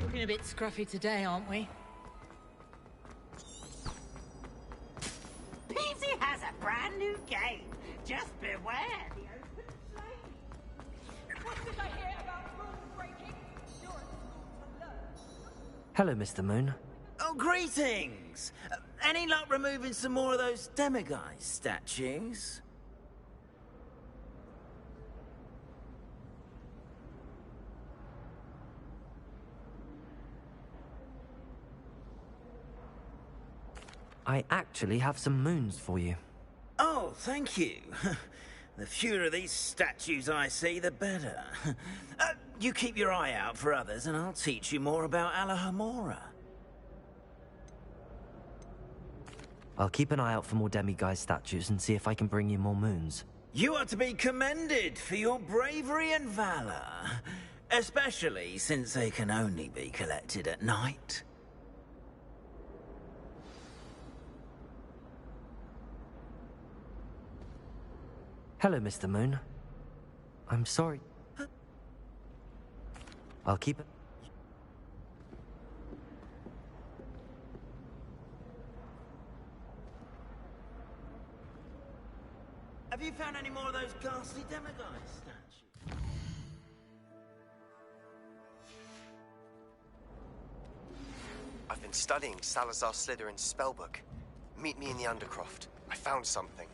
Looking a bit scruffy today, aren't we? Peasy has a brand new game. Just beware the open flame. What did I hear about rule breaking? You're alert. Hello, Mr. Moon. Oh, greetings! Any luck removing some more of those demiguise statues? I actually have some moons for you. Oh, thank you. The fewer of these statues I see, the better. You keep your eye out for others, and I'll teach you more about Alohomora. I'll keep an eye out for more demiguise statues and see if I can bring you more moons. You are to be commended for your bravery and valor, especially since they can only be collected at night. Hello, Mr. Moon. I'm sorry. I'll keep it. Have you found any more of those ghastly demiguise statues? I've been studying Salazar Slytherin's spellbook. Meet me in the Undercroft. I found something.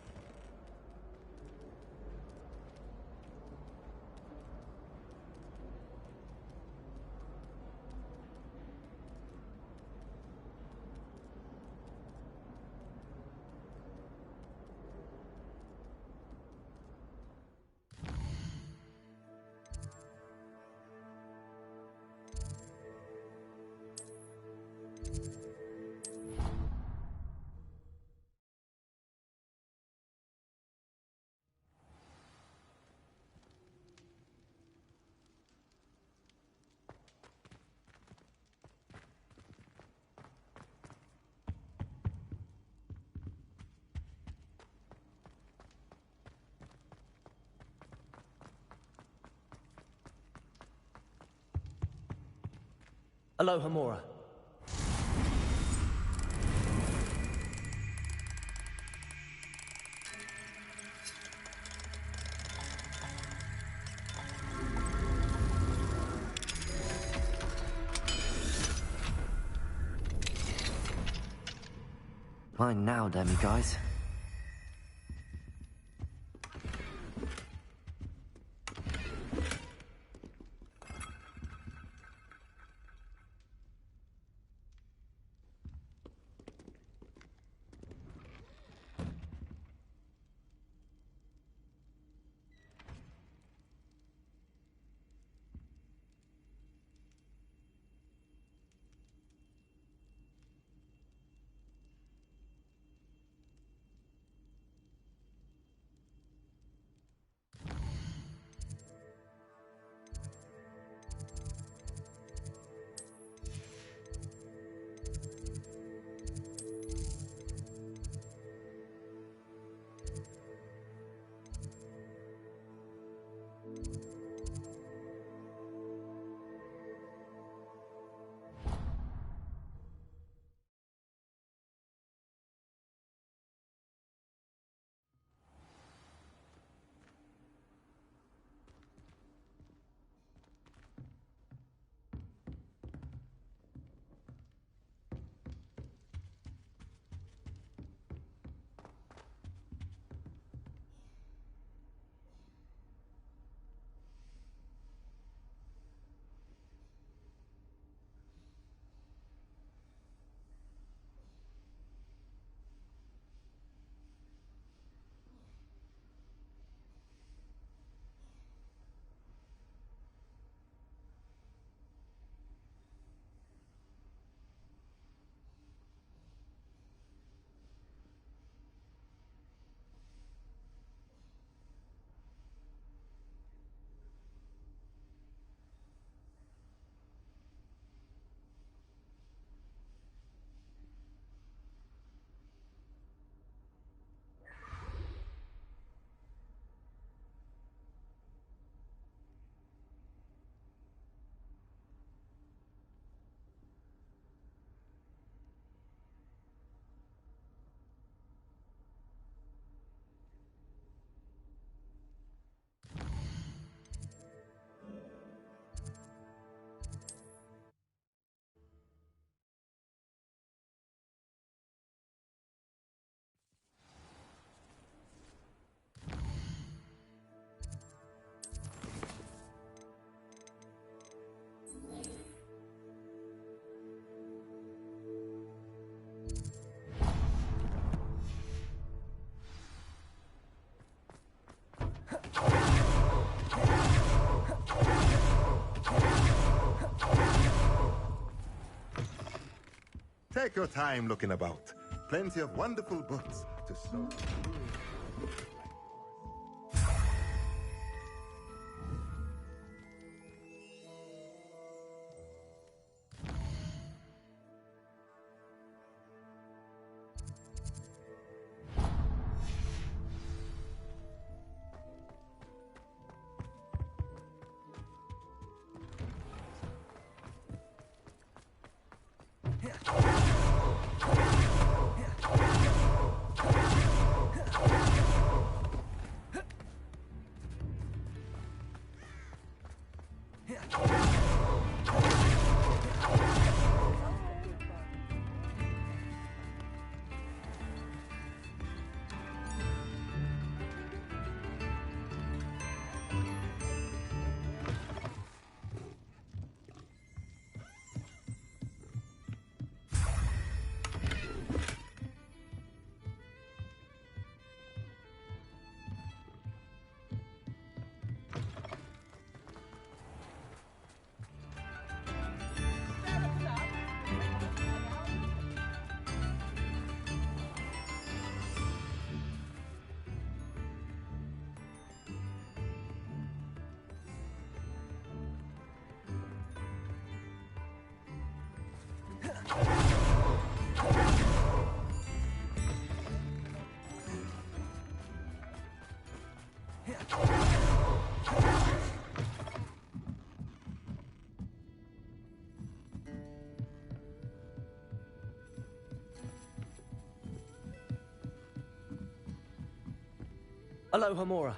Alohomora. Mine now, demi-guys. Take your time looking about. Plenty of wonderful books to soak. Alohomora.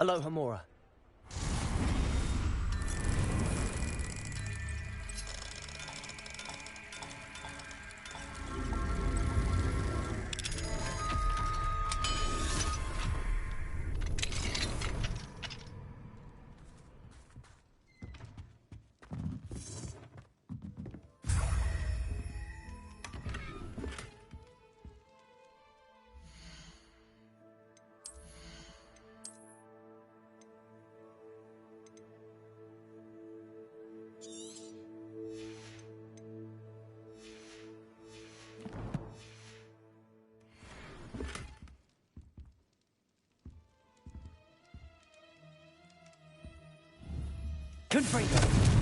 Alohomora. Confringo.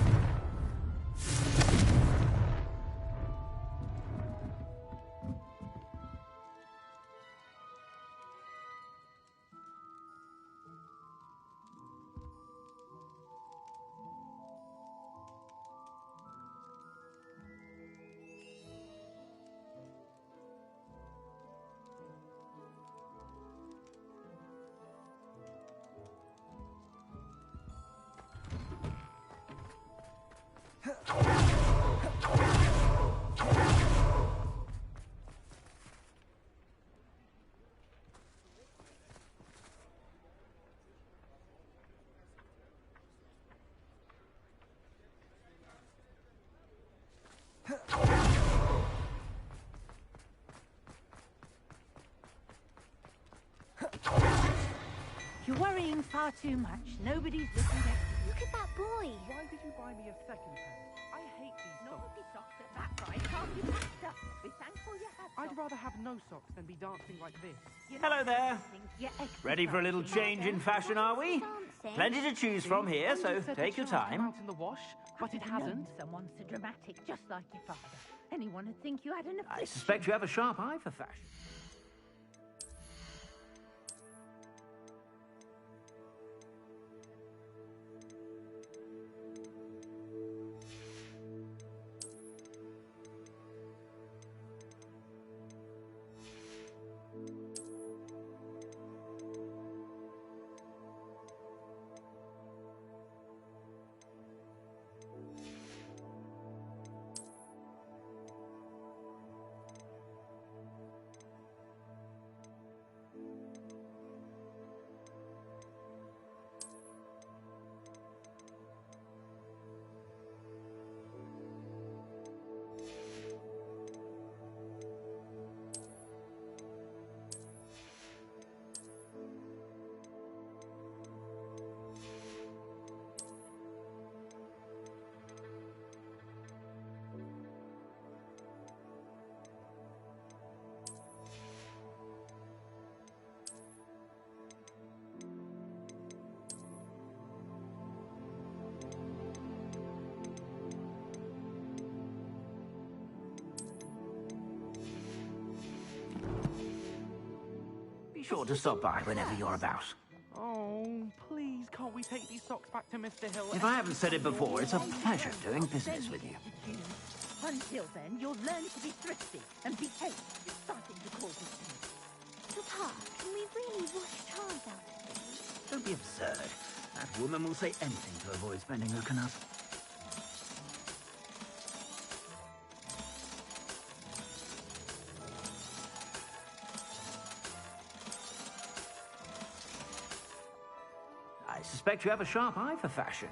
You're worrying far too much. Nobody's looking at you. Look at that boy. Why did you buy me a second hand? I hate these socks. Naughty socks at that price can't be packed up. Be thankful you have I'd socks. rather have no socks than be dancing like this. You're not Hello there. dancing, you're Ready for a little change in fashion, are we? Plenty to choose from here, so You said take the your shirt's come time. out in the wash, but it I've known hasn't. Someone so dramatic, just like your father. Anyone would think you had an affliction. I suspect you have a sharp eye for fashion. Be sure to stop by whenever you're about. Oh, please, can't we take these socks back to Mr. Hill? If I haven't said it before, it's a pleasure doing business with you. Until then, you'll learn to be thrifty and behave. You're starting to cause me pain. Papa, can we really wash cars out of things? Don't be absurd. That woman will say anything to avoid spending her canut. I suspect you have a sharp eye for fashion.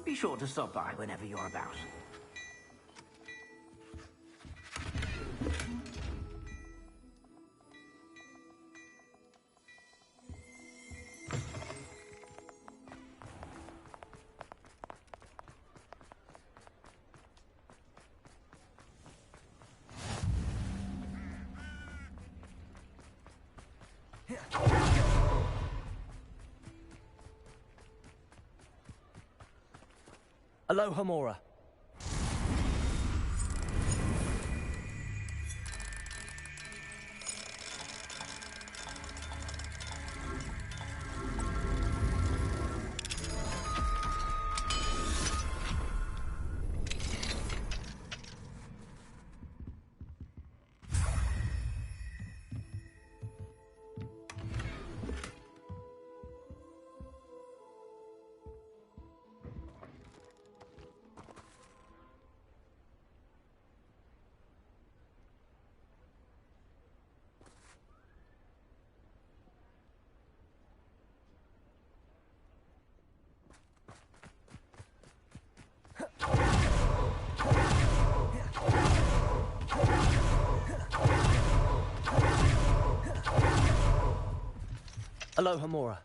Be sure to stop by whenever you're about. Alohomora. Aloha Mora.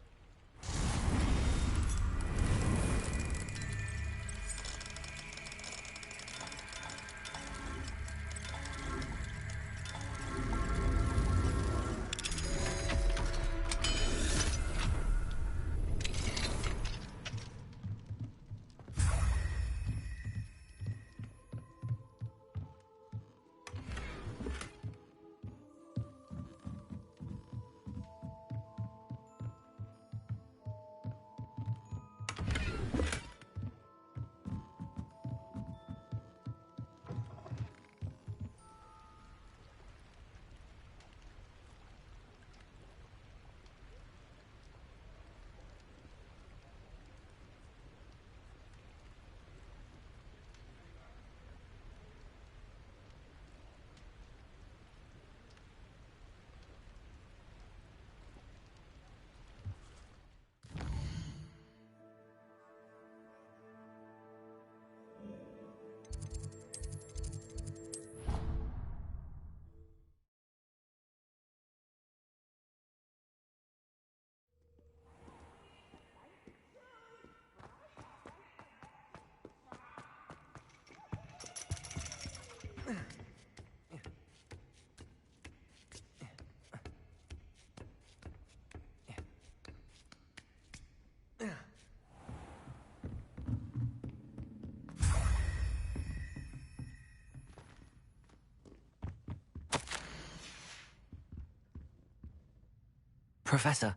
Professor,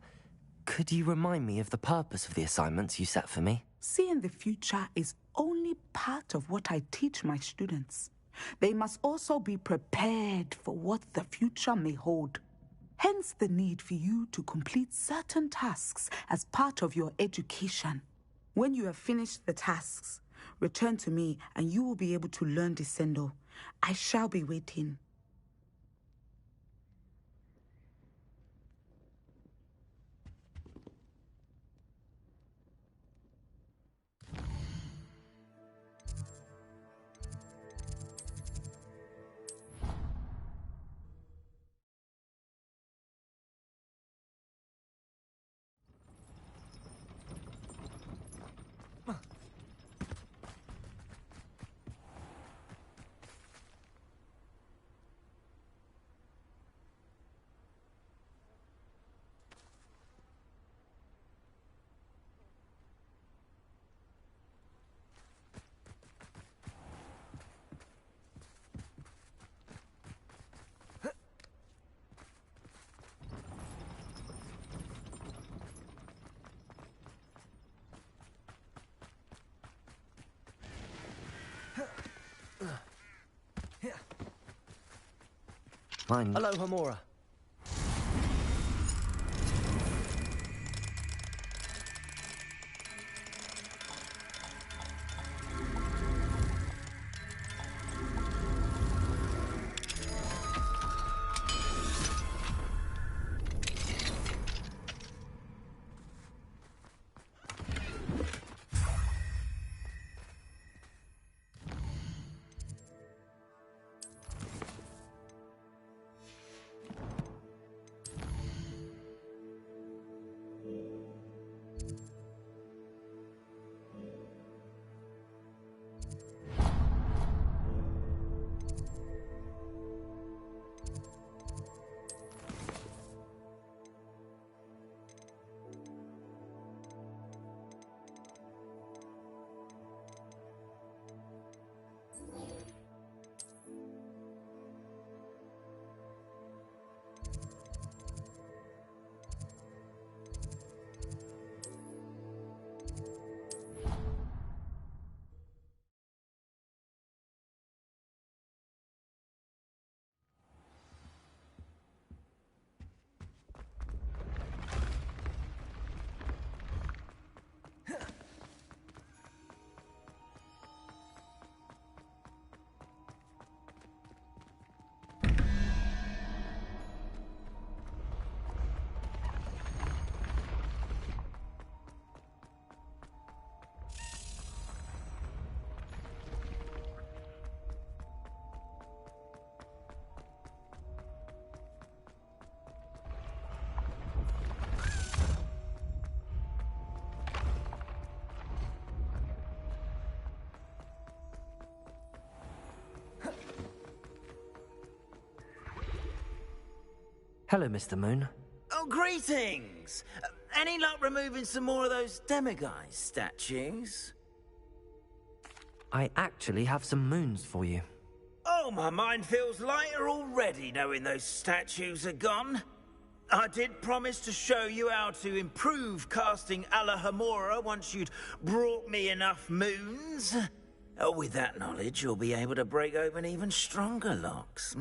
could you remind me of the purpose of the assignments you set for me? Seeing the future is only part of what I teach my students. They must also be prepared for what the future may hold. Hence the need for you to complete certain tasks as part of your education. When you have finished the tasks, return to me and you will be able to learn Descendo. I shall be waiting. Mine. Aloha Mora. Hello, Mr. Moon. Oh, greetings! Any luck removing some more of those demiguise statues? I actually have some moons for you. Oh, my mind feels lighter already knowing those statues are gone. I did promise to show you how to improve casting Alohomora once you'd brought me enough moons. With that knowledge, you'll be able to break open even stronger locks.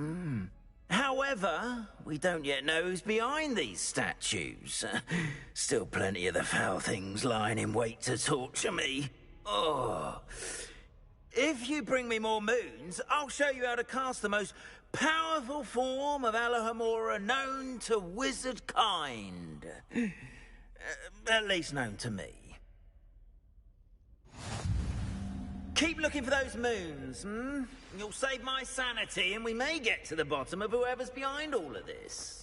However, we don't yet know who's behind these statues. Still plenty of the foul things lying in wait to torture me. Oh. If you bring me more moons, I'll show you how to cast the most powerful form of Alohomora known to wizard kind. At least known to me. Keep looking for those moons, You'll save my sanity, and we may get to the bottom of whoever's behind all of this.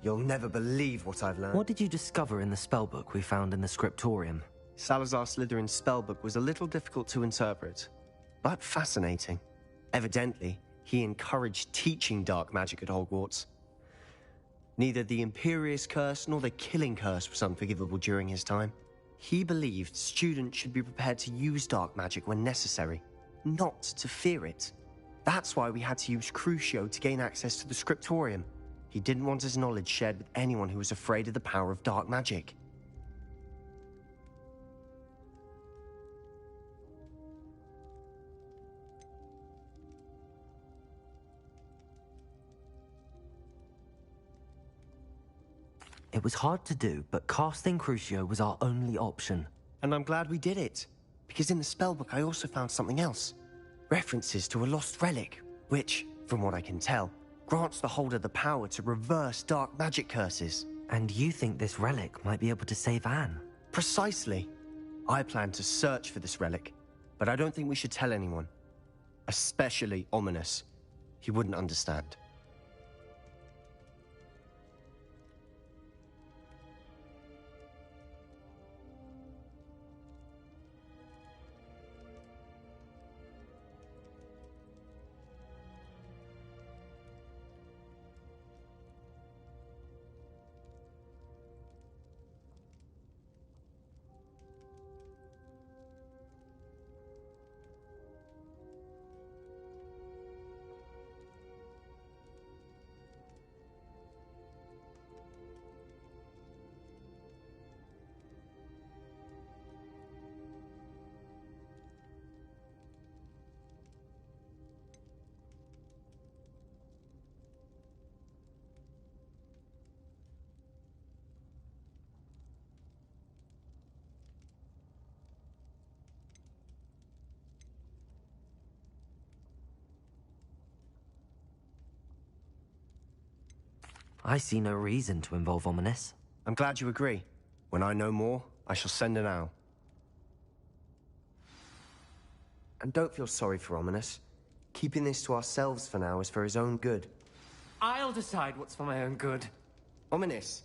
You'll never believe what I've learned. What did you discover in the spellbook we found in the scriptorium? Salazar Slytherin's spellbook was a little difficult to interpret, but fascinating. Evidently, he encouraged teaching dark magic at Hogwarts. Neither the Imperious Curse nor the Killing Curse was unforgivable during his time. He believed students should be prepared to use dark magic when necessary, not to fear it. That's why we had to use Crucio to gain access to the scriptorium. He didn't want his knowledge shared with anyone who was afraid of the power of dark magic. It was hard to do, but casting Crucio was our only option. And I'm glad we did it, because in the spellbook I also found something else. References to a lost relic, which, from what I can tell, grants the holder the power to reverse dark magic curses. And you think this relic might be able to save Anne? Precisely. I plan to search for this relic, but I don't think we should tell anyone. Especially Ominis. He wouldn't understand. I see no reason to involve Ominis. I'm glad you agree. When I know more, I shall send an owl. And don't feel sorry for Ominis. Keeping this to ourselves for now is for his own good. I'll decide what's for my own good. Ominis,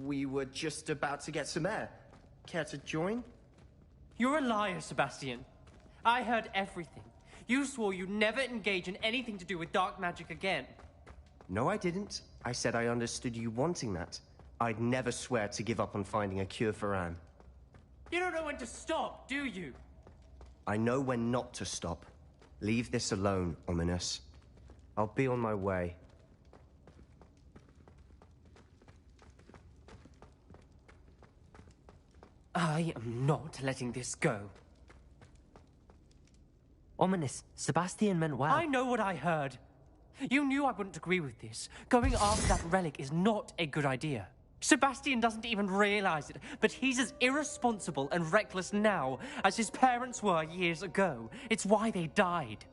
we were just about to get some air. Care to join? You're a liar, Sebastian. I heard everything. You swore you'd never engage in anything to do with dark magic again. No, I didn't. I said I understood you wanting that. I'd never swear to give up on finding a cure for Anne. You don't know when to stop, do you? I know when not to stop. Leave this alone, Ominis. I'll be on my way. I am not letting this go. Ominis, Sebastian meant well. I know what I heard. You knew I wouldn't agree with this. Going after that relic is not a good idea. Sebastian doesn't even realize it, but he's as irresponsible and reckless now as his parents were years ago. It's why they died.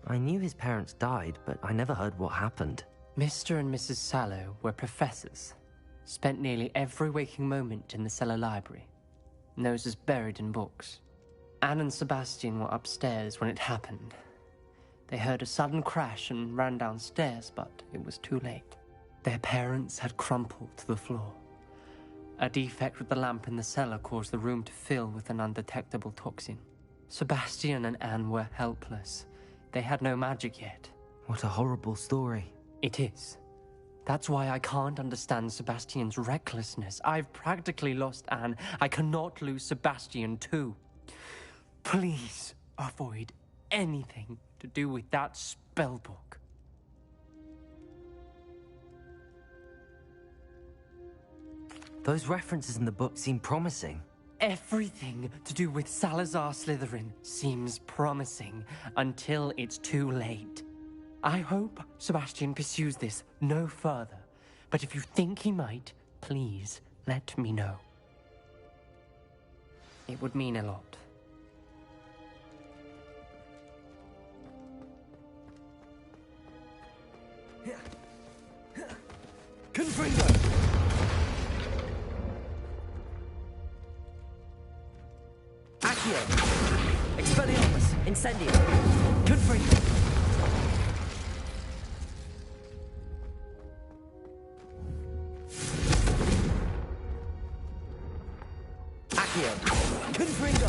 I knew his parents died, but I never heard what happened. Mr. and Mrs. Sallow were professors. Spent nearly every waking moment in the cellar library. Noses buried in books. Anne and Sebastian were upstairs when it happened. They heard a sudden crash and ran downstairs, but it was too late. Their parents had crumpled to the floor. A defect with the lamp in the cellar caused the room to fill with an undetectable toxin. Sebastian and Anne were helpless. They had no magic yet. What a horrible story. It is. That's why I can't understand Sebastian's recklessness. I've practically lost Anne. I cannot lose Sebastian too. Please avoid anything to do with that spellbook. Those references in the book seem promising. Everything to do with Salazar Slytherin seems promising until it's too late. I hope Sebastian pursues this no further, but if you think he might, please let me know. It would mean a lot. Confringo! Accio! Expelliarmus! Incendio! Confringo! Accio! Confringo!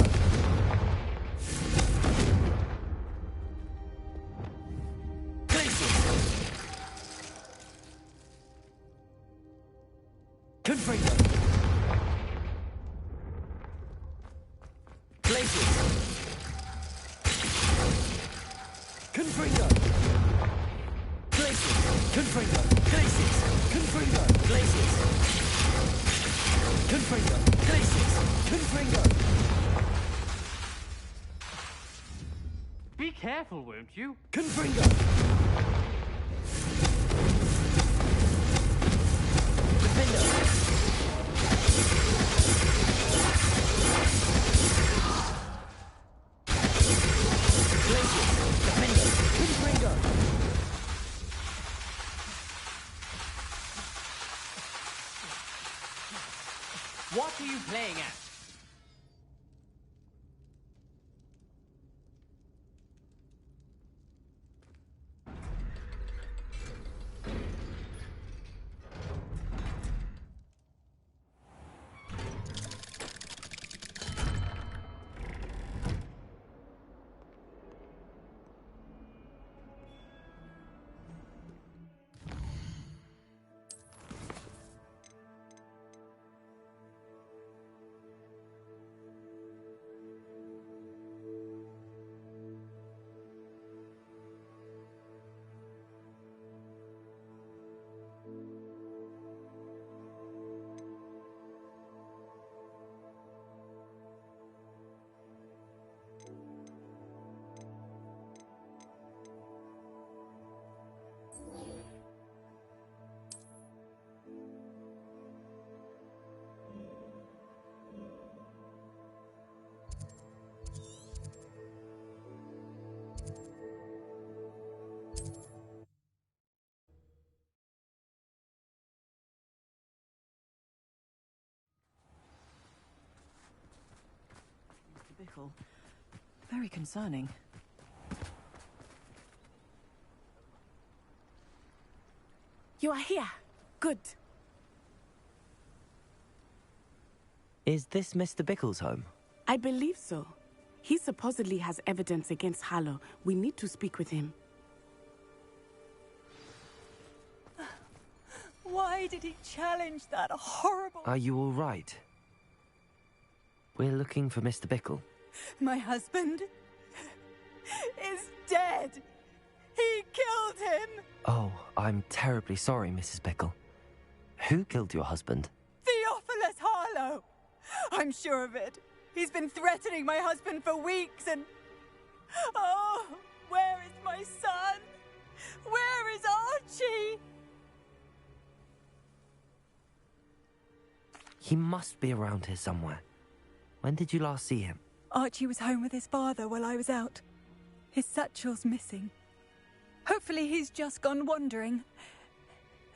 Glacius! Confringo! Glacius! Confringo! Glacius! Confringo! Glacius! Confringo! Glacius! Confringo! Glacius! Confringo! Be careful, won't you? Confringo! Defendo! Glacius! Defendo! Confringo! What are you playing at? Bickle. Very concerning. You are here. Good. Is this Mr. Bickle's home? I believe so. He supposedly has evidence against Harlow. We need to speak with him. Why did he challenge that horrible... Are you all right? We're looking for Mr. Bickle. My husband is dead. He killed him. Oh, I'm terribly sorry, Mrs. Bickle. Who killed your husband? Theophilus Harlow. I'm sure of it. He's been threatening my husband for weeks and... Oh, where is my son? Where is Archie? He must be around here somewhere. When did you last see him? Archie was home with his father while I was out. His satchel's missing. Hopefully he's just gone wandering,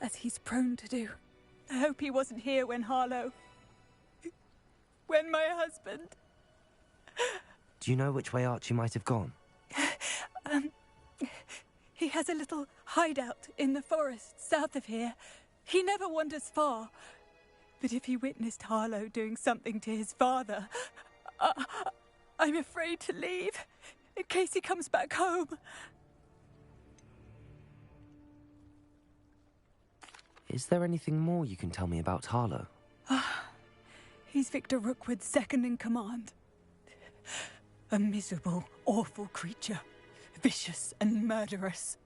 as he's prone to do. I hope he wasn't here when Harlow... when my husband... Do you know which way Archie might have gone? He has a little hideout in the forest south of here. He never wanders far. But if he witnessed Harlow doing something to his father, I'm afraid to leave, in case he comes back home. Is there anything more you can tell me about Harlow? He's Victor Rookwood's second in command. A miserable, awful creature. Vicious and murderous.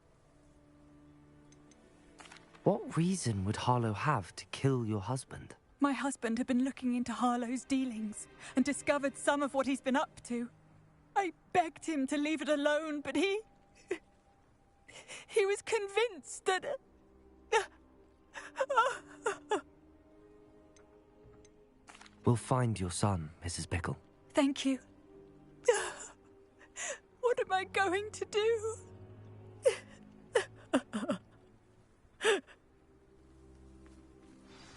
What reason would Harlow have to kill your husband? My husband had been looking into Harlow's dealings and discovered some of what he's been up to. I begged him to leave it alone, but he was convinced that... We'll find your son, Mrs. Bickle. Thank you. What am I going to do?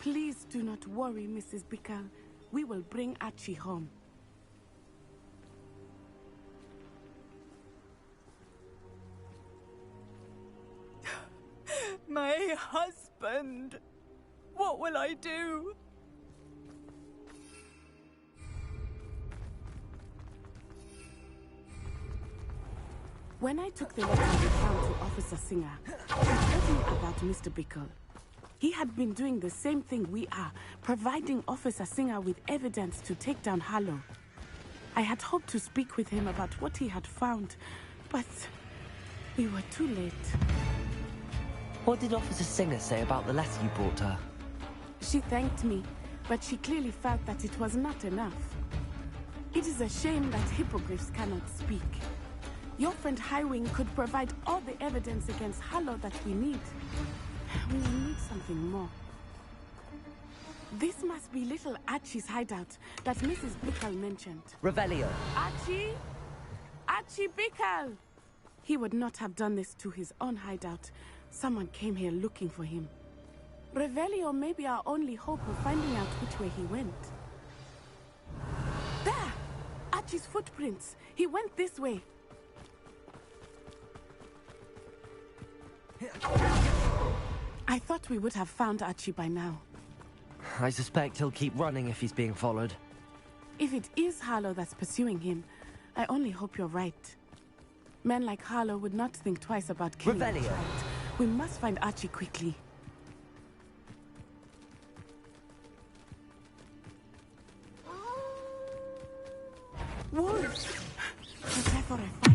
Please do not worry, Mrs. Bickle. We will bring Archie home. My husband. What will I do? When I took the letter we found to Officer Singer, he told me about Mr. Bickle. He had been doing the same thing we are, providing Officer Singer with evidence to take down Harlow. I had hoped to speak with him about what he had found, but we were too late. What did Officer Singer say about the letter you brought her? She thanked me, but she clearly felt that it was not enough. It is a shame that hippogriffs cannot speak. Your friend Highwing could provide all the evidence against Harlow that we need. We will need something more. This must be little Archie's hideout that Mrs. Bickle mentioned. Revelio. Archie? Archie Bickle! He would not have done this to his own hideout. Someone came here looking for him. Revelio may be our only hope of finding out which way he went. There! Archie's footprints. He went this way. I thought we would have found Archie by now. I suspect he'll keep running if he's being followed. If it is Harlow that's pursuing him, I only hope you're right. Men like Harlow would not think twice about killing a child. We must find Archie quickly. Wolves! Prepare for a fight.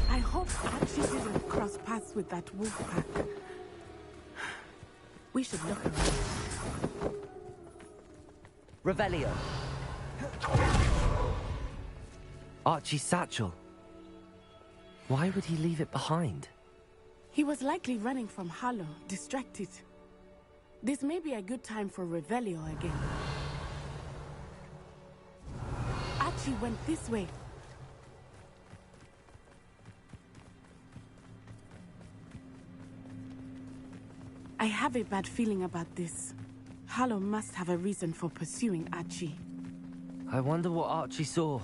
I hope Archie didn't cross paths with that wolf pack. We should look around. Revelio. Archie's satchel. Why would he leave it behind? He was likely running from Harlow, distracted. This may be a good time for Revelio again. Archie went this way. I have a bad feeling about this. Harlow must have a reason for pursuing Archie. I wonder what Archie saw.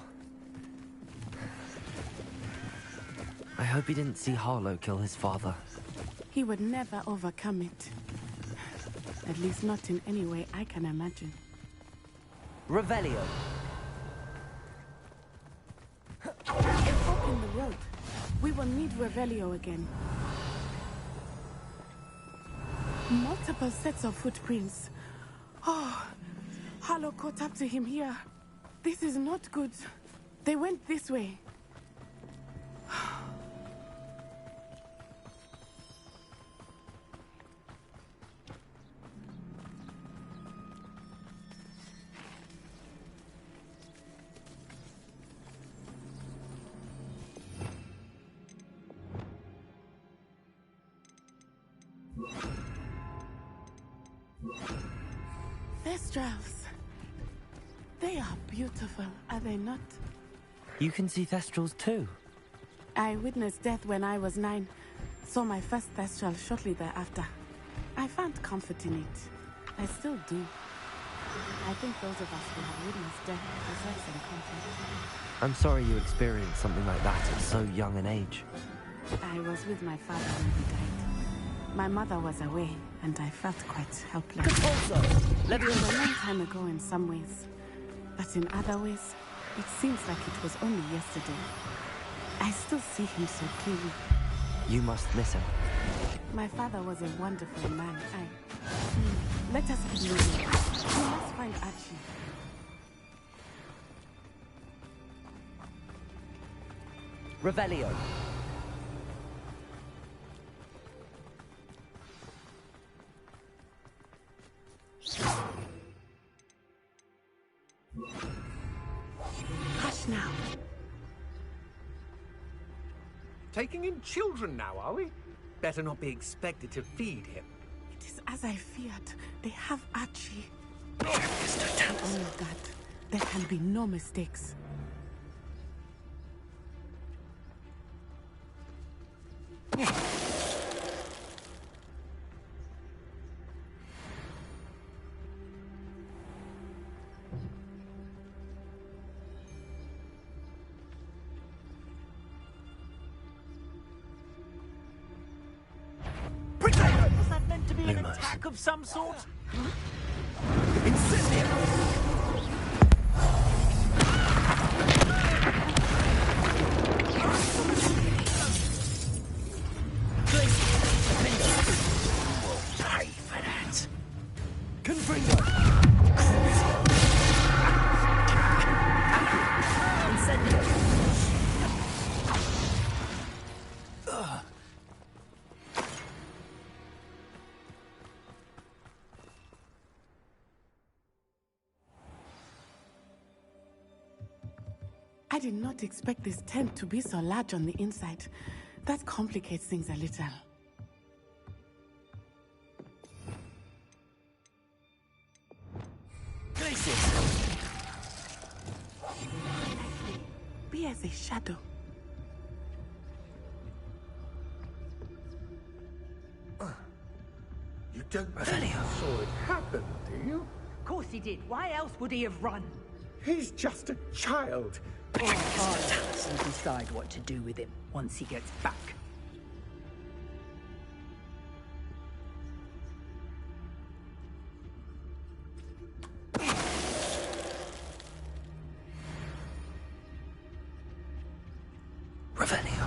I hope he didn't see Harlow kill his father. He would never overcome it. At least not in any way I can imagine. Revelio. A fork in the road. We will need Revelio again. Multiple sets of footprints. Oh, Harlow caught up to him here. This is not good. They went this way. Thestrals. They are beautiful, are they not? You can see Thestrals too. I witnessed death when I was 9. Saw my first Thestral shortly thereafter. I found comfort in it. I still do. I think those of us who have witnessed death deserve some comfort. I'm sorry you experienced something like that at so young an age. I was with my father when he died. My mother was away, and I felt quite helpless. It was a long time ago in some ways, but in other ways, it seems like it was only yesterday. I still see him so clearly. You must miss him. My father was a wonderful man. Let us keep moving. We must find Archie. Revelio. Hush now. Taking in children now, are we? Better not be expected to feed him. It is as I feared. They have Archie. Oh my God. There can be no mistakes. an Lumos. attack of some sort? Pay for that. I did not expect this tent to be so large on the inside. That complicates things a little. Be as a shadow. You don't think you saw it happen, do you? Of course he did. Why else would he have run? He's just a child. We'll decide what to do with him once he gets back. Revelio.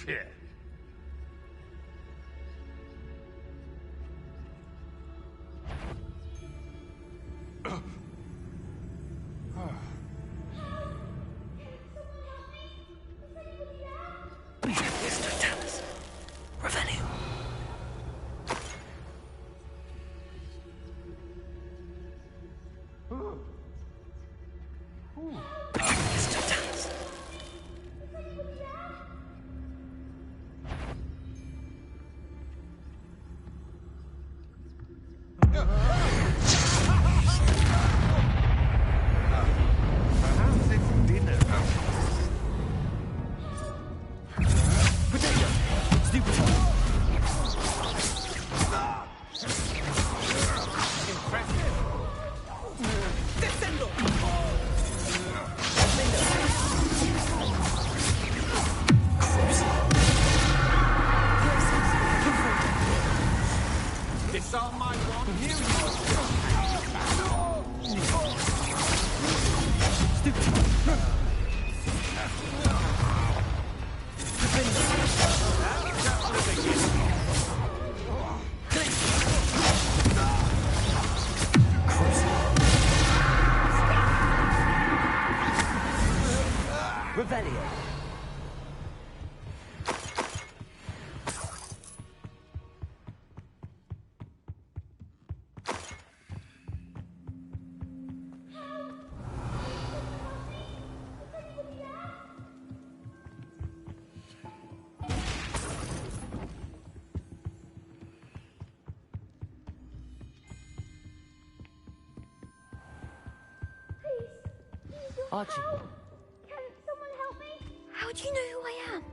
Yeah. Mr. Tallis. Revelio. Mr. Tallis. Perhaps it's dinner. Disarm my wand. Revelio. Archie, Can someone help me? How do you know who I am?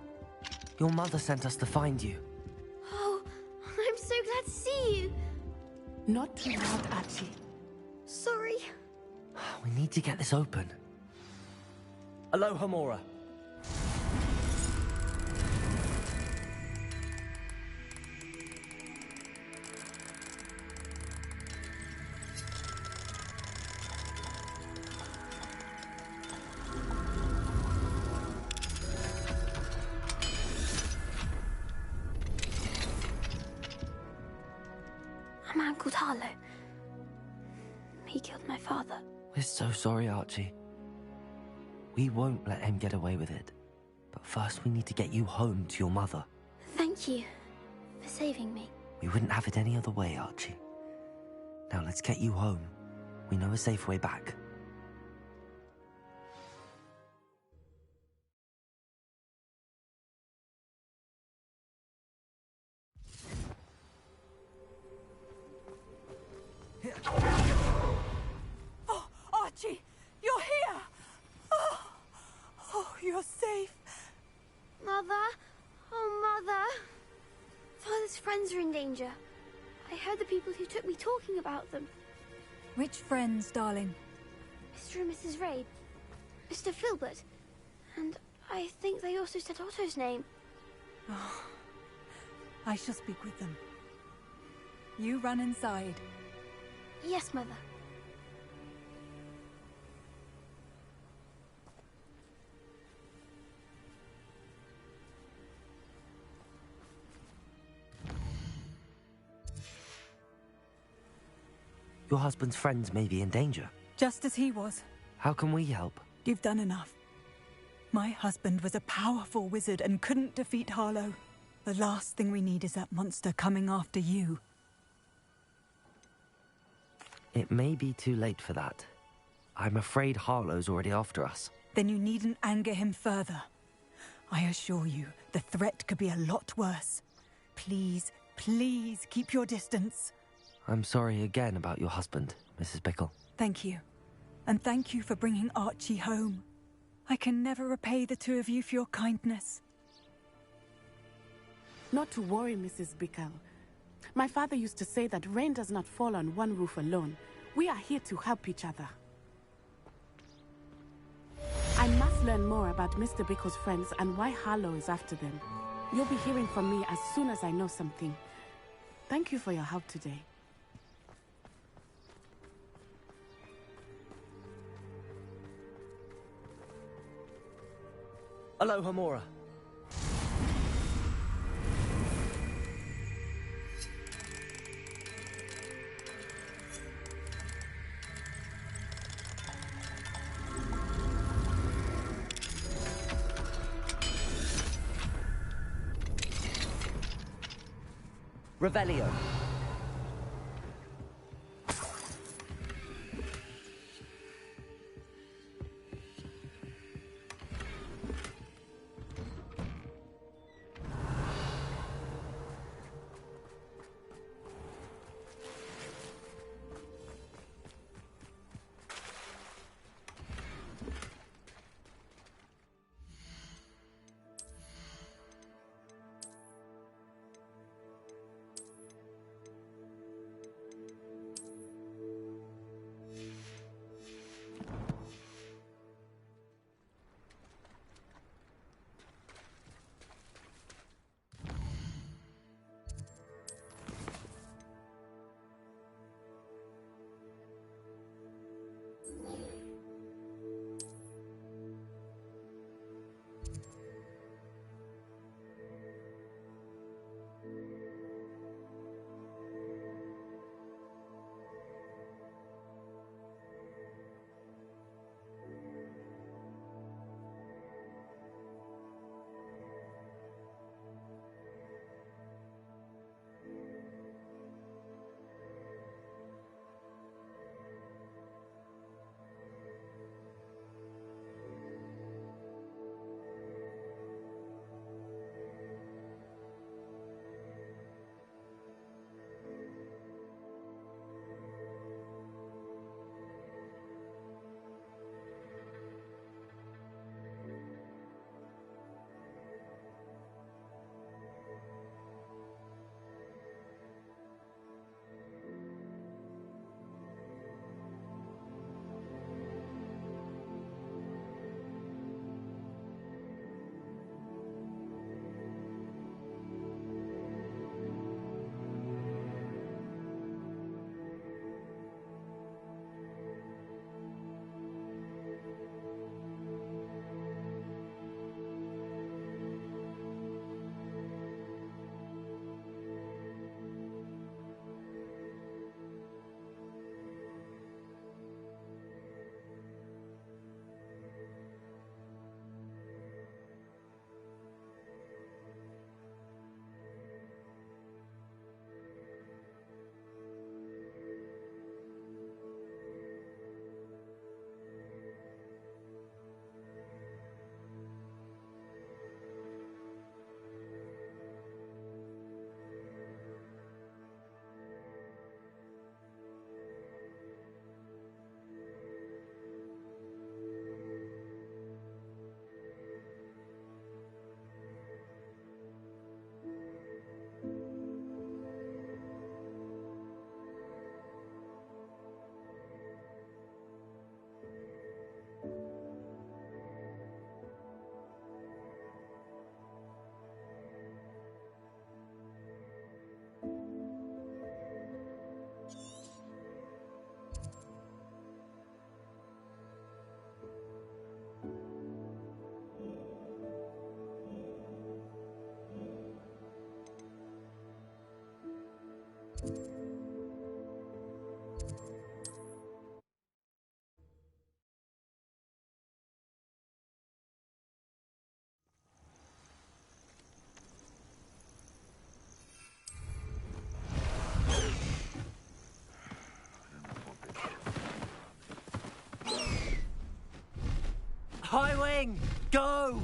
your mother sent us to find you. Oh, I'm so glad to see you. Not too loud, Archie. Sorry. We need to get this open. Alohomora. A man called Harlow. He killed my father. We're so sorry, Archie. We won't let him get away with it. But first we need to get you home to your mother. Thank you for saving me. We wouldn't have it any other way, Archie. Now let's get you home. We know a safe way back. Oh, Archie, you're here! Oh, you're safe. Mother? Oh, Mother. Father's friends are in danger. I heard the people who took me talking about them. Which friends, darling? Mr. and Mrs. Raid. Mr. Filbert. And I think they also said Otto's name. Oh, I shall speak with them. You run inside. Yes, Mother. Your husband's friends may be in danger. Just as he was. How can we help? You've done enough. My husband was a powerful wizard and couldn't defeat Harlow. The last thing we need is that monster coming after you. It may be too late for that. I'm afraid Harlow's already after us. Then you needn't anger him further. I assure you, the threat could be a lot worse. Please, please keep your distance. I'm sorry again about your husband, Mrs. Bickle. Thank you. And thank you for bringing Archie home. I can never repay the two of you for your kindness. Not to worry, Mrs. Bickle. My father used to say that rain does not fall on one roof alone. We are here to help each other. I must learn more about Mr. Bickle's friends and why Harlow is after them. You'll be hearing from me as soon as I know something. Thank you for your help today. Alohomora. Revelio. moving! Go!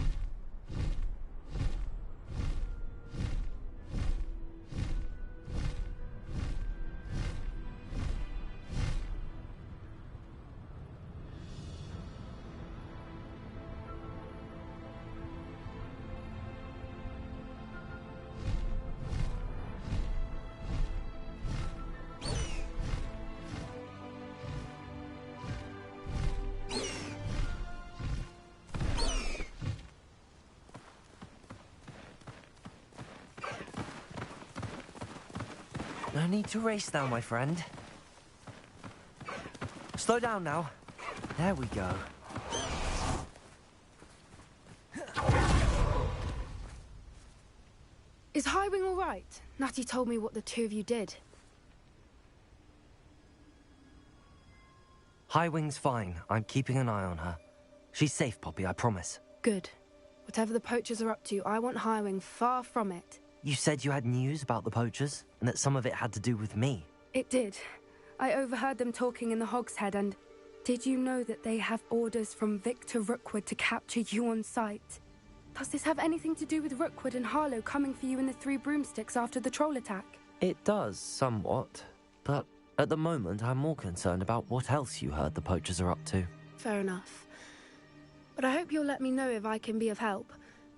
No need to race now, my friend. Slow down now. There we go. Is Highwing all right? Natty told me what the two of you did. Highwing's fine. I'm keeping an eye on her. She's safe, Poppy, I promise. Good. Whatever the poachers are up to, I want Highwing far from it. You said you had news about the poachers, and that some of it had to do with me. It did. I overheard them talking in the Hogshead, and did you know that they have orders from Victor Rookwood to capture you on sight? Does this have anything to do with Rookwood and Harlow coming for you in the Three Broomsticks after the troll attack? It does, somewhat. But at the moment, I'm more concerned about what else you heard the poachers are up to. Fair enough. But I hope you'll let me know if I can be of help,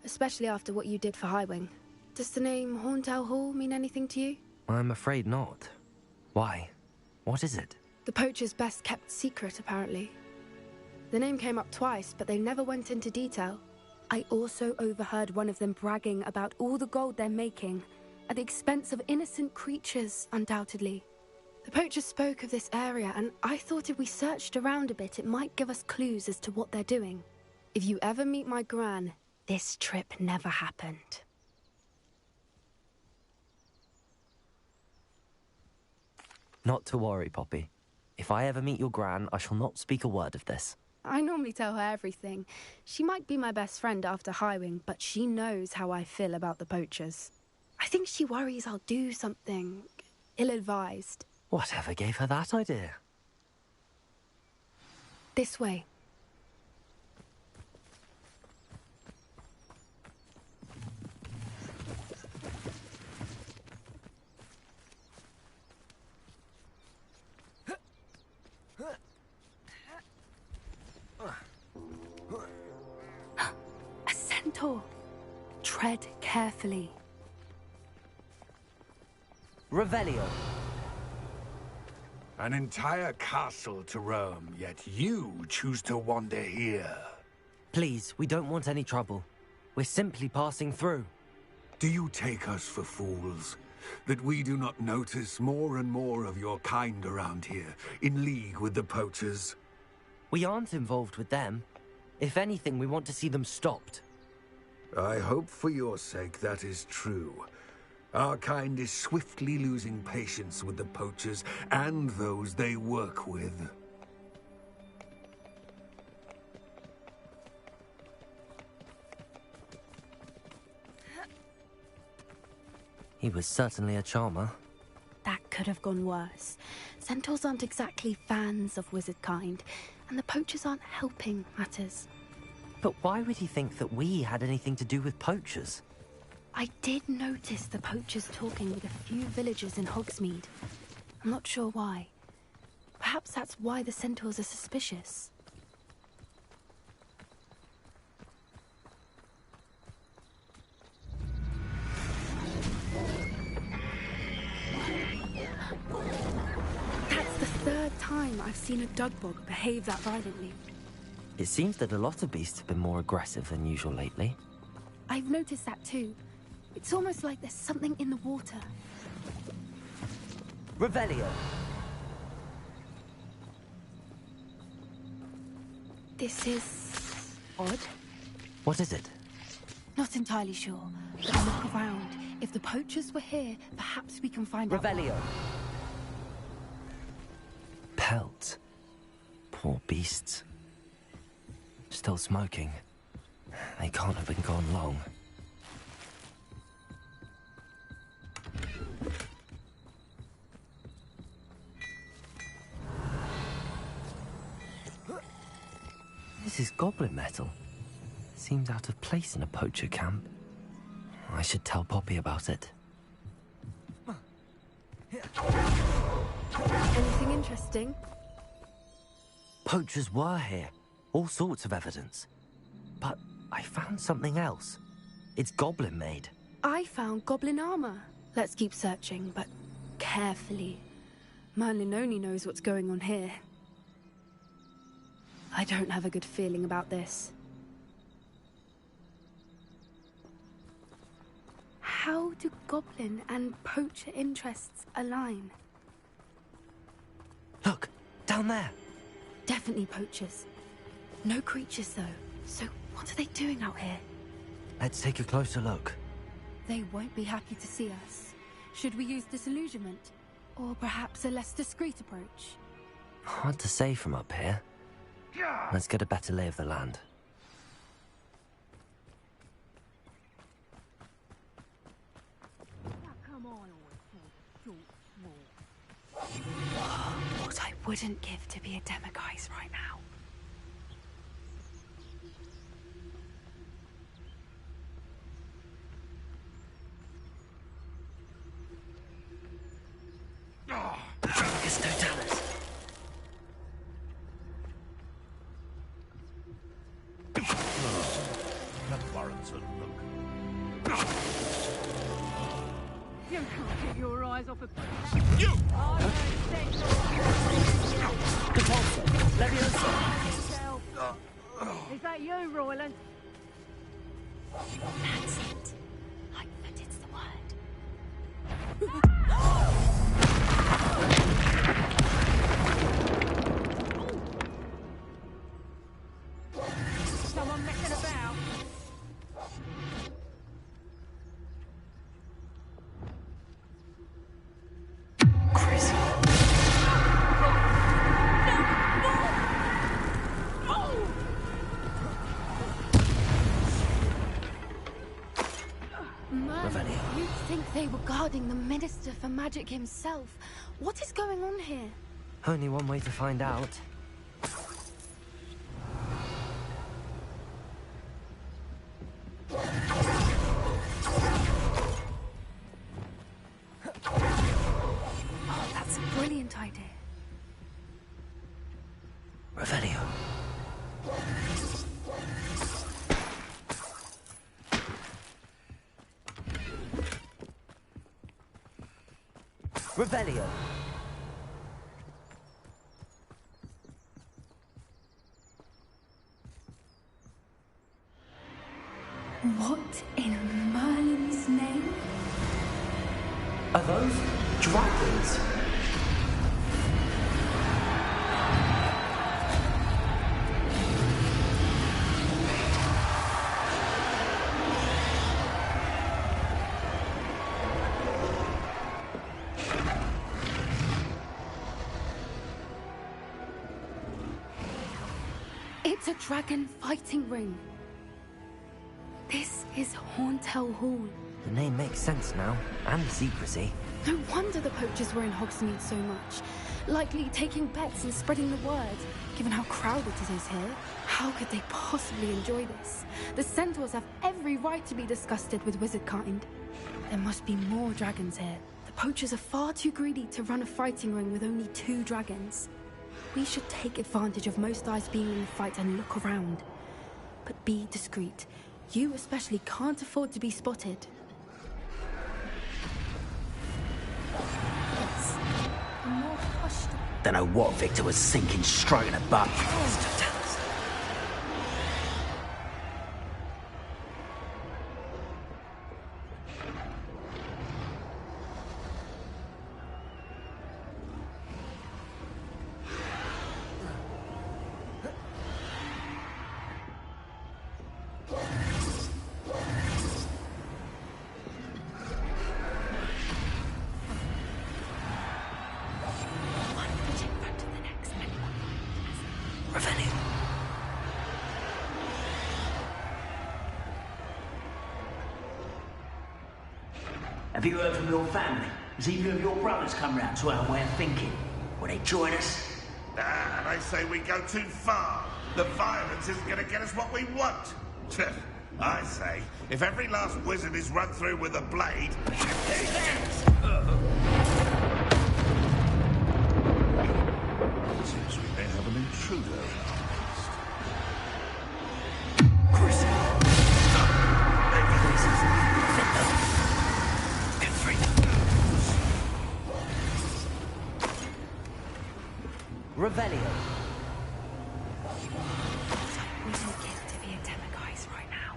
especially after what you did for Highwing. Does the name Horntail Hall mean anything to you? I'm afraid not. Why? What is it? The poacher's best kept secret, apparently. The name came up twice, but they never went into detail. I also overheard one of them bragging about all the gold they're making, at the expense of innocent creatures, undoubtedly. The poacher spoke of this area, and I thought if we searched around a bit, it might give us clues as to what they're doing. If you ever meet my gran, this trip never happened. Not to worry, Poppy. If I ever meet your gran, I shall not speak a word of this. I normally tell her everything. She might be my best friend after Highwing, but she knows how I feel about the poachers. I think she worries I'll do something ill-advised. Whatever gave her that idea? This way. A centaur. Tread carefully. Revelio. An entire castle to roam, yet you choose to wander here. Please, we don't want any trouble. We're simply passing through. Do you take us for fools? That we do not notice more and more of your kind around here, in league with the poachers? We aren't involved with them. If anything, we want to see them stopped. I hope for your sake that is true. Our kind is swiftly losing patience with the poachers and those they work with. He was certainly a charmer. That could have gone worse. Centaurs aren't exactly fans of wizard kind, and the poachers aren't helping matters. But why would he think that we had anything to do with poachers? I did notice the poachers talking with a few villagers in Hogsmeade. I'm not sure why. Perhaps that's why the centaurs are suspicious. That's the third time I've seen a Dugbog behave that violently. It seems that a lot of beasts have been more aggressive than usual lately. I've noticed that too. It's almost like there's something in the water. Revelio. This is odd. What is it? Not entirely sure, but look around. If the poachers were here, perhaps we can find out. Revelio. Pelt. Poor beasts. Still smoking. They can't have been gone long. This is goblin metal. Seems out of place in a poacher camp. I should tell Poppy about it. Anything interesting? Poachers were here. All sorts of evidence. But I found something else. It's goblin-made. I found goblin armor. Let's keep searching, but carefully. Merlin only knows what's going on here. I don't have a good feeling about this. How do goblin and poacher interests align? Look, down there. Definitely poachers. No creatures, though. So what are they doing out here? Let's take a closer look. They won't be happy to see us. Should we use disillusionment? Or perhaps a less discreet approach? Hard to say from up here. Let's get a better lay of the land. What I wouldn't give to be a Demiguise right now. It's Totalis. That warrants a look. You can't get your eyes off a... You! Depulso, Leviosa. Is that you, Royland? That's it. Like that it's the word. Someone messing about? Chris. Merlin, you'd think they were guarding the Minister for Magic himself. What is going on here? Only one way to find out. Oh, that's a brilliant idea. Revelio. Revelio. What in Merlin's name? Are those dragons? It's a dragon fighting ring. This is Horntail Hall. The name makes sense now, and the secrecy. No wonder the poachers were in Hogsmeade so much. Likely taking bets and spreading the word, given how crowded it is here. How could they possibly enjoy this? The centaurs have every right to be disgusted with wizard kind. There must be more dragons here. The poachers are far too greedy to run a fighting ring with only 2 dragons. We should take advantage of most eyes being in the fight and look around. But be discreet. You especially can't afford to be spotted. Yes. A more hushed. Don't know what Victor was thinking, stroking a butt. Have you heard from your family? Has either of your brothers come round to our way of thinking? Will they join us? They say we go too far. The violence isn't going to get us what we want. I say, if every last wizard is run through with a blade... Seems we may have an intruder. Revelio. We don't get to be a demiguise right now.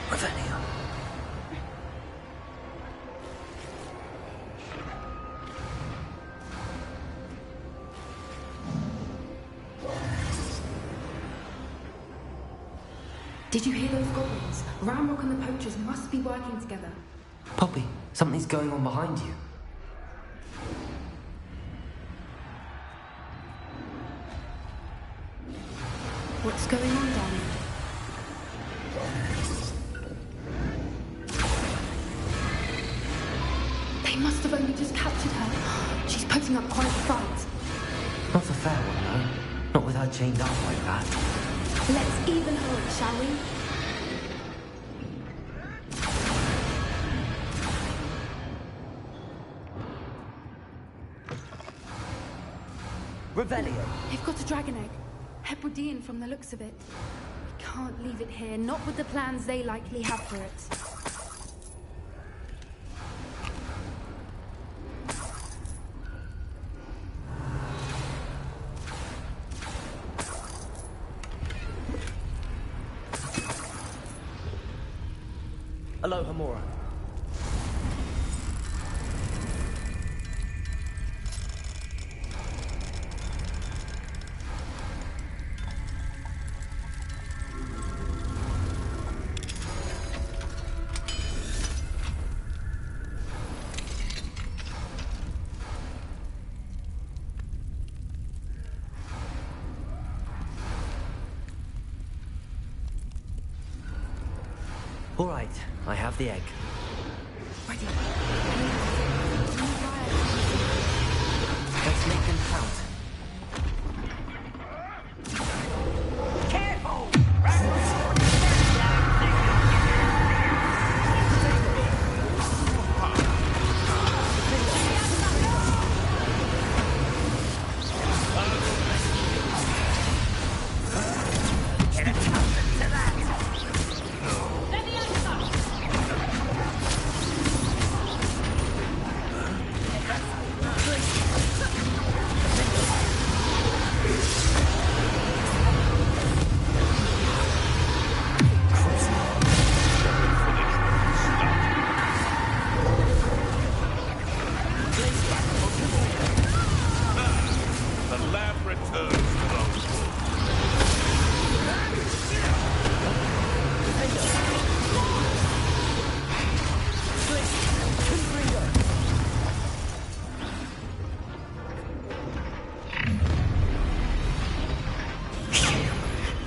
Revelio. Did you hear those goblins? Ramrock and the poachers must be working together. Poppy, something's going on behind you. What's going on, darling? They must have only just captured her. She's putting up quite a fight. Not a fair one, no. Not with her chained up like that. Let's even her, shall we? Revelio. They've got a dragon egg. Hebridean from the looks of it. We can't leave it here, not with the plans they likely have for it. Alohomora. All right, I have the egg. Ready. Let's make them count.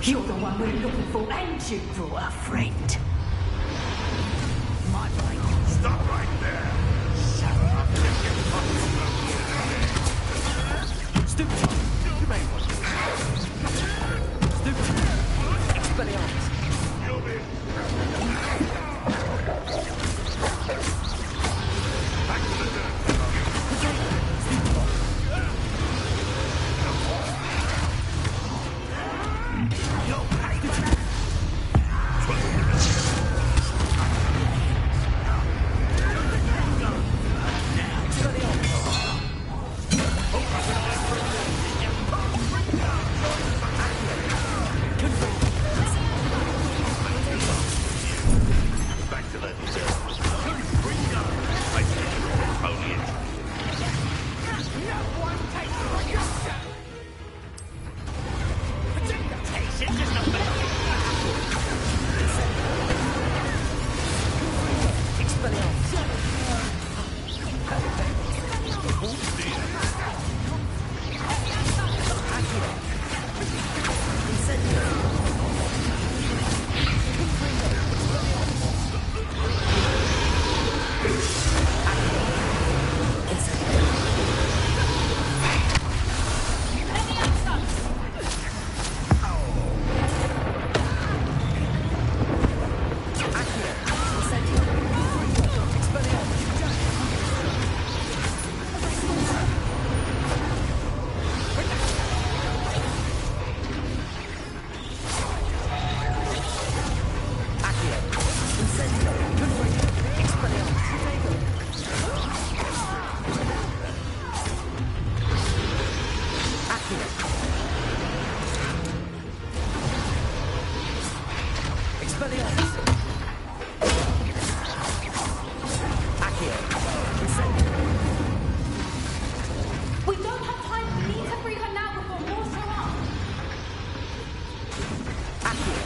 You're the one we're looking for, and you brought a friend. My friend. Stop right there! Stupid. You may want to. Stupid. Expelliarmus. Back to the dirt. Back to the dirt. Expelliarmus! Accio! Incendio! We don't have time. We need to free her now before more show up. Accio!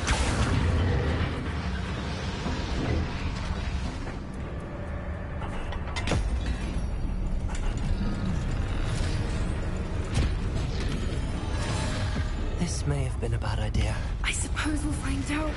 This may have been a bad idea. I suppose we'll find out.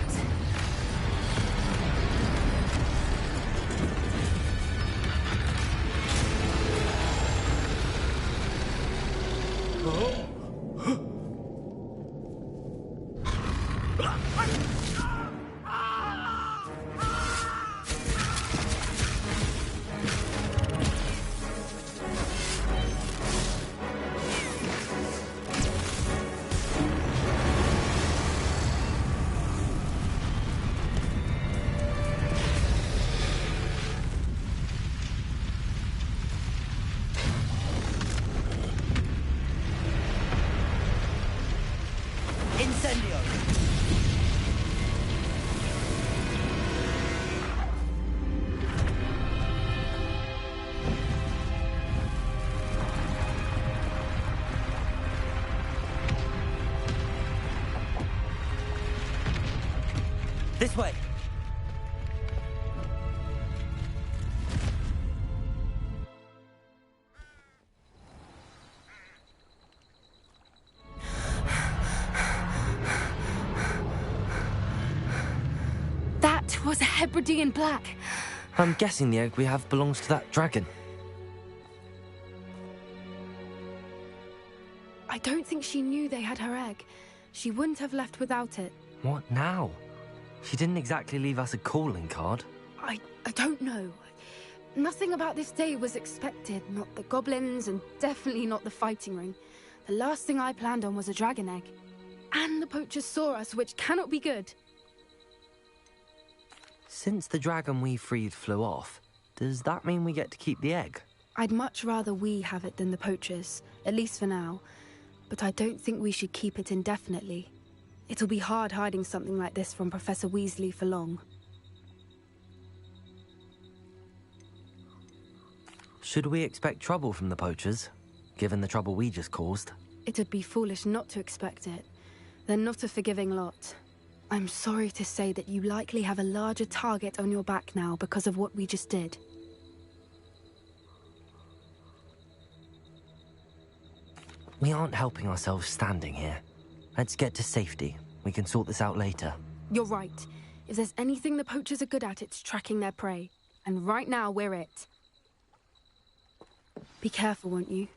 Incendio! This way! That was a Hebridean black. I'm guessing the egg we have belongs to that dragon. I don't think she knew they had her egg. She wouldn't have left without it. What now? She didn't exactly leave us a calling card. I don't know. Nothing about this day was expected. Not the goblins, and definitely not the fighting ring. The last thing I planned on was a dragon egg. And the poachers saw us, which cannot be good. Since the dragon we freed flew off, does that mean we get to keep the egg? I'd much rather we have it than the poachers, at least for now. But I don't think we should keep it indefinitely. It'll be hard hiding something like this from Professor Weasley for long. Should we expect trouble from the poachers, given the trouble we just caused? It'd be foolish not to expect it. They're not a forgiving lot. I'm sorry to say that you likely have a larger target on your back now because of what we just did. We aren't helping ourselves standing here. Let's get to safety. We can sort this out later. You're right. If there's anything the poachers are good at, it's tracking their prey. And right now, we're it. Be careful, won't you?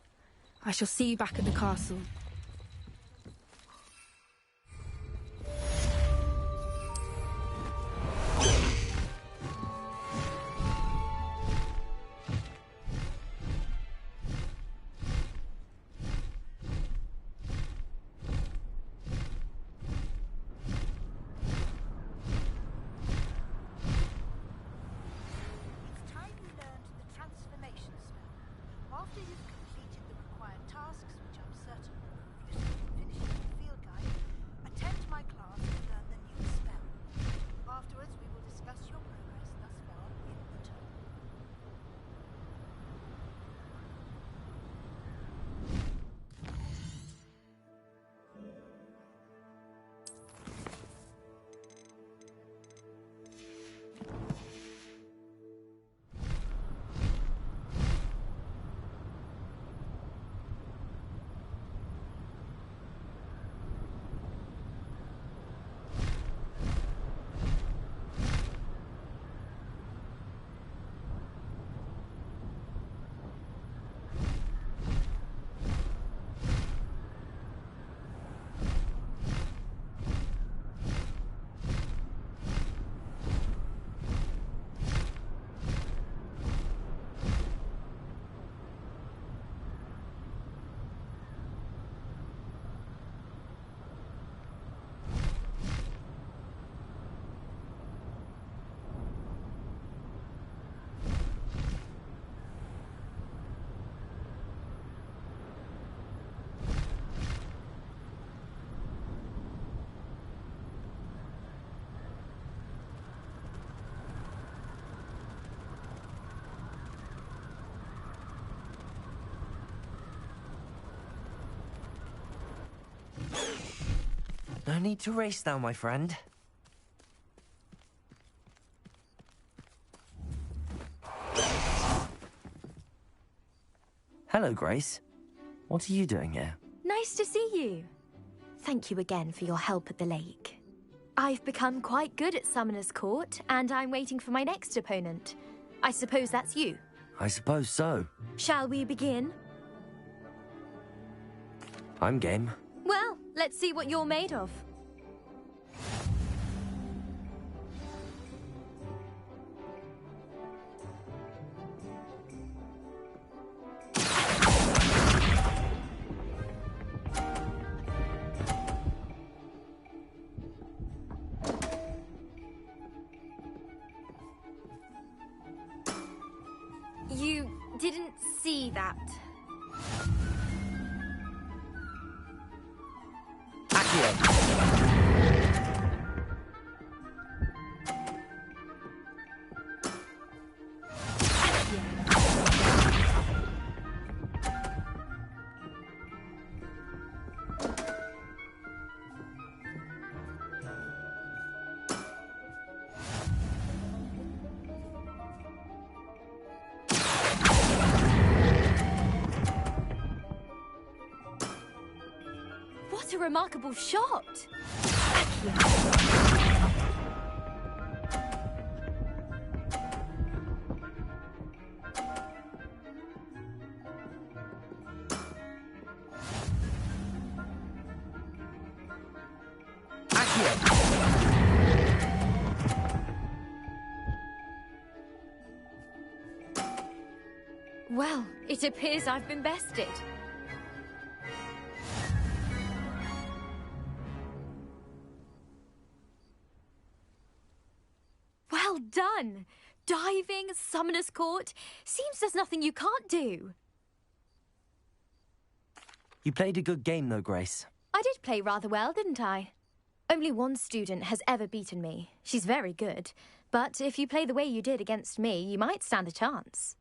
I shall see you back at the castle. After you've completed the required tasks, which I'm certain will No need to race now, my friend. Hello, Grace. What are you doing here? Nice to see you. Thank you again for your help at the lake. I've become quite good at Summoner's Court, and I'm waiting for my next opponent. I suppose that's you. I suppose so. Shall we begin? I'm game. Well, let's see what you're made of. You didn't see that. What a remarkable shot! Well, it appears I've been bested. Well done! Diving, Summoner's Court. Seems there's nothing you can't do. You played a good game, though, Grace. I did play rather well, didn't I? Only one student has ever beaten me. She's very good. But if you play the way you did against me, you might stand a chance.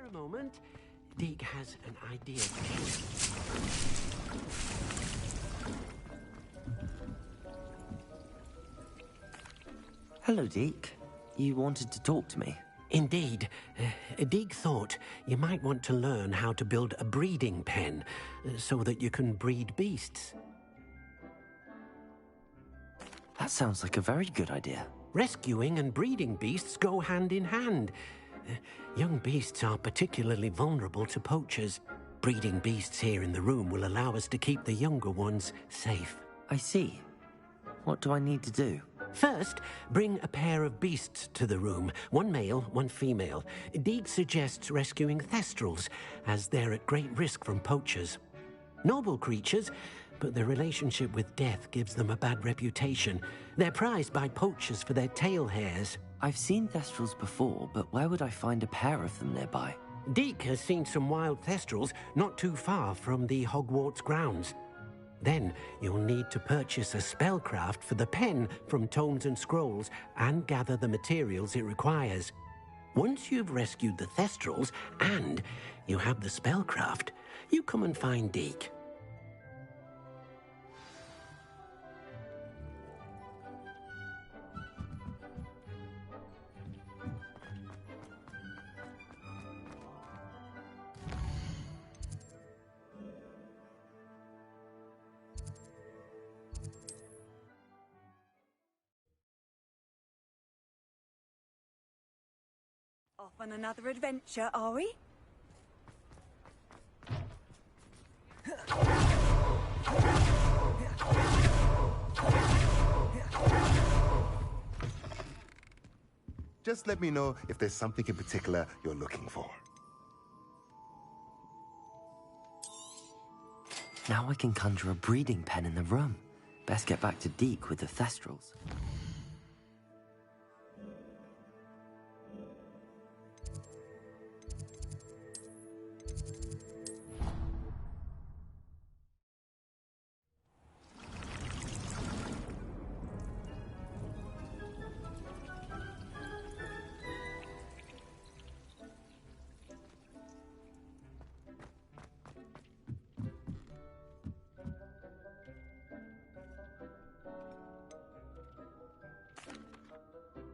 A moment. Deek has an idea. Hello, Deek. You wanted to talk to me? Indeed. Deek thought you might want to learn how to build a breeding pen so that you can breed beasts. That sounds like a very good idea. Rescuing and breeding beasts go hand in hand. Young beasts are particularly vulnerable to poachers. Breeding beasts here in the room will allow us to keep the younger ones safe. I see. What do I need to do? First, bring a pair of beasts to the room. One male, one female. Deek suggests rescuing thestrals, as they're at great risk from poachers. Noble creatures, but their relationship with death gives them a bad reputation. They're prized by poachers for their tail hairs. I've seen thestrals before, but where would I find a pair of them nearby? Deek has seen some wild thestrals not too far from the Hogwarts grounds. Then you'll need to purchase a spellcraft for the pen from Tomes and Scrolls and gather the materials it requires. Once you've rescued the thestrals and you have the spellcraft, you come and find Deek. Off on another adventure, are we? Just let me know if there's something in particular you're looking for. Now I can conjure a breeding pen in the room. Best get back to Deke with the Thestrals.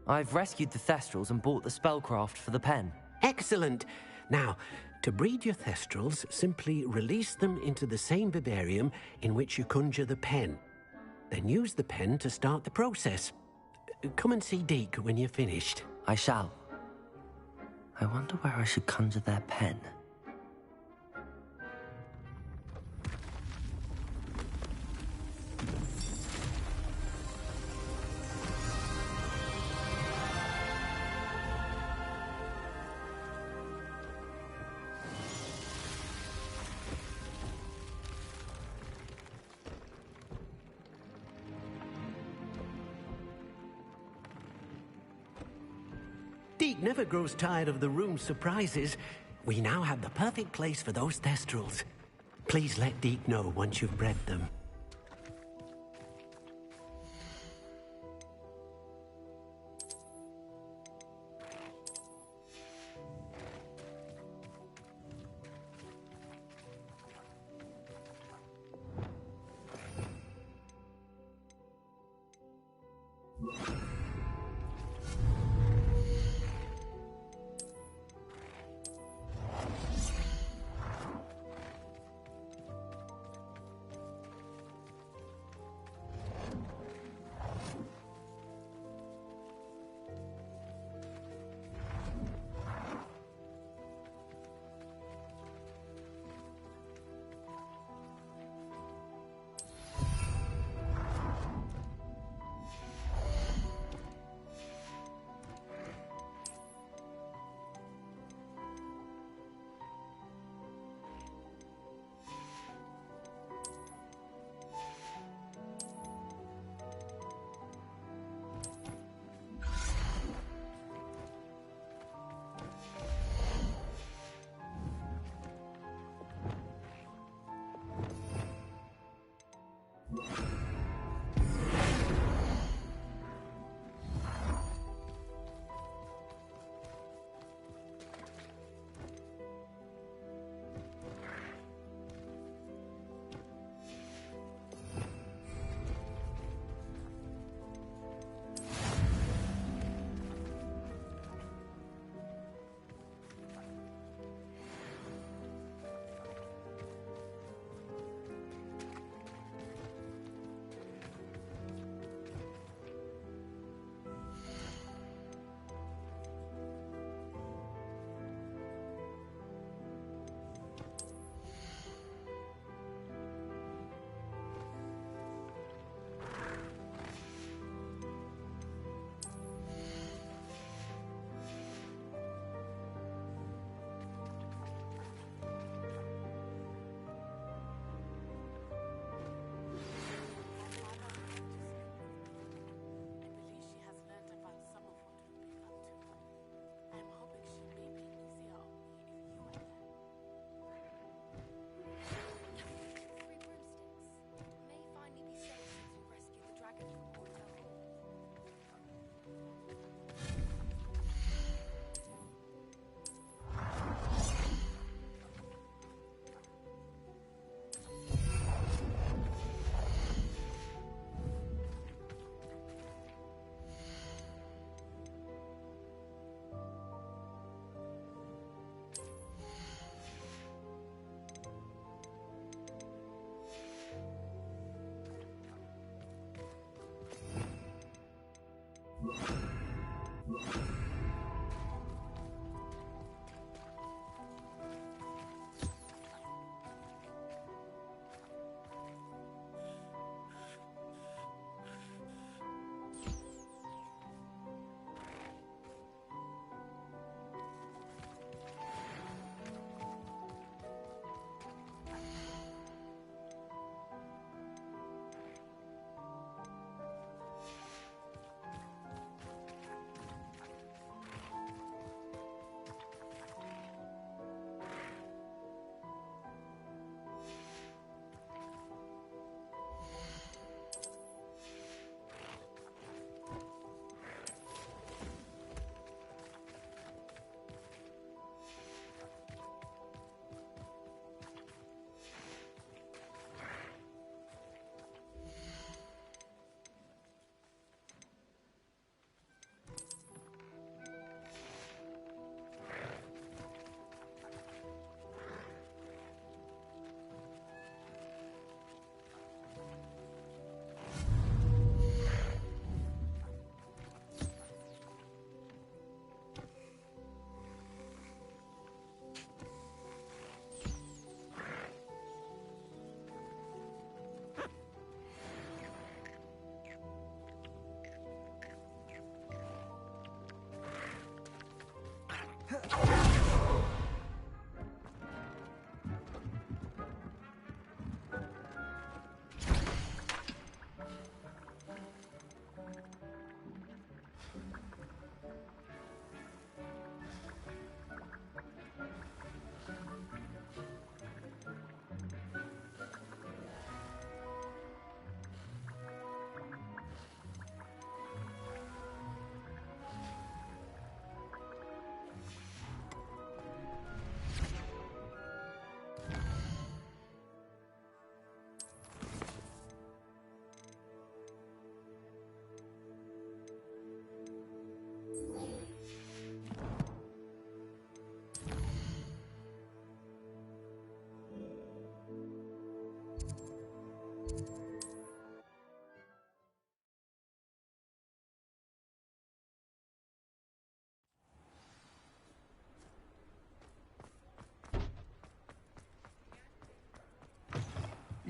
I've rescued the Thestrals and bought the spellcraft for the pen. Excellent! Now, to breed your Thestrals, simply release them into the same vivarium in which you conjure the pen. Then use the pen to start the process. Come and see Deke when you're finished. I shall. I wonder where I should conjure their pen. Deke never grows tired of the room's surprises. We now have the perfect place for those Thestrals. Please let Deke know once you've bred them.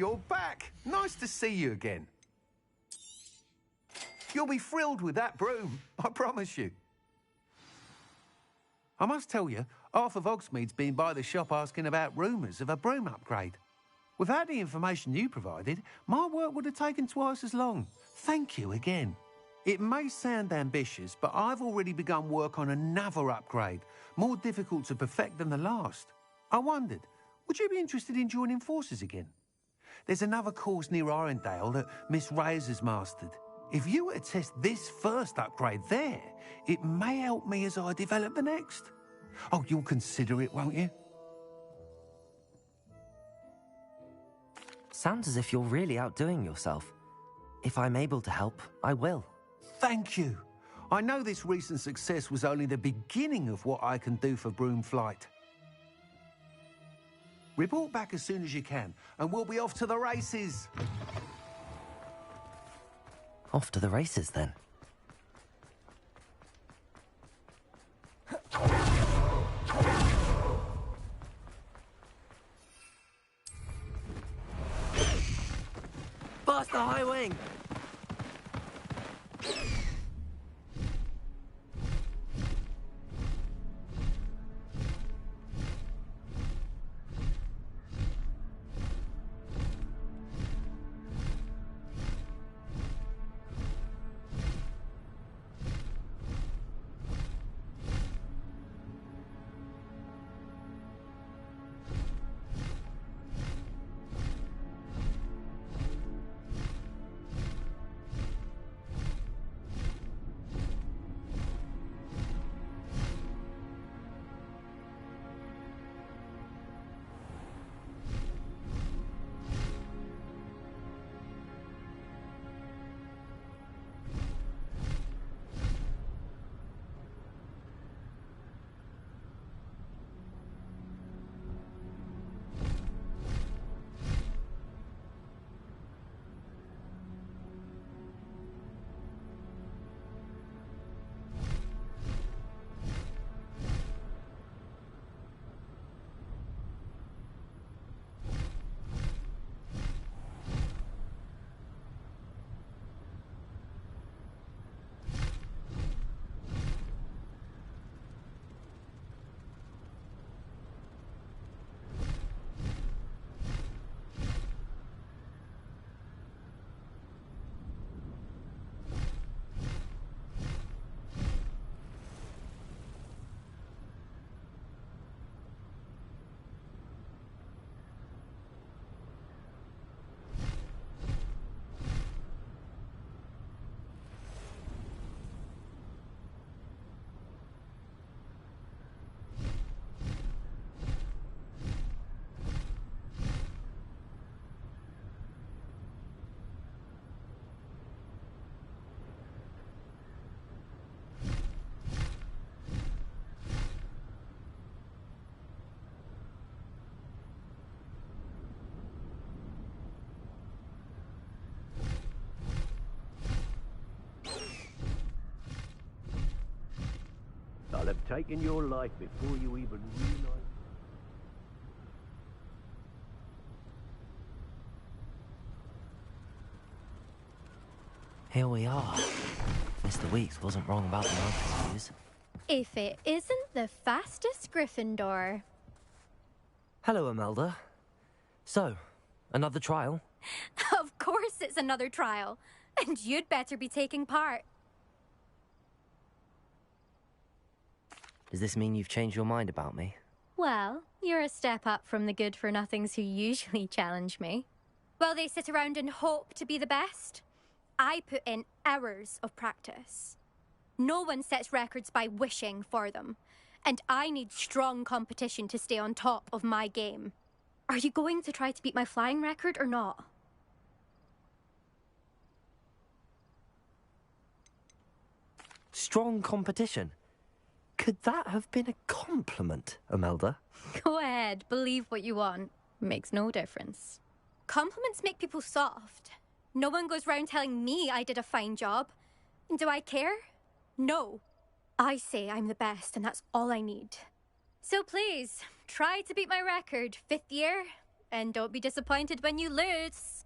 you're back. Nice to see you again. You'll be thrilled with that broom, I promise you. I must tell you, half of Hogsmeade's been by the shop asking about rumours of a broom upgrade. Without the information you provided, my work would have taken twice as long. Thank you again. It may sound ambitious, but I've already begun work on another upgrade, more difficult to perfect than the last. I wondered, would you be interested in joining forces again? There's another course near Arendelle that Miss Reyes has mastered. If you were to test this first upgrade there, it may help me as I develop the next. Oh, you'll consider it, won't you? Sounds as if you're really outdoing yourself. If I'm able to help, I will. Thank you. I know this recent success was only the beginning of what I can do for Broomflight. Report back as soon as you can, and we'll be off to the races. Off to the races, then. Bust the high wing! I'll have taken your life before you even realize. Here we are. Mr. Weeks wasn't wrong about the mountain views. If it isn't the fastest Gryffindor. Hello, Imelda. So, another trial? Of course it's another trial. And you'd better be taking part. Does this mean you've changed your mind about me? Well, you're a step up from the good-for-nothings who usually challenge me. While they sit around and hope to be the best, I put in hours of practice. No one sets records by wishing for them, and I need strong competition to stay on top of my game. Are you going to try to beat my flying record or not? Strong competition? Could that have been a compliment, Imelda? Go ahead, believe what you want. Makes no difference. Compliments make people soft. No one goes round telling me I did a fine job. And do I care? No. I say I'm the best, and that's all I need. So please, try to beat my record. 5th year, And don't be disappointed when you lose.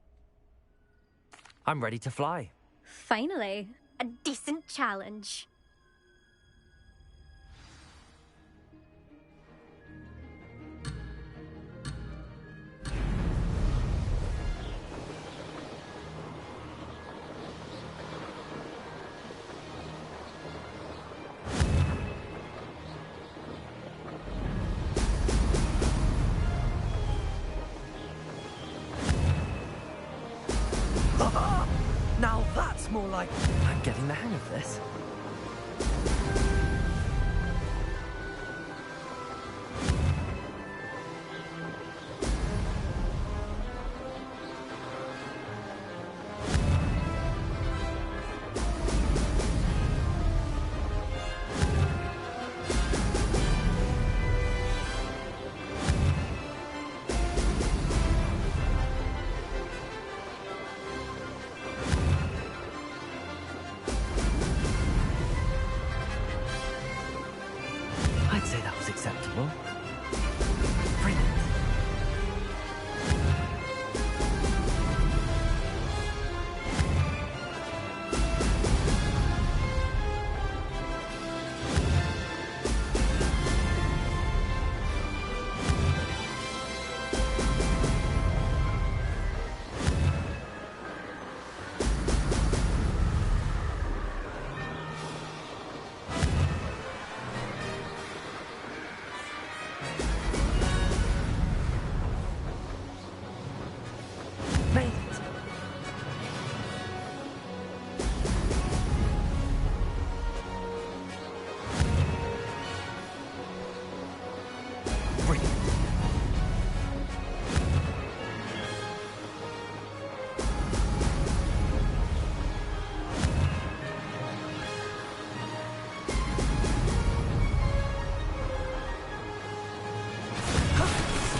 I'm ready to fly. Finally, a decent challenge. Now that's more like... I'm getting the hang of this. I'd say that was acceptable. Brilliant. Made it. Brilliant.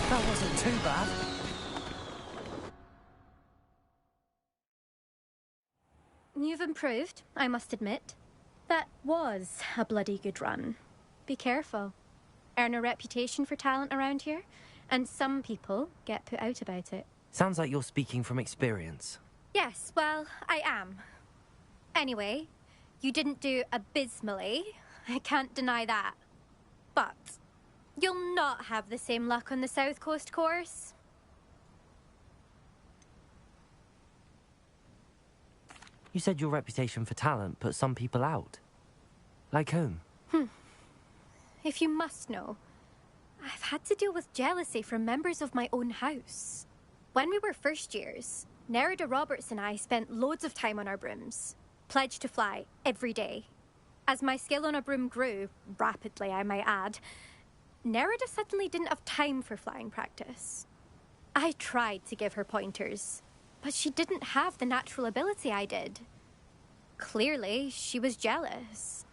That wasn't too bad. You've improved, I must admit. That was a bloody good run. Be careful. Earn a reputation for talent around here, and some people get put out about it. Sounds like you're speaking from experience. Yes, well, I am. Anyway, you didn't do abysmally. I can't deny that. But you'll not have the same luck on the South Coast course. You said your reputation for talent put some people out. Like whom? If you must know, I've had to deal with jealousy from members of my own house. When we were first years, Nerida Roberts and I spent loads of time on our brooms, pledged to fly every day. As my skill on a broom grew, rapidly I might add, Nerida suddenly didn't have time for flying practice. I tried to give her pointers, but she didn't have the natural ability I did. Clearly, she was jealous.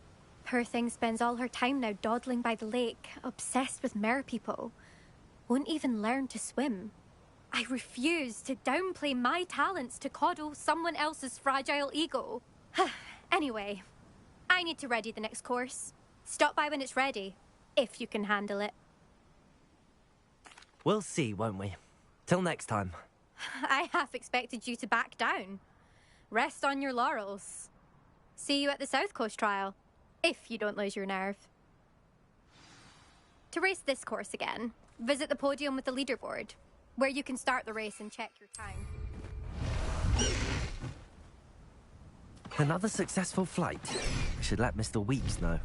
Poor thing spends all her time now dawdling by the lake, obsessed with merpeople. Won't even learn to swim. I refuse to downplay my talents to coddle someone else's fragile ego. Anyway, I need to ready the next course. Stop by when it's ready, if you can handle it. We'll see, won't we? Till next time. I half expected you to back down. Rest on your laurels. See you at the South Coast trial, if you don't lose your nerve. To race this course again, visit the podium with the leaderboard, where you can start the race and check your time. Another successful flight. We should let Mr. Weeks know.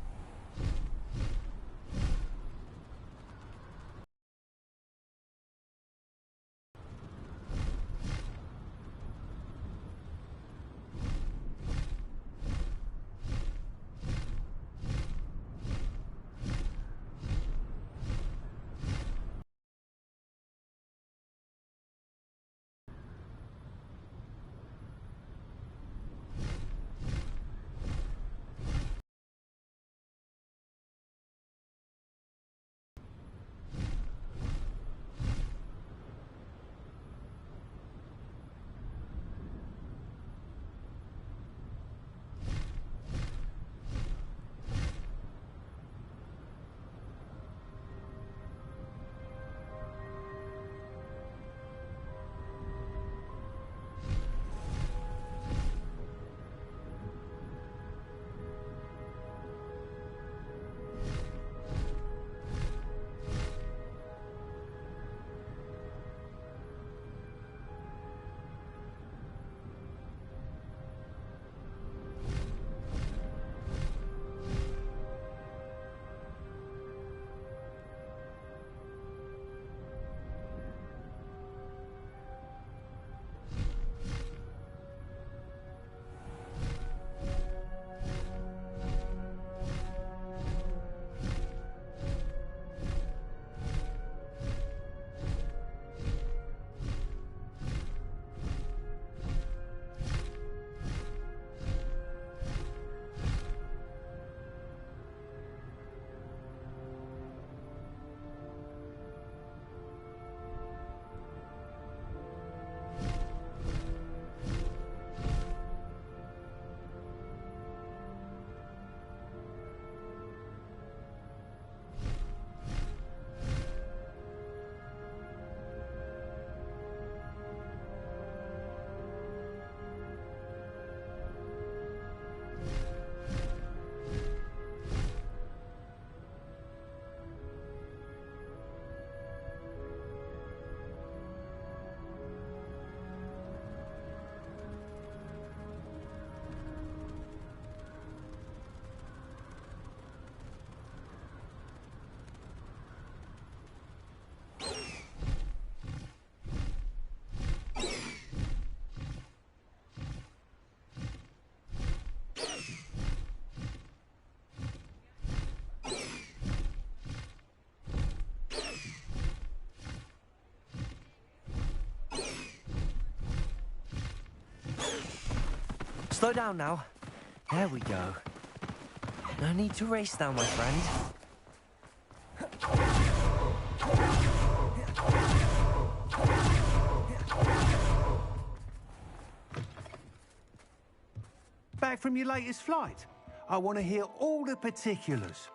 Slow down now. There we go. No need to race now, my friend. Back from your latest flight? I want to hear all the particulars.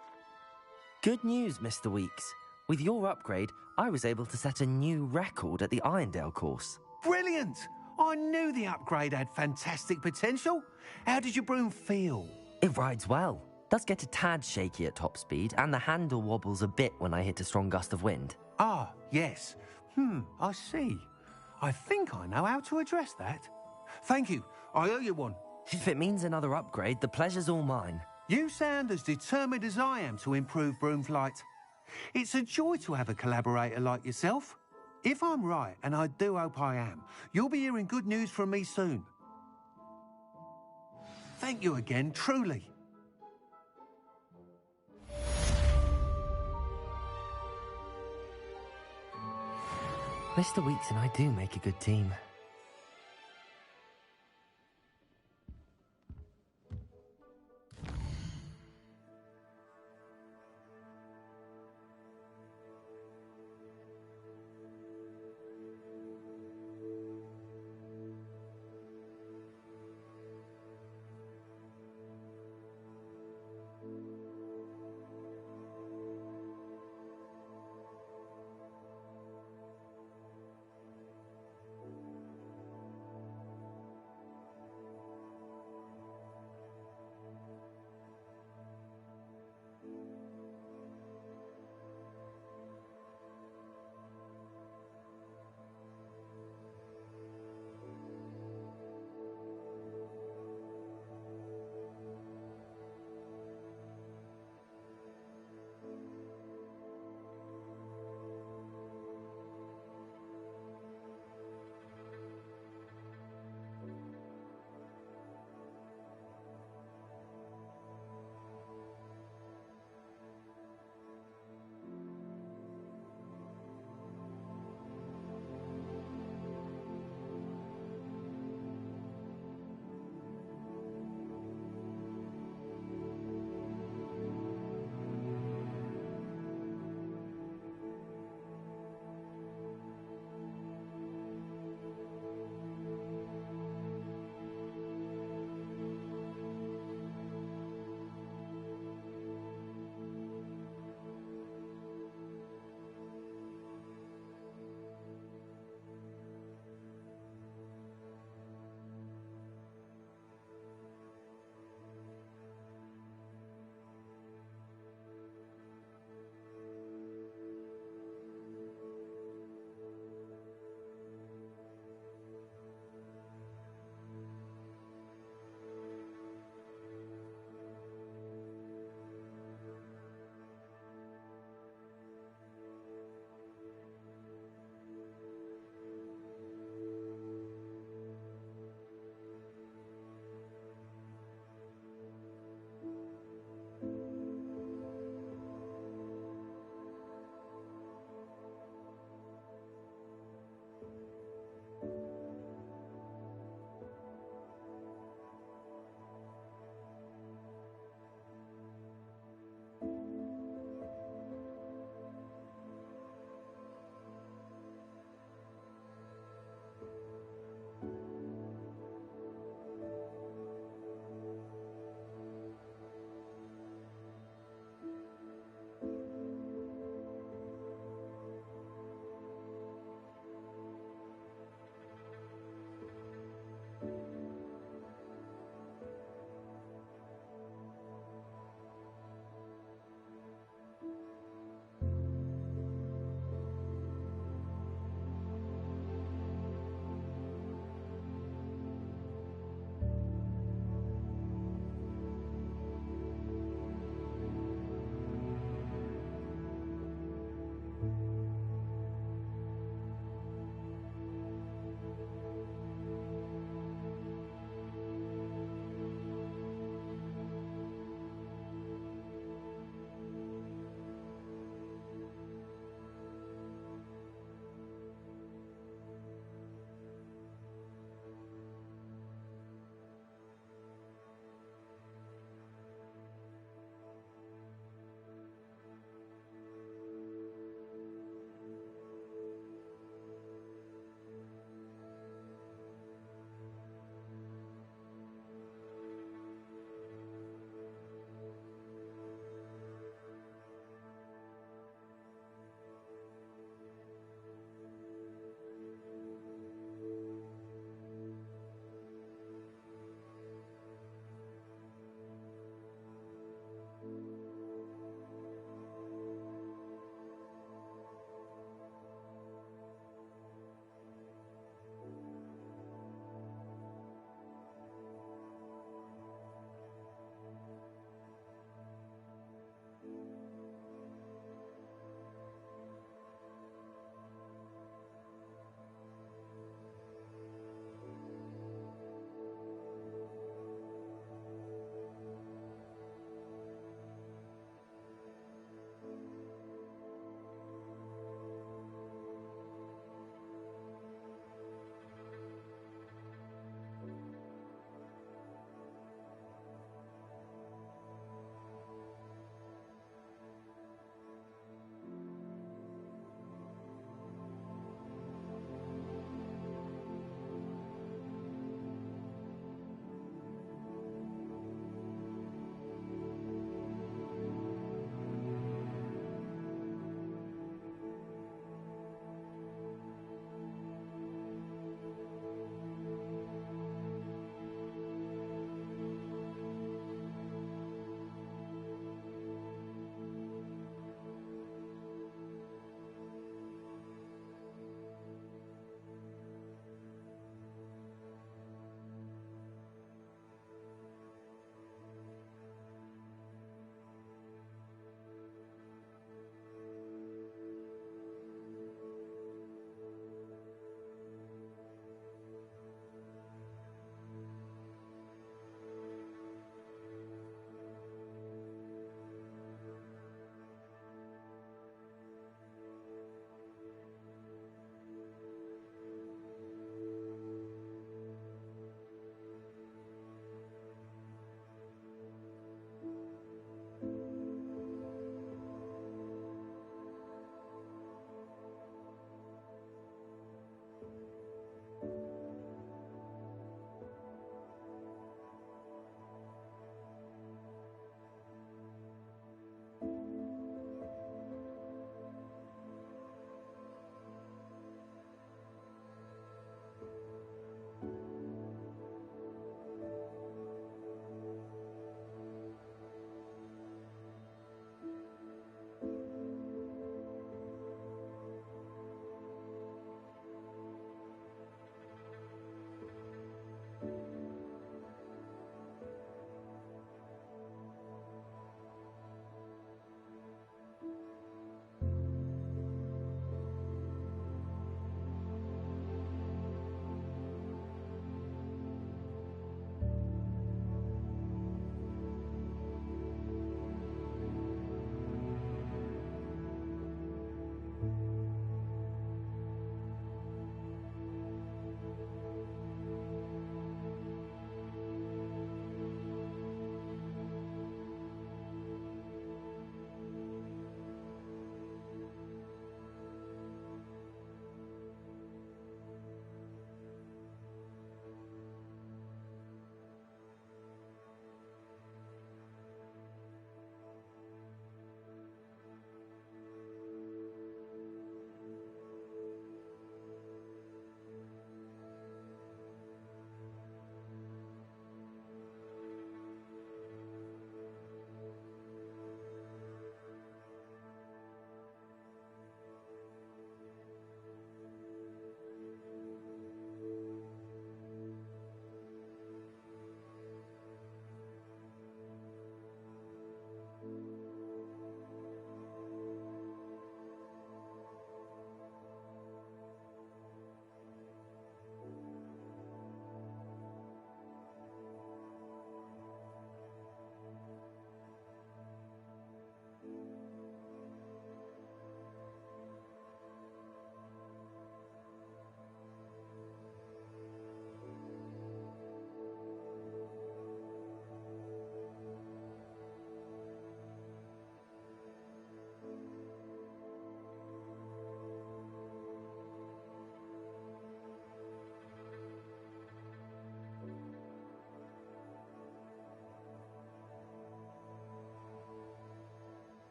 Good news, Mr. Weeks. With your upgrade, I was able to set a new record at the Irondale course. Brilliant! I knew the upgrade had fantastic potential. How did your broom feel? It rides well. Does get a tad shaky at top speed, and the handle wobbles a bit when I hit a strong gust of wind. Ah, yes. I see. I think I know how to address that. Thank you. I owe you one. If it means another upgrade, the pleasure's all mine. You sound as determined as I am to improve broom flight. It's a joy to have a collaborator like yourself. If I'm right, and I do hope I am, you'll be hearing good news from me soon. Thank you again, truly. Mr. Weeks and I do make a good team.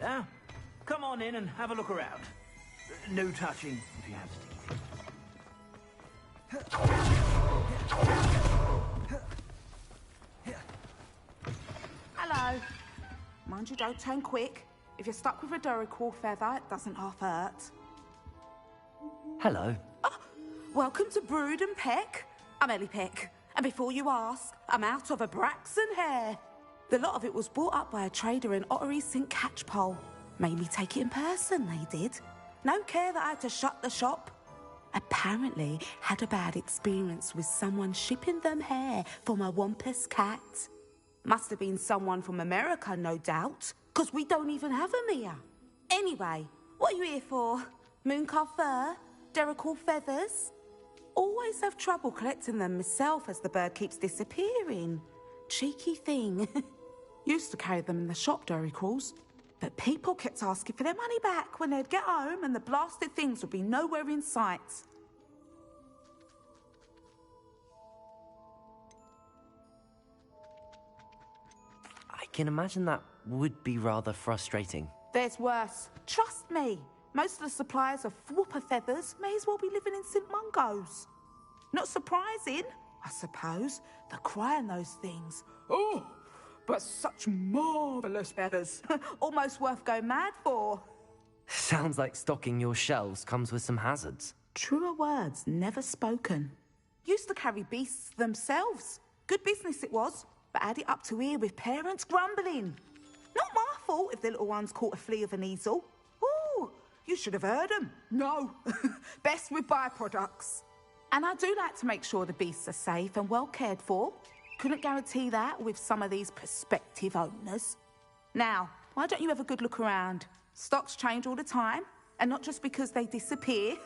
Now, come on in and have a look around. No touching, if you have to. Hello. Mind you, don't turn quick. If you're stuck with a Duracell feather, it doesn't half hurt. Hello. Welcome to Brood and Peck. I'm Ellie Peck. And before you ask, I'm out of a Braxton hair. The lot of it was bought up by a trader in Ottery St. Catchpole. Made me take it in person, they did. No care that I had to shut the shop. Apparently had a bad experience with someone shipping them hair for my Wampus cat. Must have been someone from America, no doubt, because we don't even have them here. Anyway, what are you here for? Mooncar fur? Duracell feathers? Always have trouble collecting them myself as the bird keeps disappearing. Cheeky thing. Used to carry them in the shop, Duracells. But people kept asking for their money back when they'd get home and the blasted things would be nowhere in sight. I can imagine that would be rather frustrating. There's worse. Trust me. Most of the suppliers of whooper feathers may as well be living in St. Mungo's. Not surprising, I suppose, the cry in those things. Oh, but such marvellous feathers. Almost worth going mad for. Sounds like stocking your shelves comes with some hazards. Truer words never spoken. Used to carry beasts themselves. Good business it was, but had it up to here with parents grumbling. Not my fault if the little ones caught a flea of an easel. Ooh, you should have heard them. No, best with byproducts. And I do like to make sure the beasts are safe and well cared for. Couldn't guarantee that with some of these prospective owners. Now, why don't you have a good look around? Stocks change all the time, and not just because they disappear.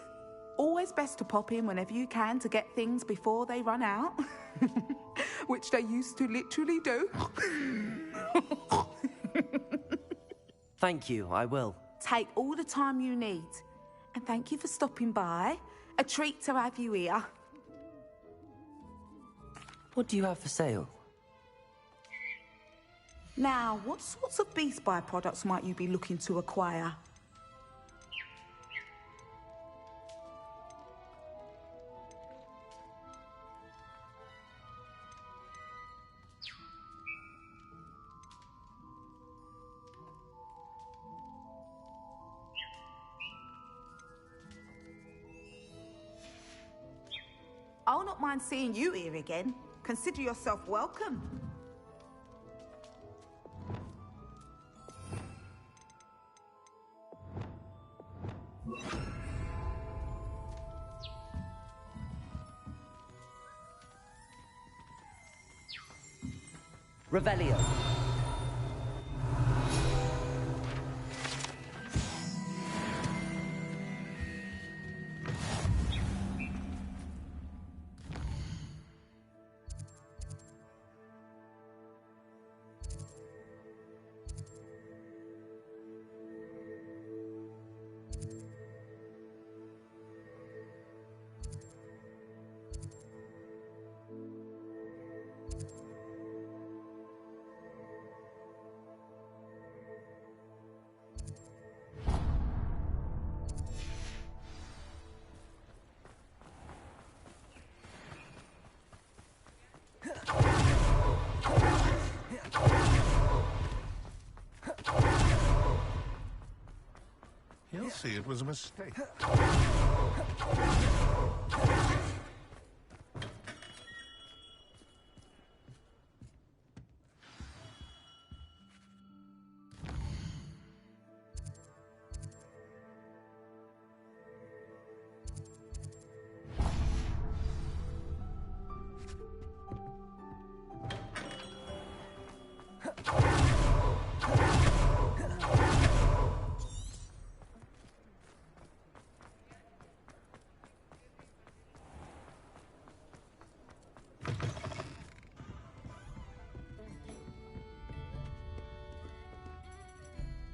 Always best to pop in whenever you can to get things before they run out. Which they used to literally do. Thank you, I will. Take all the time you need. And thank you for stopping by. A treat to have you here. What do you have for sale? Now, what sorts of beast byproducts might you be looking to acquire? I'll not mind seeing you here again. Consider yourself welcome. Revelio. He'll see it was a mistake.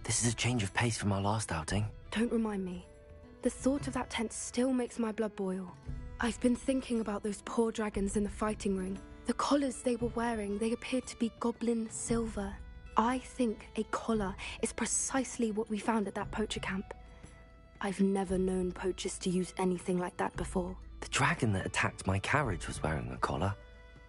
This is a change of pace from our last outing. Don't remind me. The thought of that tent still makes my blood boil. I've been thinking about those poor dragons in the fighting ring. The collars they were wearing, they appeared to be goblin silver. I think a collar is precisely what we found at that poacher camp. I've never known poachers to use anything like that before. The dragon that attacked my carriage was wearing a collar,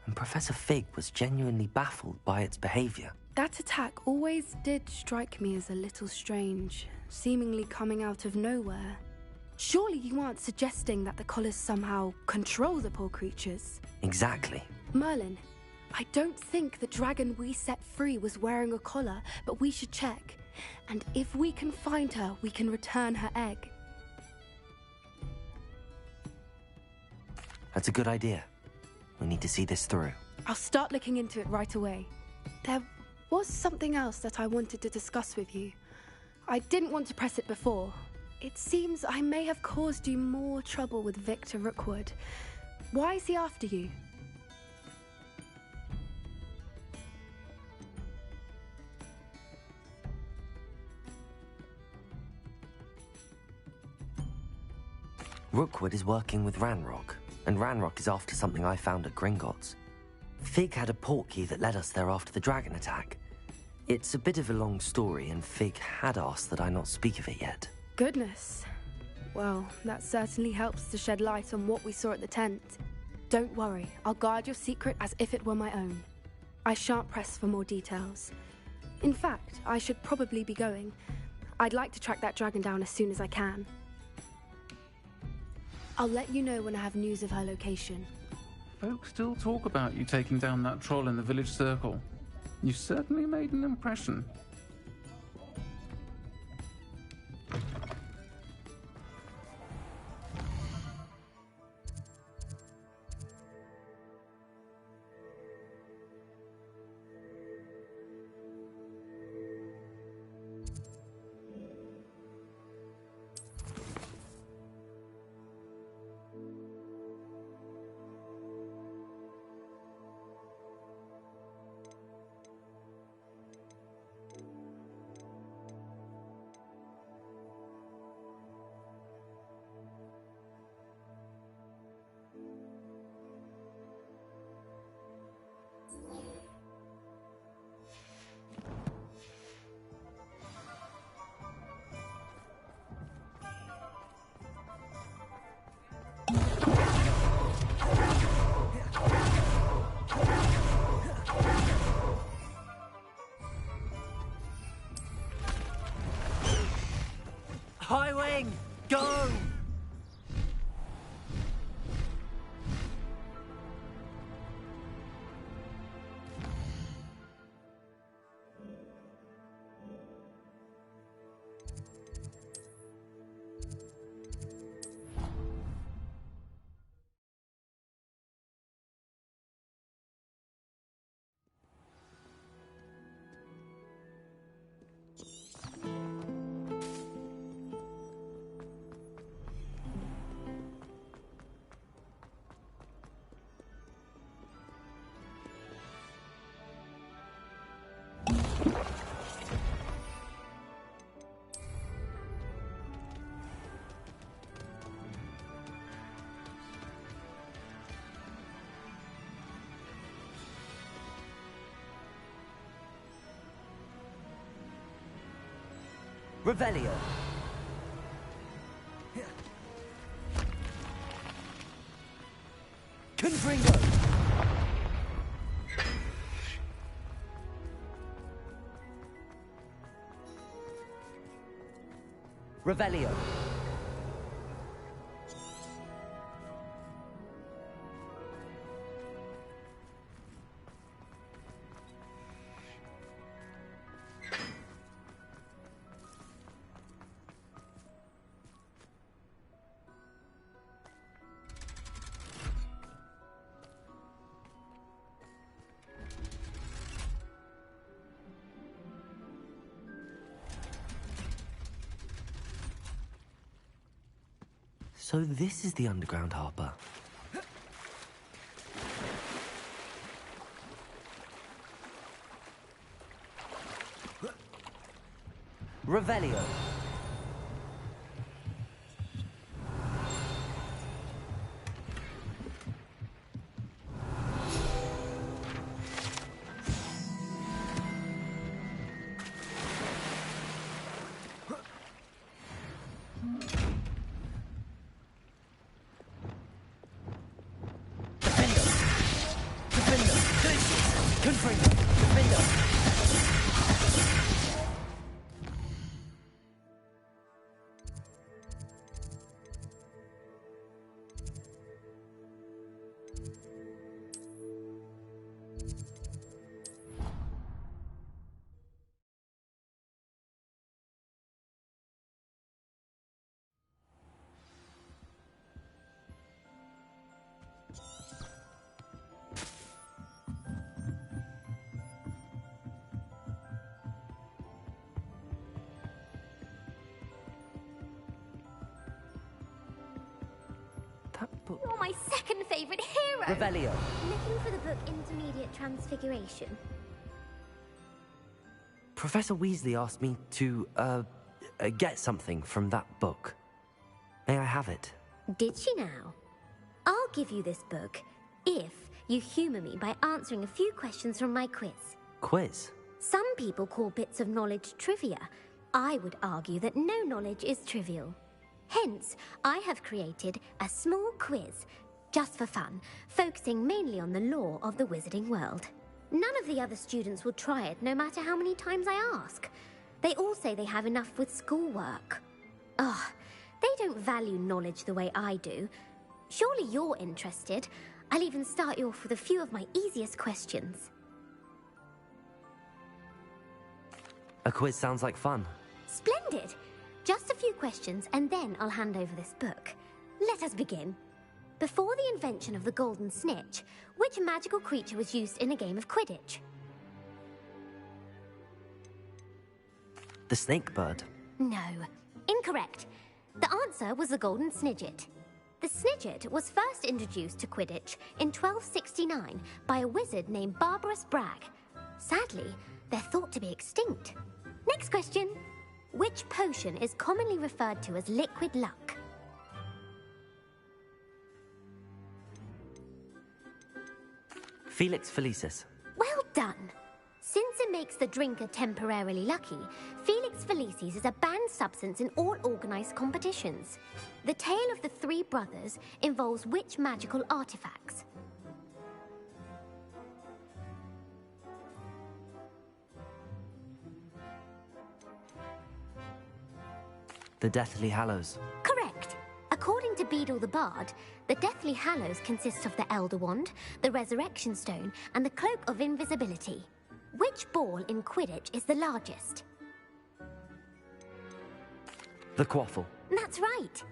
and Professor Fig was genuinely baffled by its behavior. That attack always did strike me as a little strange, seemingly coming out of nowhere. Surely you aren't suggesting that the collars somehow control the poor creatures? Exactly. Merlin, I don't think the dragon we set free was wearing a collar, but we should check. And if we can find her, we can return her egg. That's a good idea. We need to see this through. I'll start looking into it right away. There was something else that I wanted to discuss with you. I didn't want to press it before. It seems I may have caused you more trouble with Victor Rookwood. Why is he after you? Rookwood is working with Ranrock, and Ranrock is after something I found at Gringotts. Fig had a portkey that led us there after the dragon attack. It's a bit of a long story, and Fig had asked that I not speak of it yet. Goodness. Well, that certainly helps to shed light on what we saw at the tent. Don't worry, I'll guard your secret as if it were my own. I shan't press for more details. In fact, I should probably be going. I'd like to track that dragon down as soon as I can. I'll let you know when I have news of her location. Folks still talk about you taking down that troll in the village circle. You certainly made an impression. Highwing, go! Revelio. Confringo. Revelio. So this is the underground harbour. Revelio. traitor! Defender! You're my second favourite hero! Revelio. Looking for the book Intermediate Transfiguration. Professor Weasley asked me to, get something from that book. May I have it? Did she now? I'll give you this book if you humour me by answering a few questions from my quiz. Quiz? Some people call bits of knowledge trivia. I would argue that no knowledge is trivial. Hence, I have created a small quiz, just for fun, focusing mainly on the lore of the wizarding world. None of the other students will try it, no matter how many times I ask. They all say they have enough with schoolwork. Ugh, they don't value knowledge the way I do. Surely you're interested. I'll even start you off with a few of my easiest questions. A quiz sounds like fun. Splendid! Just a few questions, and then I'll hand over this book. Let us begin. Before the invention of the Golden Snitch, which magical creature was used in a game of Quidditch? The snake bird. No. Incorrect. The answer was the Golden Snidget. The Snidget was first introduced to Quidditch in 1269 by a wizard named Barbarous Bragg. Sadly, they're thought to be extinct. Next question. Which potion is commonly referred to as liquid luck? Felix Felicis. Well done. Since it makes the drinker temporarily lucky, Felix Felicis is a banned substance in all organised competitions. The tale of the three brothers involves which magical artifacts? The Deathly Hallows. Correct. According to Beedle the Bard, the Deathly Hallows consists of the Elder Wand, the Resurrection Stone, and the Cloak of Invisibility. Which ball in Quidditch is the largest? The Quaffle. That's right.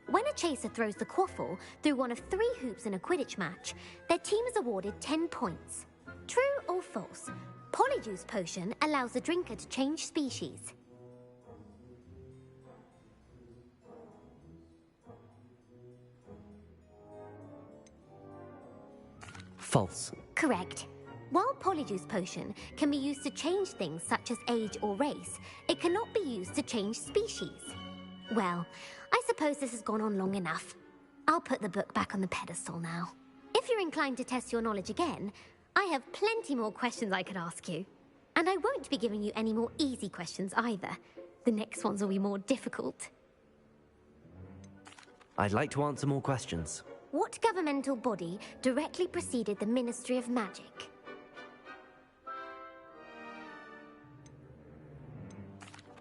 When a chaser throws the quaffle through one of 3 hoops in a Quidditch match, their team is awarded 10 points. True or false? Polyjuice Potion allows the drinker to change species. False. Correct. While Polyjuice Potion can be used to change things such as age or race, it cannot be used to change species. Well, I suppose this has gone on long enough. I'll put the book back on the pedestal now. If you're inclined to test your knowledge again, I have plenty more questions I could ask you. And I won't be giving you any more easy questions either. The next ones will be more difficult. I'd like to answer more questions. What governmental body directly preceded the Ministry of Magic?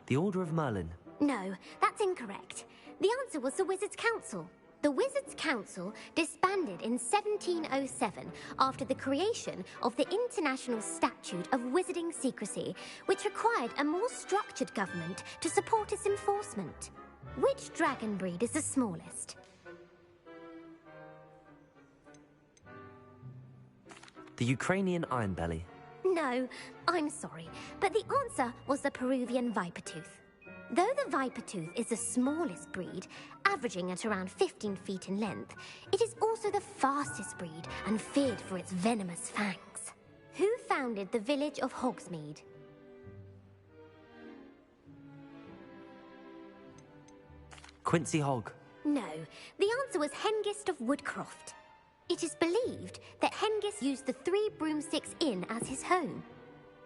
The Order of Merlin. No, that's incorrect. The answer was the Wizards' Council. The Wizards' Council disbanded in 1707 after the creation of the International Statute of Wizarding Secrecy, which required a more structured government to support its enforcement. Which dragon breed is the smallest? The Ukrainian Ironbelly. No, I'm sorry, but the answer was the Peruvian Vipertooth. Though the Vipertooth is the smallest breed, averaging at around 15 feet in length, it is also the fastest breed and feared for its venomous fangs. Who founded the village of Hogsmeade? Quincy Hogg. No, the answer was Hengist of Woodcroft. It is believed that Hengist used the 3 Broomsticks Inn as his home.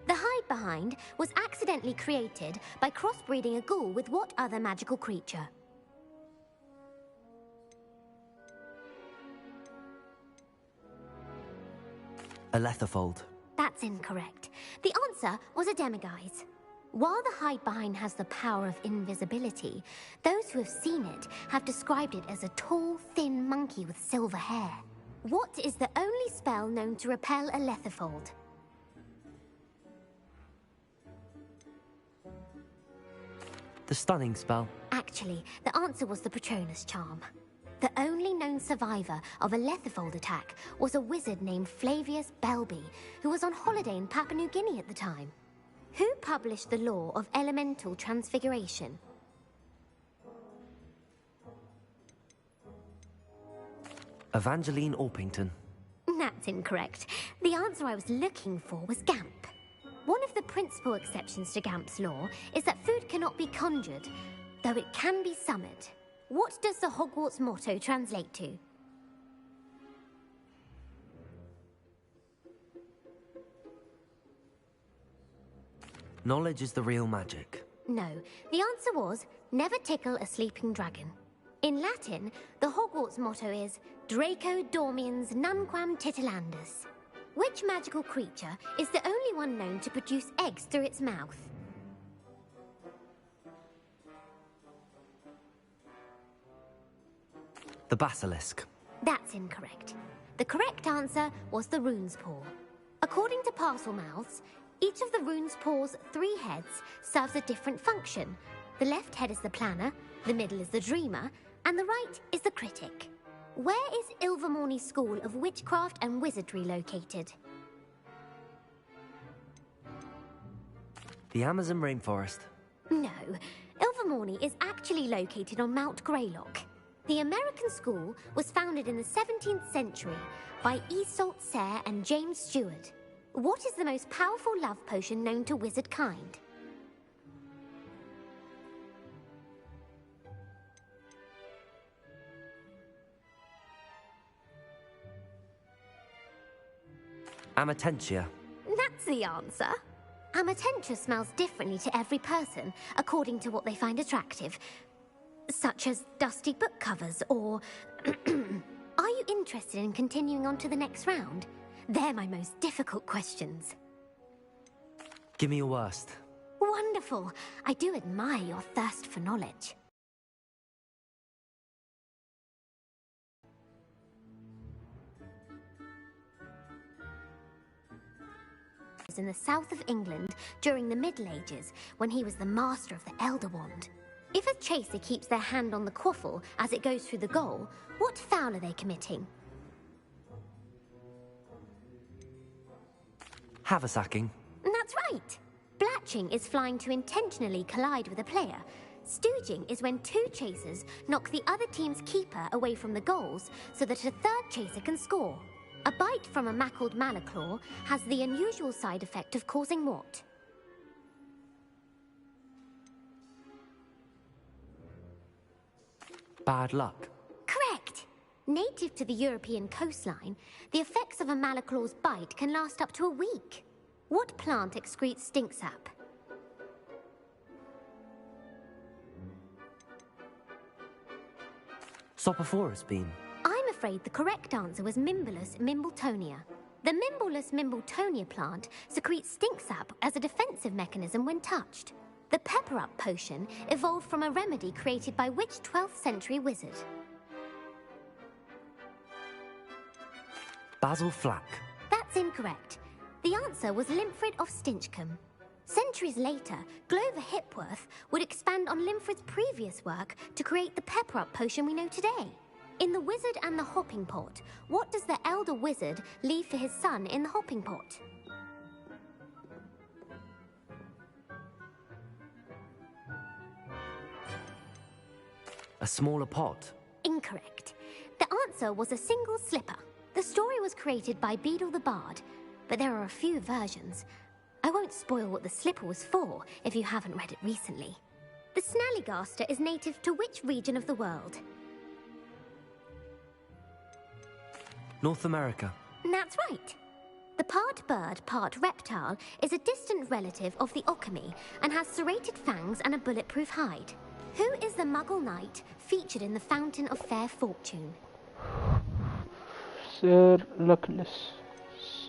The Hide Behind was accidentally created by crossbreeding a ghoul with what other magical creature? A Letherfold. That's That's incorrect. The answer was a demiguise. While the Hidebehind has the power of invisibility, those who have seen it have described it as a tall, thin monkey with silver hair. What is the only spell known to repel a Lethifold? The stunning spell. Actually, the answer was the Patronus charm. The only known survivor of a Lethifold attack was a wizard named Flavius Belby, who was on holiday in Papua New Guinea at the time. Who published the law of elemental transfiguration? Evangeline Orpington. That's incorrect. The answer I was looking for was Gamp. One of the principal exceptions to Gamp's law is that food cannot be conjured, though it can be summoned. What does the Hogwarts motto translate to? Knowledge is the real magic. No, the answer was, never tickle a sleeping dragon. In Latin, the Hogwarts motto is Draco Dormiens Nunquam Titilandus. Which magical creature is the only one known to produce eggs through its mouth? The basilisk. That's incorrect. The correct answer was the rune's paw. According to Parselmouths, each of the rune's paw's 3 heads serves a different function. The left head is the planner, the middle is the dreamer, and the right is the critic. Where is Ilvermorny School of Witchcraft and Wizardry located? The Amazon rainforest. No, Ilvermorny is actually located on Mount Greylock. The American school was founded in the 17th century by Iseult Sayre and James Stewart. What is the most powerful love potion known to wizard kind? Amatentia. That's the answer. Amatentia smells differently to every person, according to what they find attractive, such as dusty book covers or... Are you interested in continuing on to the next round? They're my most difficult questions. Give me your worst. Wonderful. I do admire your thirst for knowledge. In the south of England during the Middle Ages, when he was the master of the Elder Wand. If a chaser keeps their hand on the quaffle as it goes through the goal, what foul are they committing? Haversacking. That's right. Blatching is flying to intentionally collide with a player. Stooging is when 2 chasers knock the other team's keeper away from the goals so that a 3rd chaser can score. A bite from a mackled Malaclaw has the unusual side effect of causing what? Bad luck. Correct! Native to the European coastline, the effects of a Malaclaw's bite can last up to a week. What plant excretes stink sap? Sopophorus bean. I'm afraid the correct answer was Mimbolus mimbletonia. The Mimbolus mimbletonia plant secretes stink sap as a defensive mechanism when touched. The Pepper Up potion evolved from a remedy created by which 12th century wizard? Basil Flack. That's incorrect. The answer was Limfrid of Stinchcombe. Centuries later, Glover Hipworth would expand on Limfrid's previous work to create the Pepper Up potion we know today. In The Wizard and the Hopping Pot, what does the elder wizard leave for his son in the hopping pot? A smaller pot. Incorrect. The answer was a single slipper. The story was created by Beadle the Bard, but there are a few versions. I won't spoil what the slipper was for if you haven't read it recently. The Snallygaster is native to which region of the world? North America. That's right. The part bird, part reptile is a distant relative of the Occamy and has serrated fangs and a bulletproof hide. Who is the Muggle knight featured in the Fountain of Fair Fortune? Sir Luckless.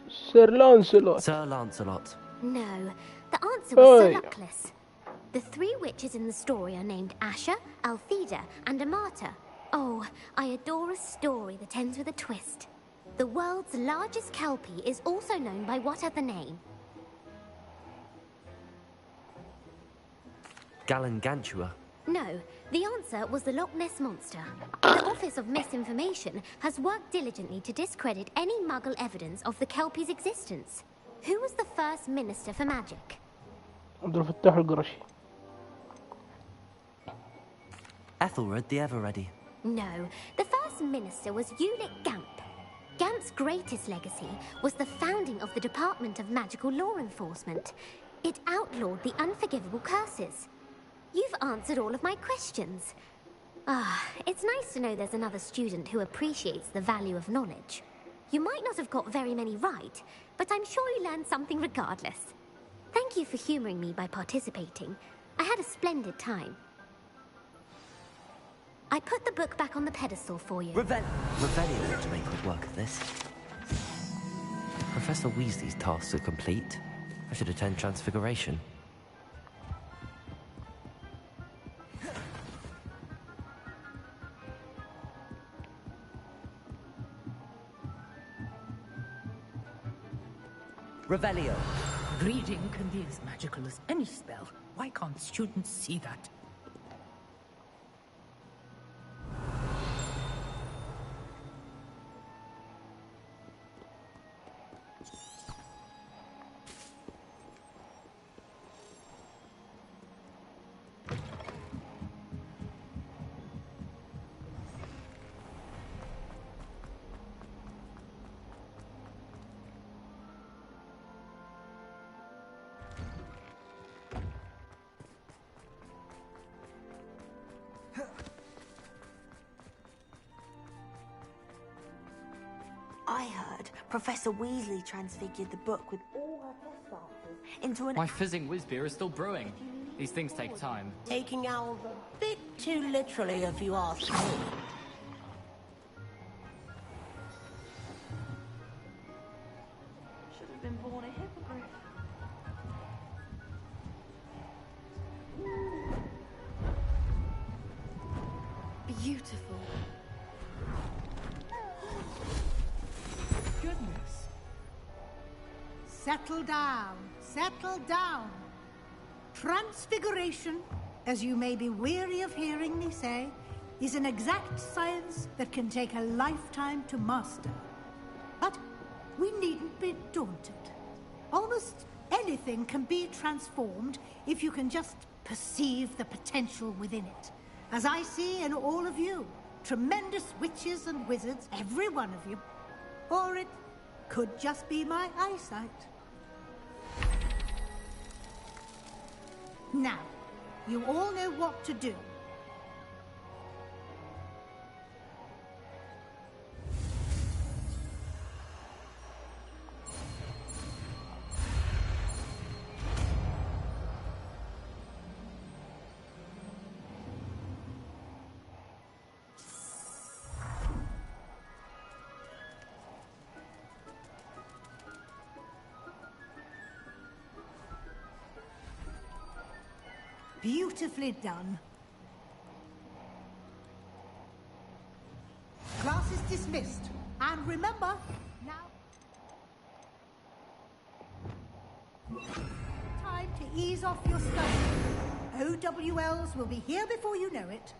Sir Lancelot. Sir Lancelot. No, the answer was Sir Oh, yeah. Luckless. The three witches in the story are named Asher, Altheda, and Amata. Oh, I adore a story that ends with a twist. The world's largest kelpie is also known by what other name? Galangantua. No, the answer was the Loch Ness Monster. The Office of Misinformation has worked diligently to discredit any Muggle evidence of the Kelpie's existence. Who was the first Minister for Magic? عبد الفتاح القرشي. Ethelred the Ever-Ready. No, the first minister was Ulick Gamp. Gamp's greatest legacy was the founding of the Department of Magical Law Enforcement. It outlawed the unforgivable curses. You've answered all of my questions. It's nice to know there's another student who appreciates the value of knowledge. You might not have got very many right, but I'm sure you learned something regardless. Thank you for humoring me by participating. I had a splendid time. I put the book back on the pedestal for you. Revelio ought to make quick work of this. Professor Weasley's tasks are complete. I should attend Transfiguration. Revelio. Reading can be as magical as any spell. Why can't students see that? I heard Professor Weasley transfigured the book with all her test answers into an... My fizzing whiz beer is still brewing. These things take time. Taking owls a bit too literally, if you ask me. Should have been born a hippogriff. Beautiful. Goodness. Settle down. Settle down. Transfiguration, as you may be weary of hearing me say, is an exact science that can take a lifetime to master. But we needn't be daunted. Almost anything can be transformed if you can just perceive the potential within it. As I see in all of you, tremendous witches and wizards, every one of you. Or it could just be my eyesight. Now, you all know what to do. Beautifully done. Class is dismissed. And remember, now... time to ease off your study. OWLs will be here before you know it.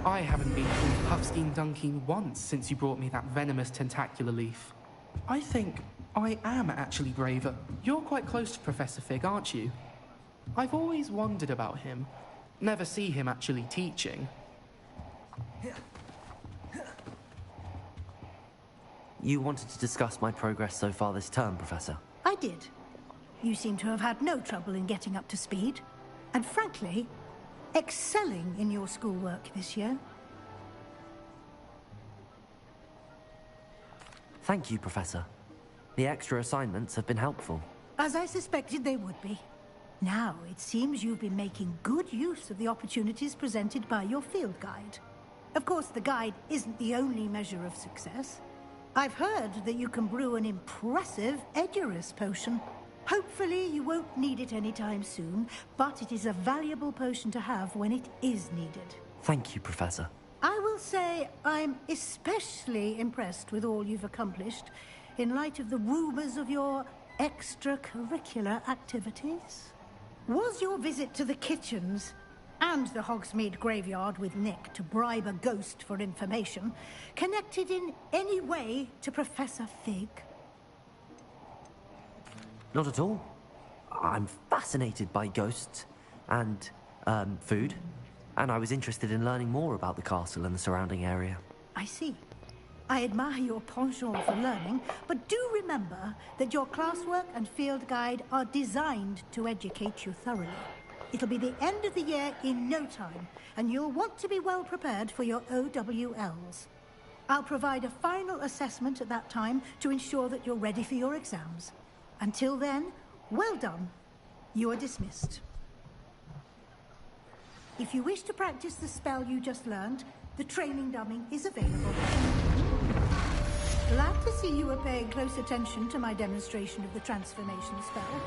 I haven't been called Puffskein Dunkeen once since you brought me that venomous tentacular leaf. I think I am actually braver. You're quite close to Professor Fig, aren't you? I've always wondered about him. Never see him actually teaching. You wanted to discuss my progress so far this term, Professor? I did. You seem to have had no trouble in getting up to speed. And frankly, excelling in your schoolwork this year. Thank you, Professor. The extra assignments have been helpful. As I suspected they would be. Now, it seems you've been making good use of the opportunities presented by your field guide. Of course, the guide isn't the only measure of success. I've heard that you can brew an impressive Edurus potion. Hopefully you won't need it anytime soon, but it is a valuable potion to have when it is needed. Thank you, Professor. I will say I'm especially impressed with all you've accomplished in light of the rumors of your extracurricular activities. Was your visit to the kitchens and the Hogsmeade graveyard with Nick to bribe a ghost for information connected in any way to Professor Fig? Not at all. I'm fascinated by ghosts and, food, and I was interested in learning more about the castle and the surrounding area. I see. I admire your penchant for learning, but do remember that your classwork and field guide are designed to educate you thoroughly. It'll be the end of the year in no time, and you'll want to be well prepared for your OWLs. I'll provide a final assessment at that time to ensure that you're ready for your exams. Until then, well done. You are dismissed. If you wish to practice the spell you just learned, the training dummy is available. Glad to see you were paying close attention to my demonstration of the transformation spell.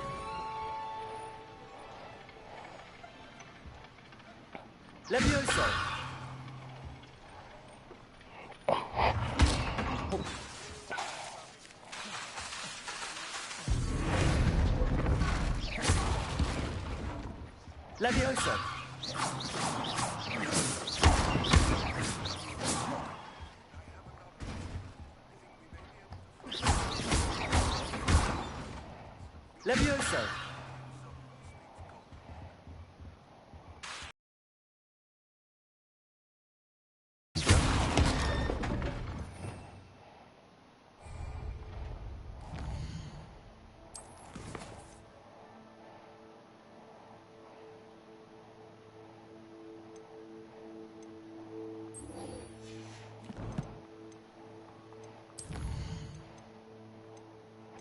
Levioso! Levioso! Levioso!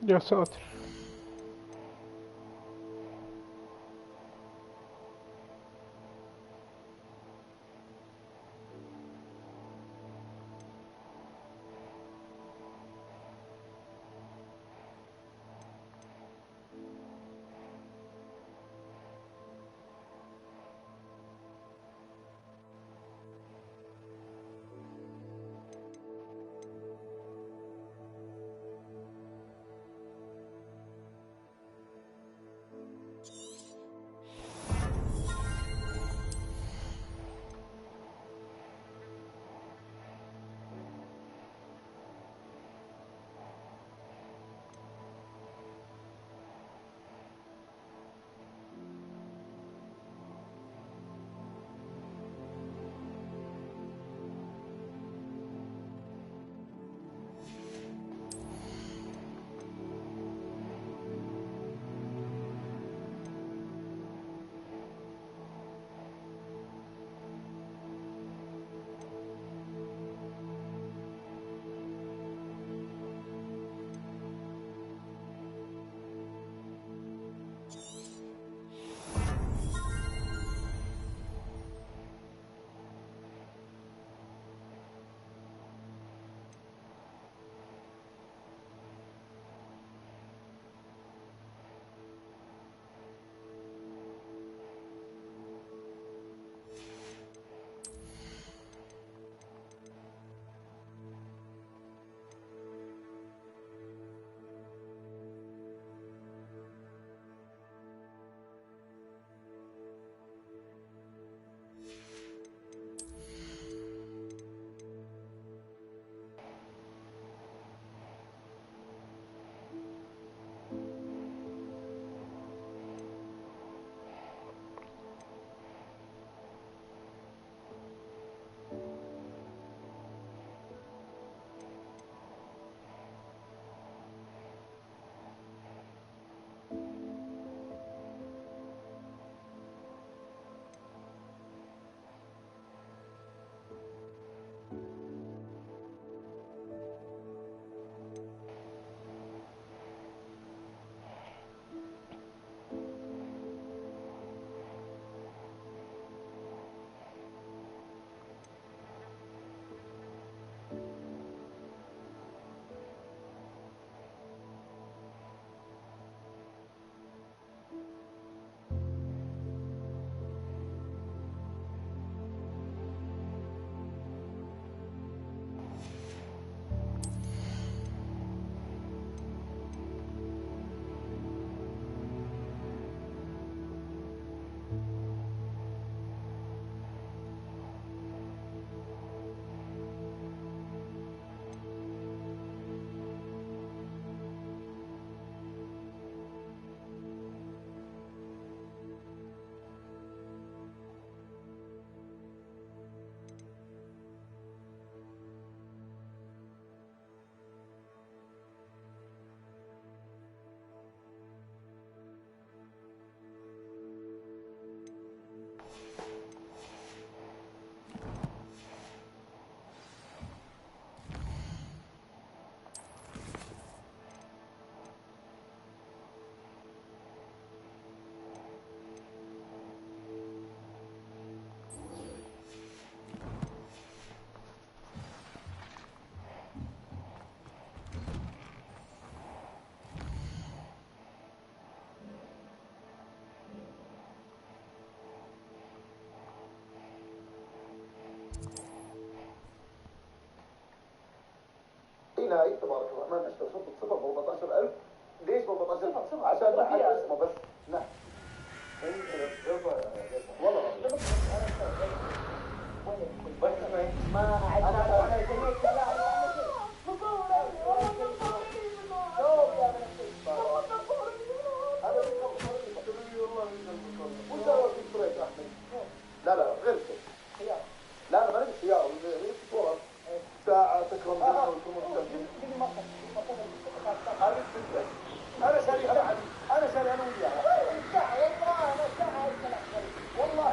يا ساتر. بناي تبارك الرحمن اشتري صفر 14000. ليش 14؟ عشان ما حد اسمه بس. نعم. والله ما لا لا غير كذا. لا ما نبي خيار، نبي صورة ساعة تكرم بها وتكرم أنا شاري أنا شاري أنا وياها. والله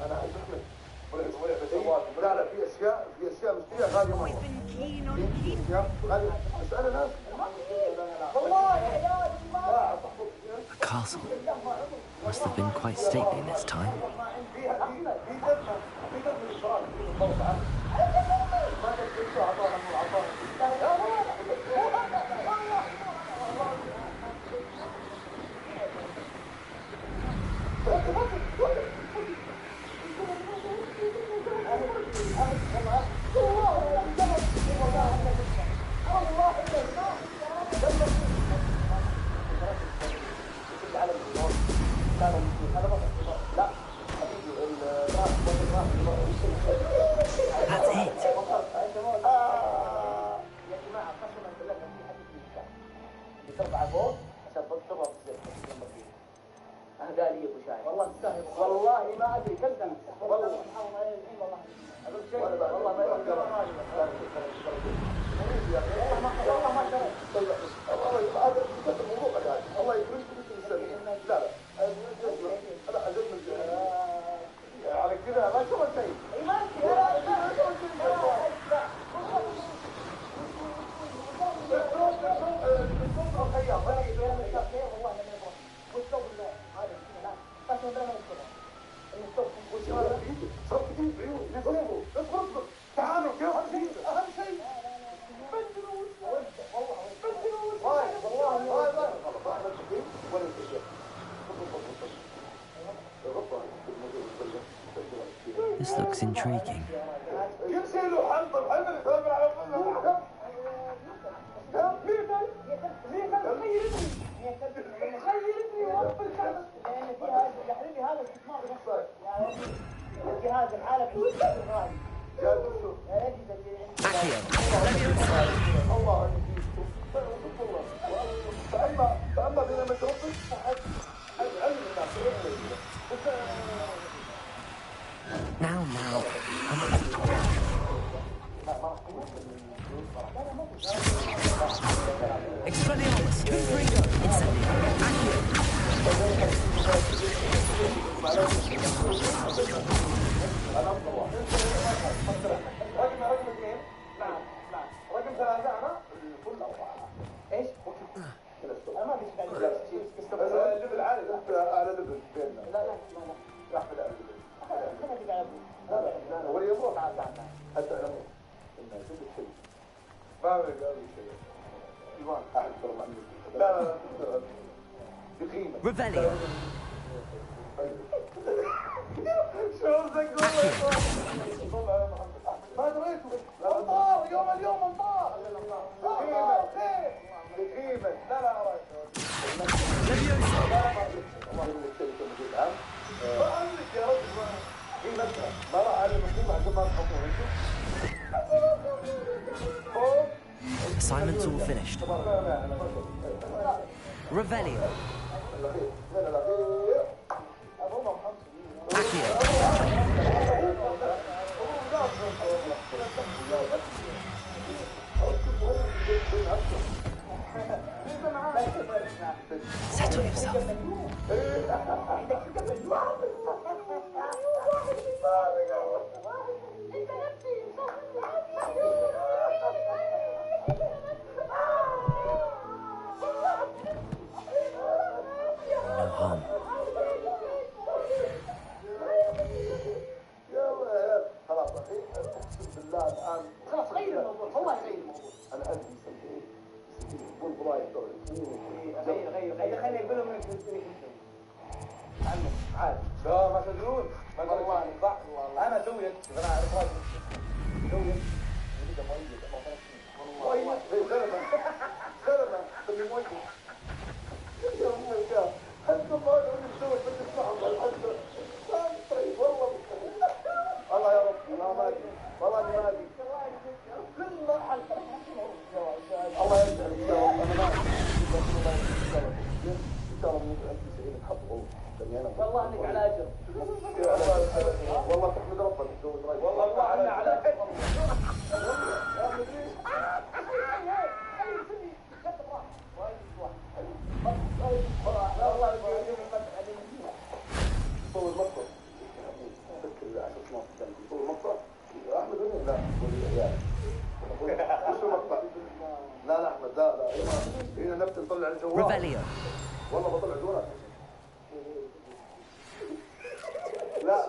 أنا أعرف لا لا في أشياء مشتريها غالية مرة. بس أنا ناس A castle. Must have been quite stately in its time. That's it. قال لي ابو شاهد والله تستاهل والله ما ادري كم سنه والله والله ما يقدر الله يكرمكم انتم السنه. لا لا على كذا ما شو شيء This looks intriguing. Now. Expelliarmus, Confringo, Incendio, رقم 3 انا كل 4 ايش؟ انا ما فيش الليفل عالي انت اعلى ليفل بيننا. لا راح في لا ولا يبغى حتى انا انه شو بتسوي؟ ما قالوا شيء. ايوان احد ترى لا بقيمه Revelio. شو زقوا ما دريتوا انطار اليوم انطار بقيمه لا Assignment's all finished. Revelio. Accio. Settle yourself. No harm. خلاص اقسم بالله الان خلاص غير الموضوع والله غير الموضوع. انا ادري يقول برايك غير خلينا نقول لهم عادي لا ما تدرون ما والله صح والله انا تويك انا اعرف واجد تويك والله سلمة اللي موجه يا امي حتى ما اقول نسوي بس اسمعهم طيب والله الله يا رب انا ما ادري والله اني ما ادري كل حلقه الله يسعدك ان شاء الله انا ما ادري ان شاء الله انت سعيد تحط والله انك على اجر والله تحمد ربك تسوي طيب والله انا على اجر لا احمد لا هنا نبت نطلع الجوال والله بطلع جوالك لا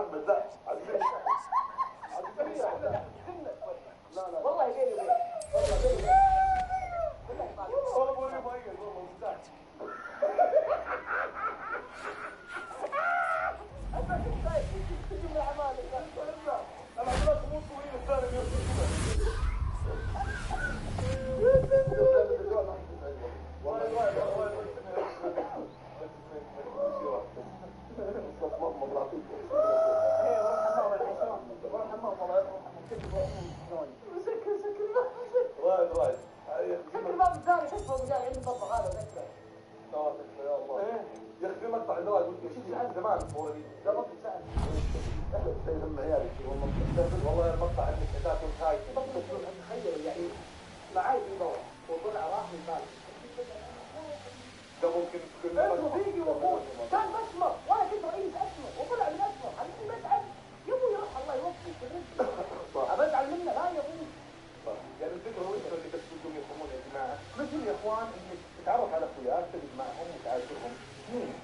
احمد لا لا والله قايل والله المقطع عندك ذاك هاي تخيل يعني معاي في دور وطلع راح من بالي ده ممكن تكون فيديو وقول كان بسمر وانا كنت رئيس اسمر وطلع من اسمر على بزعل يا ابوي روح الله يوفقك ابزعل منه لا يا ابوي يعني الفكره هو انتوا اللي تسوقون يفهمون يا جماعه مثل يا اخوان انك تتعرف على اخوياك تجلس معهم وتعاشرهم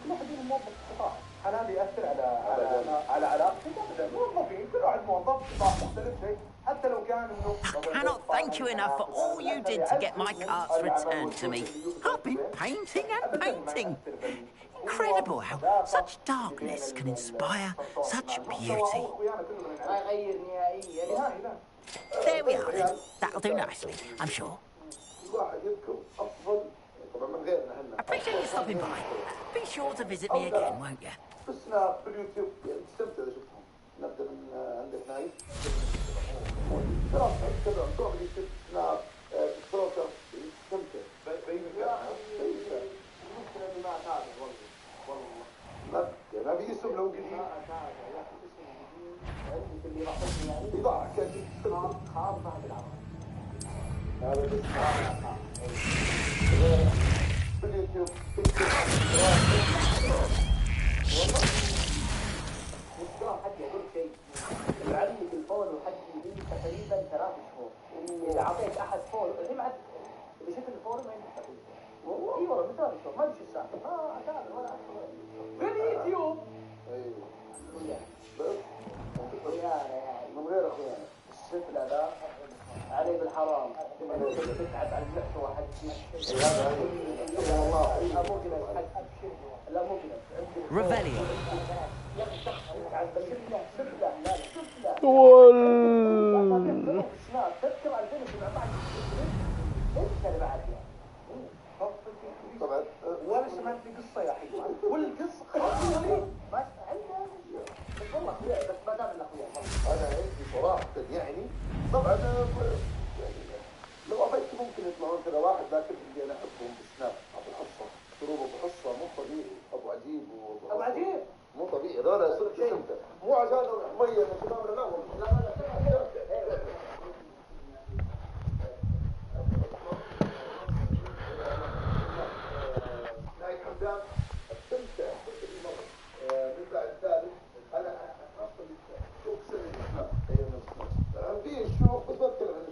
كل واحد منهم موظف قطاع هل هذا ياثر على علاقتك ابدا موظفين كل واحد موظف قطاع مختلف شيء حتى لو كان انه I cannot thank you enough for all you did to get my carts returned to me. I've been painting and painting. Incredible how such darkness can inspire such beauty. There we are then. That'll do nicely, I'm sure. I appreciate you stopping by. Be sure to visit me again, won't you? بالسناب باليوتيوب تستمتع اذا شفتهم نبدا من عندك نايف ترى كوميدي سناب بروكر تستمتع ما في اسم لو قديم يضاع خام بعد العرب هذا بس باليوتيوب والله مستوى حد يقول شيء العلم في الفول وحد يجي تقريبا 3 شهور اذا اعطيت احد فول اللي معك بشكل الفول ما ينفع والله اي والله 3 شهور ما ادري ايش السالفه تعال ولا في اليوتيوب ايوه من غير اخويا السفل هذا عليه بالحرام تتعب على النفس واحد والله مو كذا لا مو كذا Revelio. طبعا ولا سمعت لي قصه يا حيوان والقصه ما بس والله اخويا بس ما دام اخويا انا عندي صراحه يعني طبعا لو ابيت ممكن يطلعون كذا واحد لكن اللي انا احبهم بسناب ابو حصه شروب ابو حصه مو طبيعي ابو عجيب ابو عجيب مو طبيعي هذول شيء مو عشان ميه من شبابنا لا والله لا نايف حمدان استمتع نطلع الثالث انا اصلا شوف سنه في الشوق بس ما اتكلم عن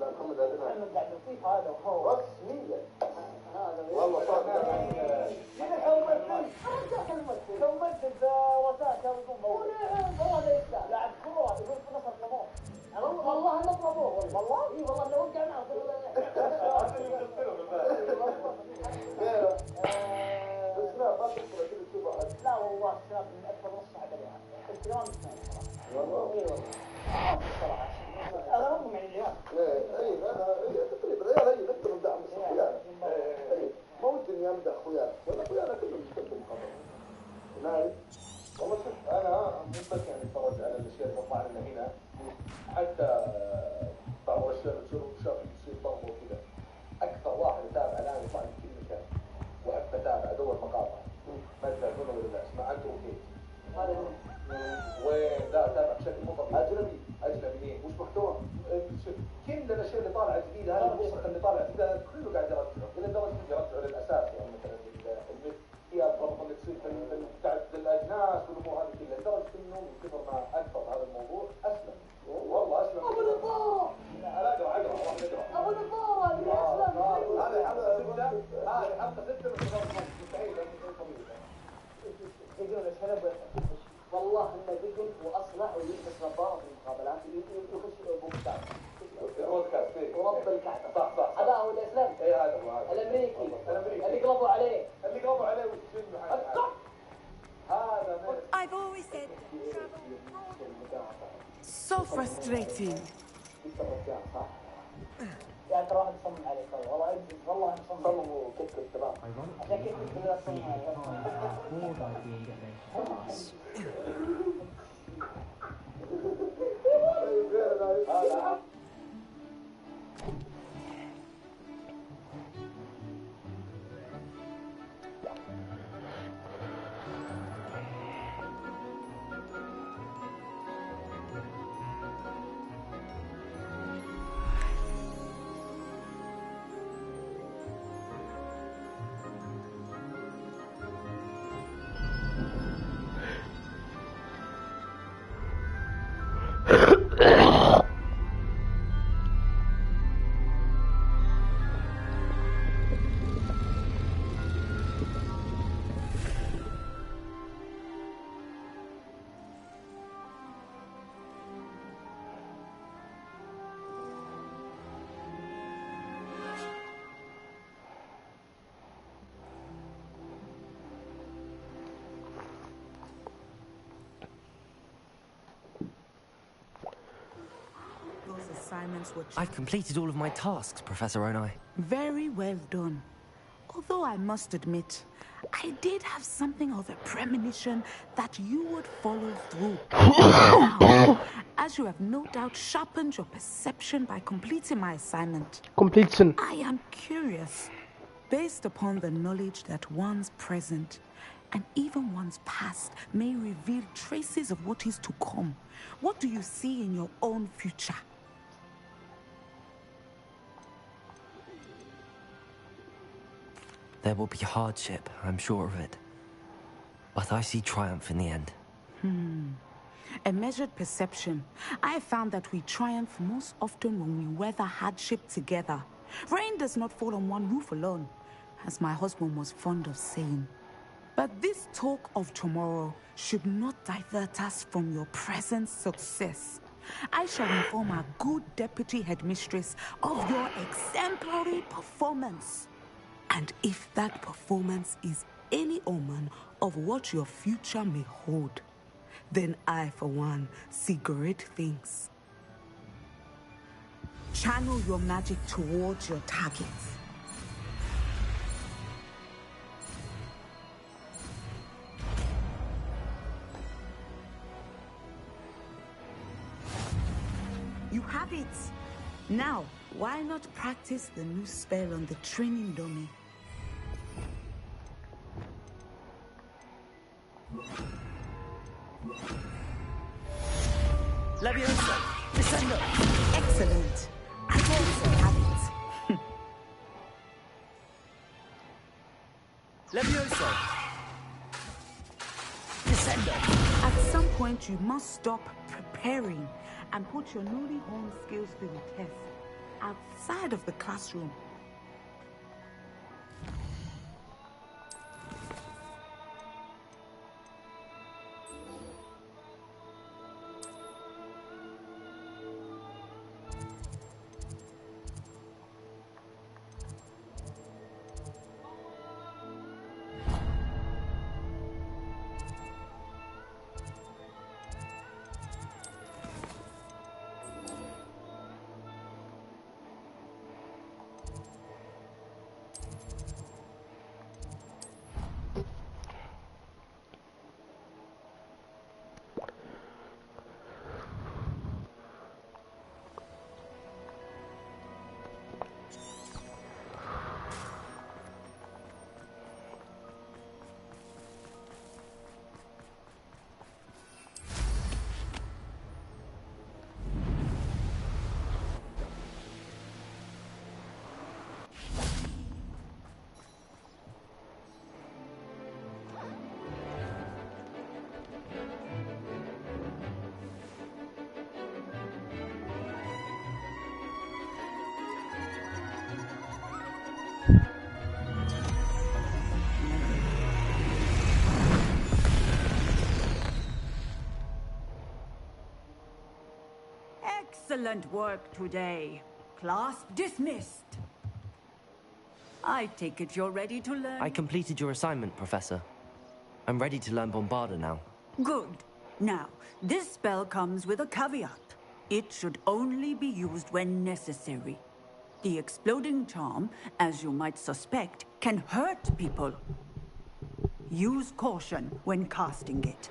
لا محمد عبد اللطيف هذا هو رسميا والله صار كملت وسائل والله ليس لاعب كوره يقول في نصر طموح والله انه طموح والله اي والله لو وقعنا لا والله الشباب من اكثر نص صعب عليها الكلام والله اي والله الصراحه انا هم من اليوم اي تقريبا ريال هي اكثر من دعم اخويانا ما ودي اني امدح اخويانا ولا اخويانا كلهم يستخدموا القدر نايم والله شوف انا مو بس يعني اتفرج على الاشياء اللي تطلع لنا هنا حتى بعض الاشياء اللي تصير شاف يصير ضرب وكذا اكثر واحد اتابع الان يطلع في كل مكان واحب اتابع ادور مقاطع ما تعرفونه ولا لا اسمع عنده وكيف هذا وين لا اتابع بشكل مطلق اجنبيين وش محتوى كل الاشياء اللي طالعه جديده هذه الوسخ اللي طالعه جديده كله قاعد يرجعه الى درجه يرجعوا للاساس يعني مثلا هي الضربه اللي تصير في تعدد الاجناس والامور هذه كلها لدرجه انه من كثر ما اكثر هذا الموضوع اسلم والله اسلم ابو نظاره لا اقرا واحد اقرا ابو نظاره اللي اسلم هذه حلقه 6 من مستحيل يجون الشباب والله انه بيقول واصلح ويلبس نظاره في المقابلات يخش بوكسات ورب الكعبه صح هذا هو الاسلام اي هذا هو الامريكي اللي قلبوا عليه I've always said so frustrating. يعني ترى واحد يصمم عليك والله والله مصمم وكتب تمام عشان كذا كذا تصمم عليك I've completed all of my tasks, Professor Onai. Very well done. Although I must admit, I did have something of a premonition that you would follow through. Now, as you have no doubt sharpened your perception by completing my assignment, I am curious, based upon the knowledge that one's present and even one's past may reveal traces of what is to come. What do you see in your own future? There will be hardship, I'm sure of it. But I see triumph in the end. A measured perception. I found that we triumph most often when we weather hardship together. Rain does not fall on one roof alone, as my husband was fond of saying. But this talk of tomorrow should not divert us from your present success. I shall inform our good deputy headmistress of your exemplary performance. And if that performance is any omen of what your future may hold, then I, for one, see great things. Channel your magic towards your targets. You have it! Now, why not practice the new spell on the training dummy? Levioso! Descendo! Excellent! I also have it. Levioso! Descendo! At some point, you must stop preparing and put your newly honed skills to the test outside of the classroom. Excellent work today. Class dismissed. I take it you're ready to learn? I completed your assignment, Professor. I'm ready to learn Bombarda now. Good. Now, this spell comes with a caveat. It should only be used when necessary. The exploding charm, as you might suspect, can hurt people. Use caution when casting it.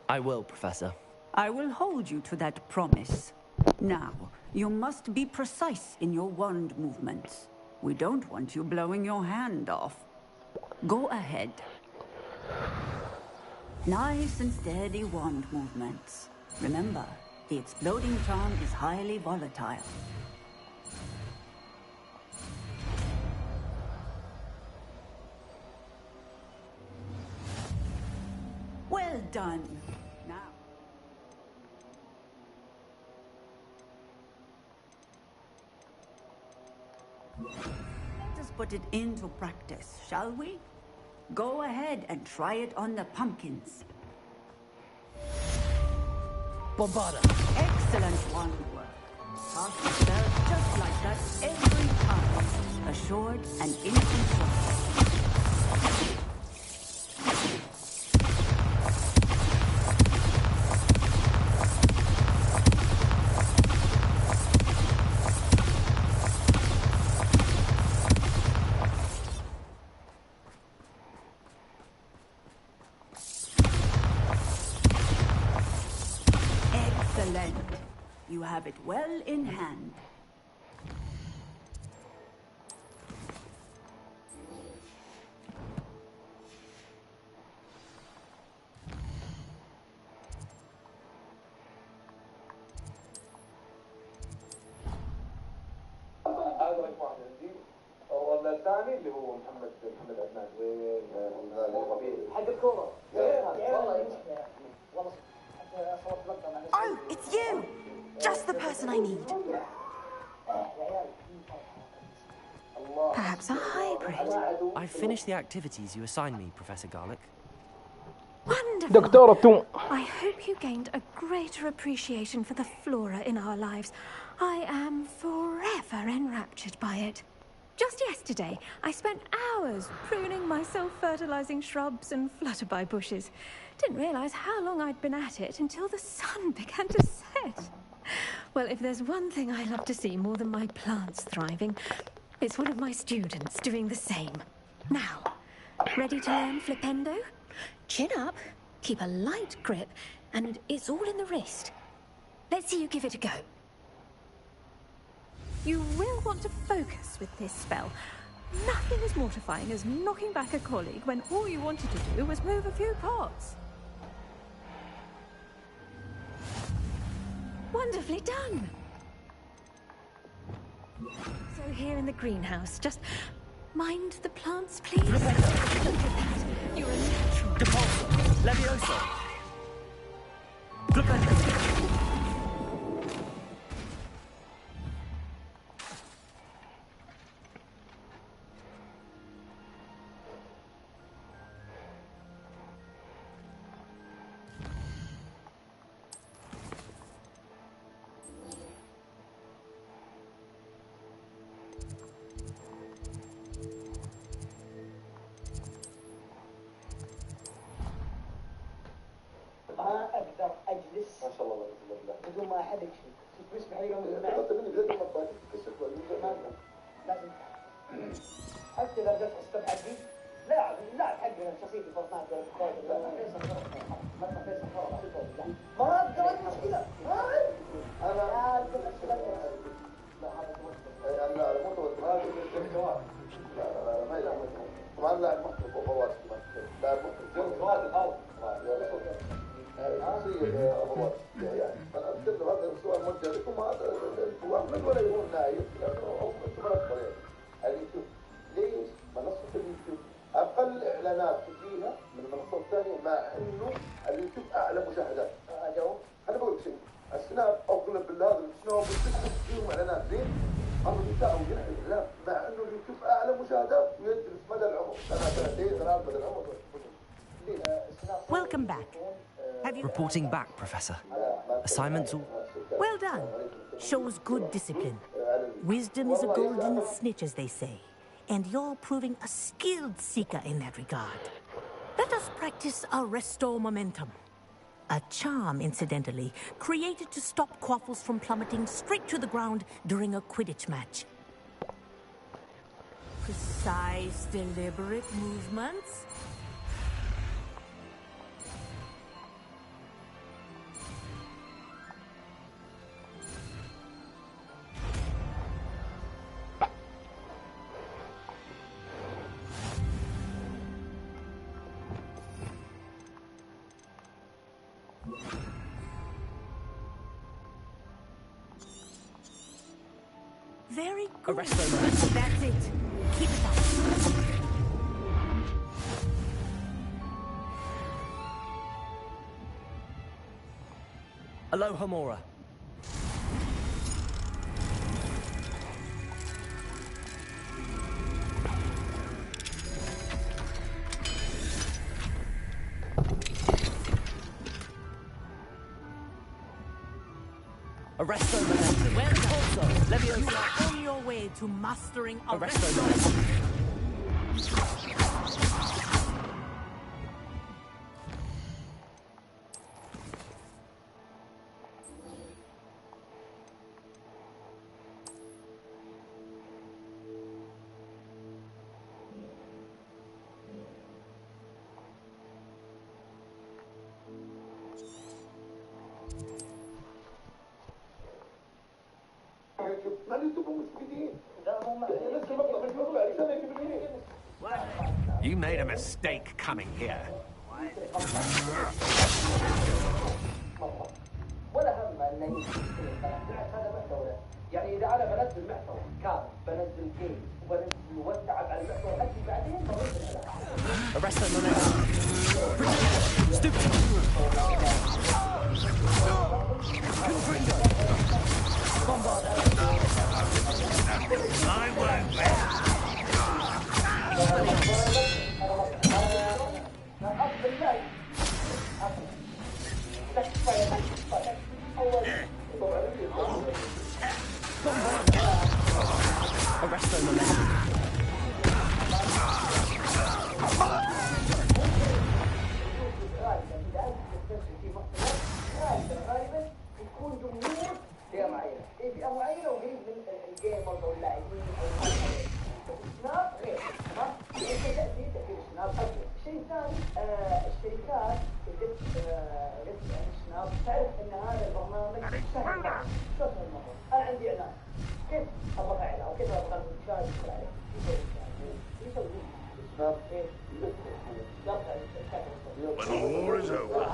I will, Professor. I will hold you to that promise. Now, you must be precise in your wand movements. We don't want you blowing your hand off. Go ahead. Nice and steady wand movements. Remember, the exploding charm is highly volatile. Well done. Now. Let us put it into practice, shall we? Go ahead and try it on the pumpkins. Bombarda! Excellent wand work. Cast the spell just like that every time. Assured and in control. You have it well in hand. ولا الثاني اللي هو محمد عدنان وين حق الكورة Oh, it's you! Just the person I need. Perhaps a hybrid. I've finished the activities you assigned me, Professor Garlick. Wonderful. I hope you gained a greater appreciation for the flora in our lives. I am forever enraptured by it. Just yesterday, I spent hours pruning my self-fertilizing shrubs and flutterby bushes. Didn't realize how long I'd been at it until the sun began to set. Well, if there's one thing I love to see more than my plants thriving, it's one of my students doing the same. Now, ready to learn Flipendo? Chin up, keep a light grip, and it's all in the wrist. Let's see you give it a go. You will want to focus with this spell. Nothing as mortifying as knocking back a colleague when all you wanted to do was move a few parts. Wonderfully done! So here in the greenhouse, just mind the plants, please. Look at that. You're a natural. Depulso. Levioso. اقدر اجلس ما شاء الله بدون ما احد يكشف تسمح لي لازم حتى اذا جت استبعد دي لا حقي شخصيتي فورتنايت ما اقدر مشكله انا لا مو هذا الجواب ما يلعب طبعا لاعب محترف وفواز لاعب محترف فواز الاول هذا السؤال موجه لكم هذا من ولا يكون نايم لانه انتم اكبر اليوتيوب ليش منصه اليوتيوب اقل اعلانات تجينا من المنصات الثانيه مع انه اليوتيوب اعلى مشاهدات اجاوب انا بقول لك شيء السناب اغلب بالهذا السناب فيهم اعلانات زين هذا بيساوي جنح الاعلان مع انه اليوتيوب اعلى مشاهدات ويدرس مدى العمر سنتين ثلاث مدى العمر. Welcome back. Have you... Reporting back, Professor. Assignments all... Well done. Shows good discipline. Wisdom is a golden snitch, as they say. And you're proving a skilled seeker in that regard. Let us practice our restore momentum. A charm, incidentally, created to stop Quaffles from plummeting straight to the ground during a Quidditch match. Precise, deliberate movements. Very good. That's it. Keep it up. Alohomora. Arresto momentum. Well done. Also, Leviosa. You are on your way to mastering Arresto momentum. You made a mistake coming here. ولا هم انني هذا محتوى يعني اذا انا بنزل محتوى كامل بنزل جيم وبنزل واتعب على المحتوى اجي بعدين بنزل Arresto momentum. Stupid. Confringo. Bombarda. I won't win. Arresto momentum. يكون جمهور فئة معينة، فئة معينة وقريب من الجيمرز أو اللاعبين أو السناب غير، تمام؟ تأثير السناب أكبر. الشيء الثاني الشركات السناب تعرف أن هذا البرنامج سهل. شو اسمه الموضوع؟ أنا عندي إعلان، كيف أبغى أفعله أو كيف أبغى المشاهد يدخل عليه؟ يسوي السناب كيف؟ When all war is over.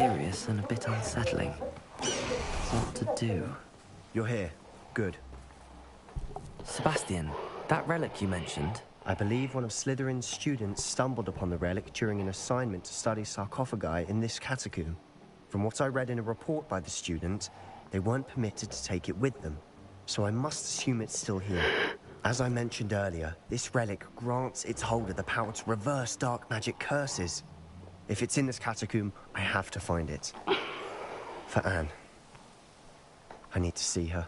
mysterious and a bit unsettling. What to do? You're here. Good. Sebastian, that relic you mentioned? I believe one of Slytherin's students stumbled upon the relic during an assignment to study sarcophagi in this catacomb. From what I read in a report by the student, they weren't permitted to take it with them, so I must assume it's still here. As I mentioned earlier, this relic grants its holder the power to reverse dark magic curses. If it's in this catacomb, I have to find it. For Anne. I need to see her.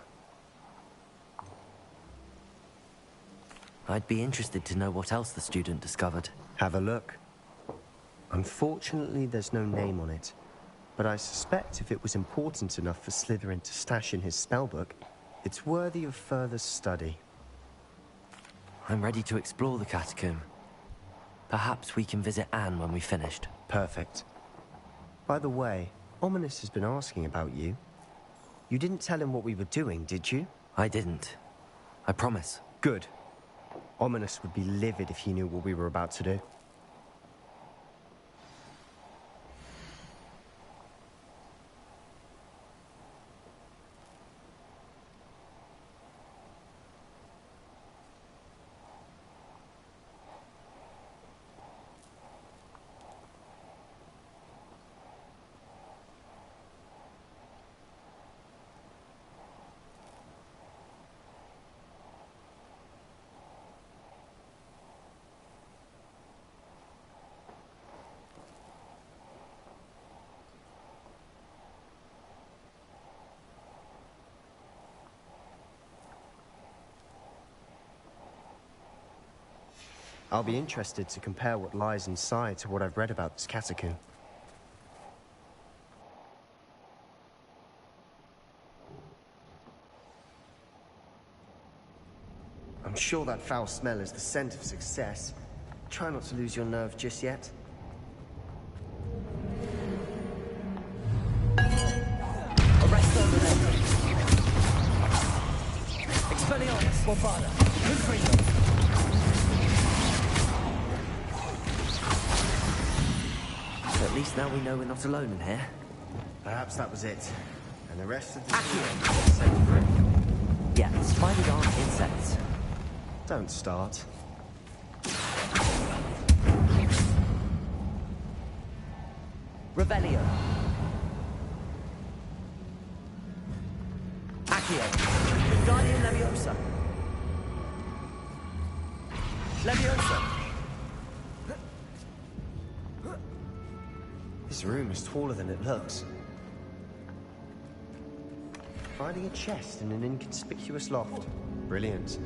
I'd be interested to know what else the student discovered. Have a look. Unfortunately, there's no name on it. But I suspect if it was important enough for Slytherin to stash in his spellbook, it's worthy of further study. I'm ready to explore the catacomb. Perhaps we can visit Anne when we've finished. Perfect. By the way, Ominis has been asking about you. You didn't tell him what we were doing, did you? I didn't. I promise. Good. Ominis would be livid if he knew what we were about to do. I'll be interested to compare what lies inside to what I've read about this catacomb. I'm sure that foul smell is the scent of success. Try not to lose your nerve just yet. Arresto Expelliarmus, Bombarda, Confringo. At least now we know we're not alone in here. Perhaps that was it. And the rest of the... Yeah, spiders aren't insects. Don't start. Revelio. Accio. Guardian Leviosa. Leviosa. This room is taller than it looks. Finding a chest in an inconspicuous loft. Brilliant.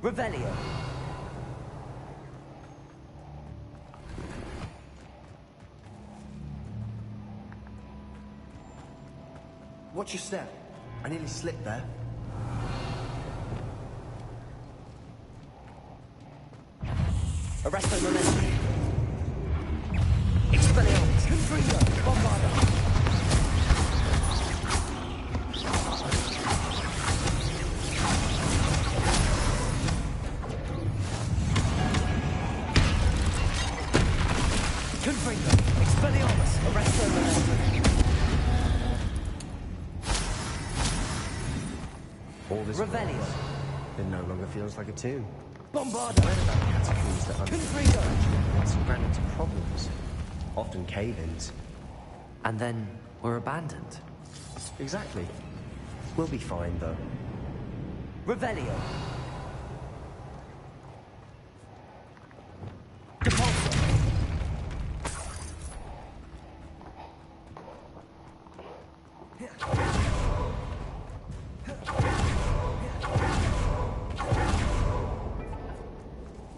Revelio. Watch your step. I nearly slipped there. Arresto Momentum. Expelliarmus. Confringo. Bombarda. Revelio. It no longer feels like a tomb. Bombarda. Catacombs that Confringo. Ran into problems. Often cave-ins. And then were abandoned. Exactly. We'll be fine, though. Revelio.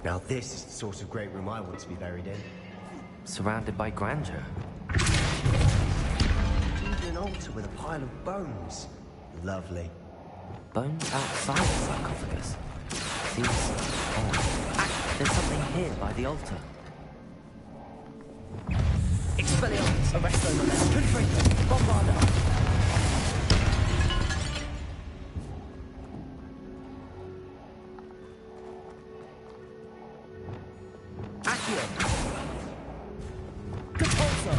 Now this is the sort of great room I want to be buried in. Surrounded by grandeur. Even an altar with a pile of bones. Lovely. Bones outside the sarcophagus? Seems odd. There's something here by the altar. Expelliarmus, Arresto Molest, Confringo, Bombarda. Accio. Depulso.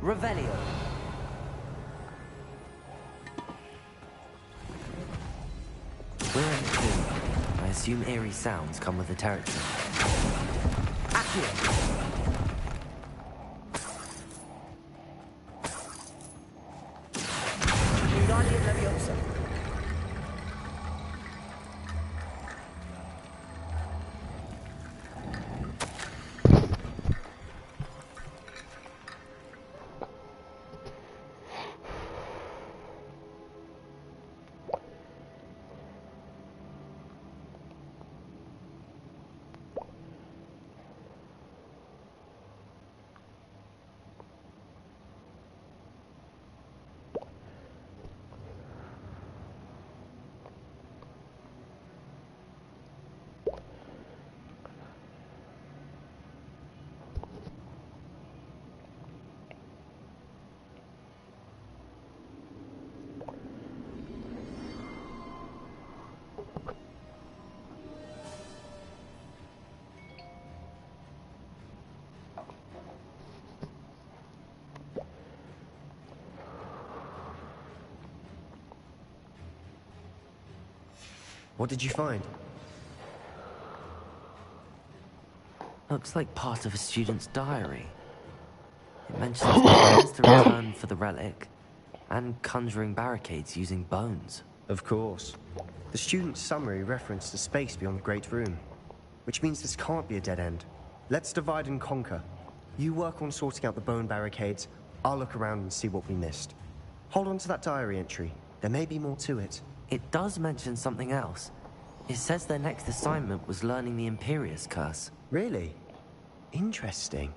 Revelio. We're in the tomb. I assume eerie sounds come with the territory. Accio. Wingardium Leviosa. What did you find? Looks like part of a student's diary. It mentions plans to return for the relic and conjuring barricades using bones. Of course. The student's summary referenced a space beyond the Great Room, which means this can't be a dead end. Let's divide and conquer. You work on sorting out the bone barricades, I'll look around and see what we missed. Hold on to that diary entry. There may be more to it. It does mention something else. It says their next assignment was learning the Imperius Curse. Really? Interesting.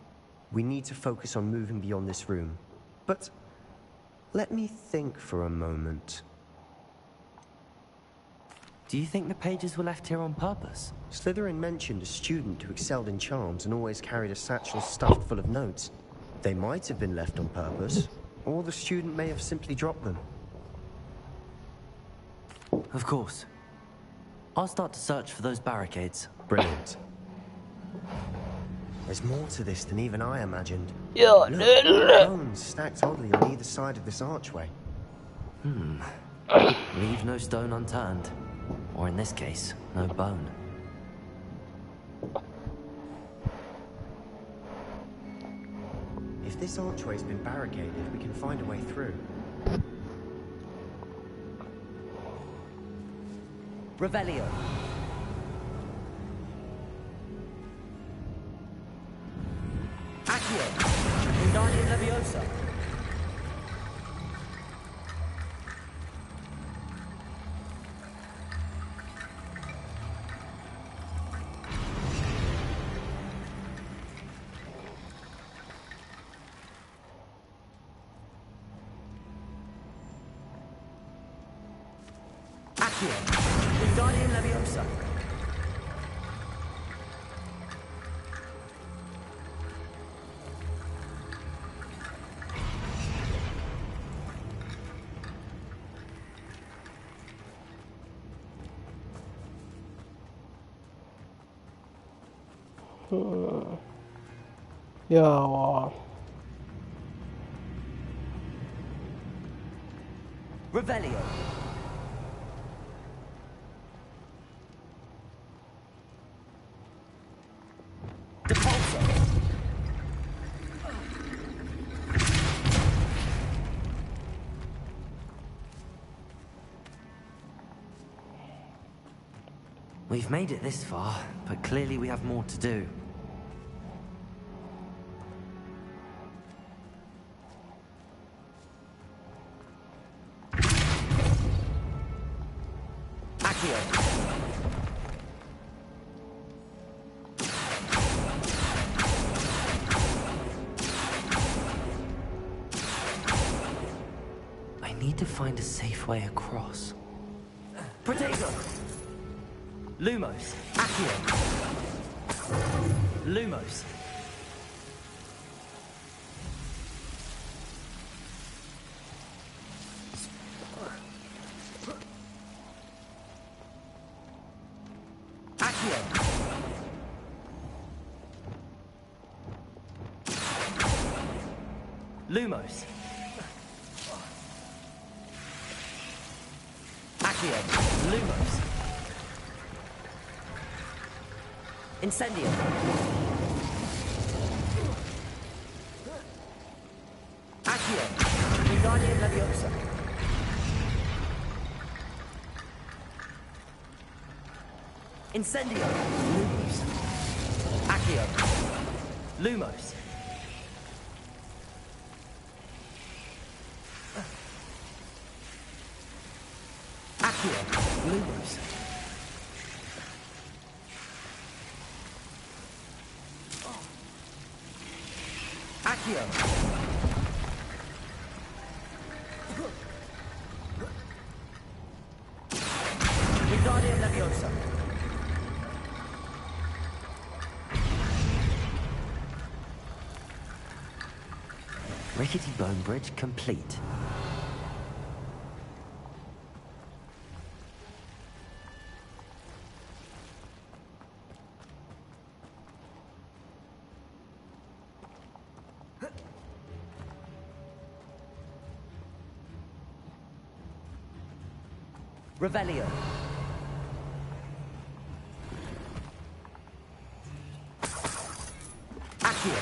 We need to focus on moving beyond this room. But let me think for a moment. Do you think the pages were left here on purpose? Slytherin mentioned a student who excelled in charms and always carried a satchel stuffed full of notes. They might have been left on purpose, or the student may have simply dropped them. Of course. I'll start to search for those barricades. Brilliant. There's more to this than even I imagined. Yeah, look, bones stacked oddly on either side of this archway. Leave no stone unturned. Or in this case, no bone. If this archway's been barricaded, we can find a way through. Revelio. Accio. Wingardium Leviosa. Accio. Wingardium Leviosa. يا الله. Revelio. Depulso. We've made it this far, but clearly we have more to do. Accio. find a safe way across. Protego! Lumos! Accio! Lumos! Accio! Lumos! Accio! Lumos! Incendio! Accio! Wingardium Leviosa! Incendio! Lumos! Accio! Lumos! Accio! Lumos! Accio! Wingardium Leviosa! Rickety Bone Bridge complete. Revelio. Accio.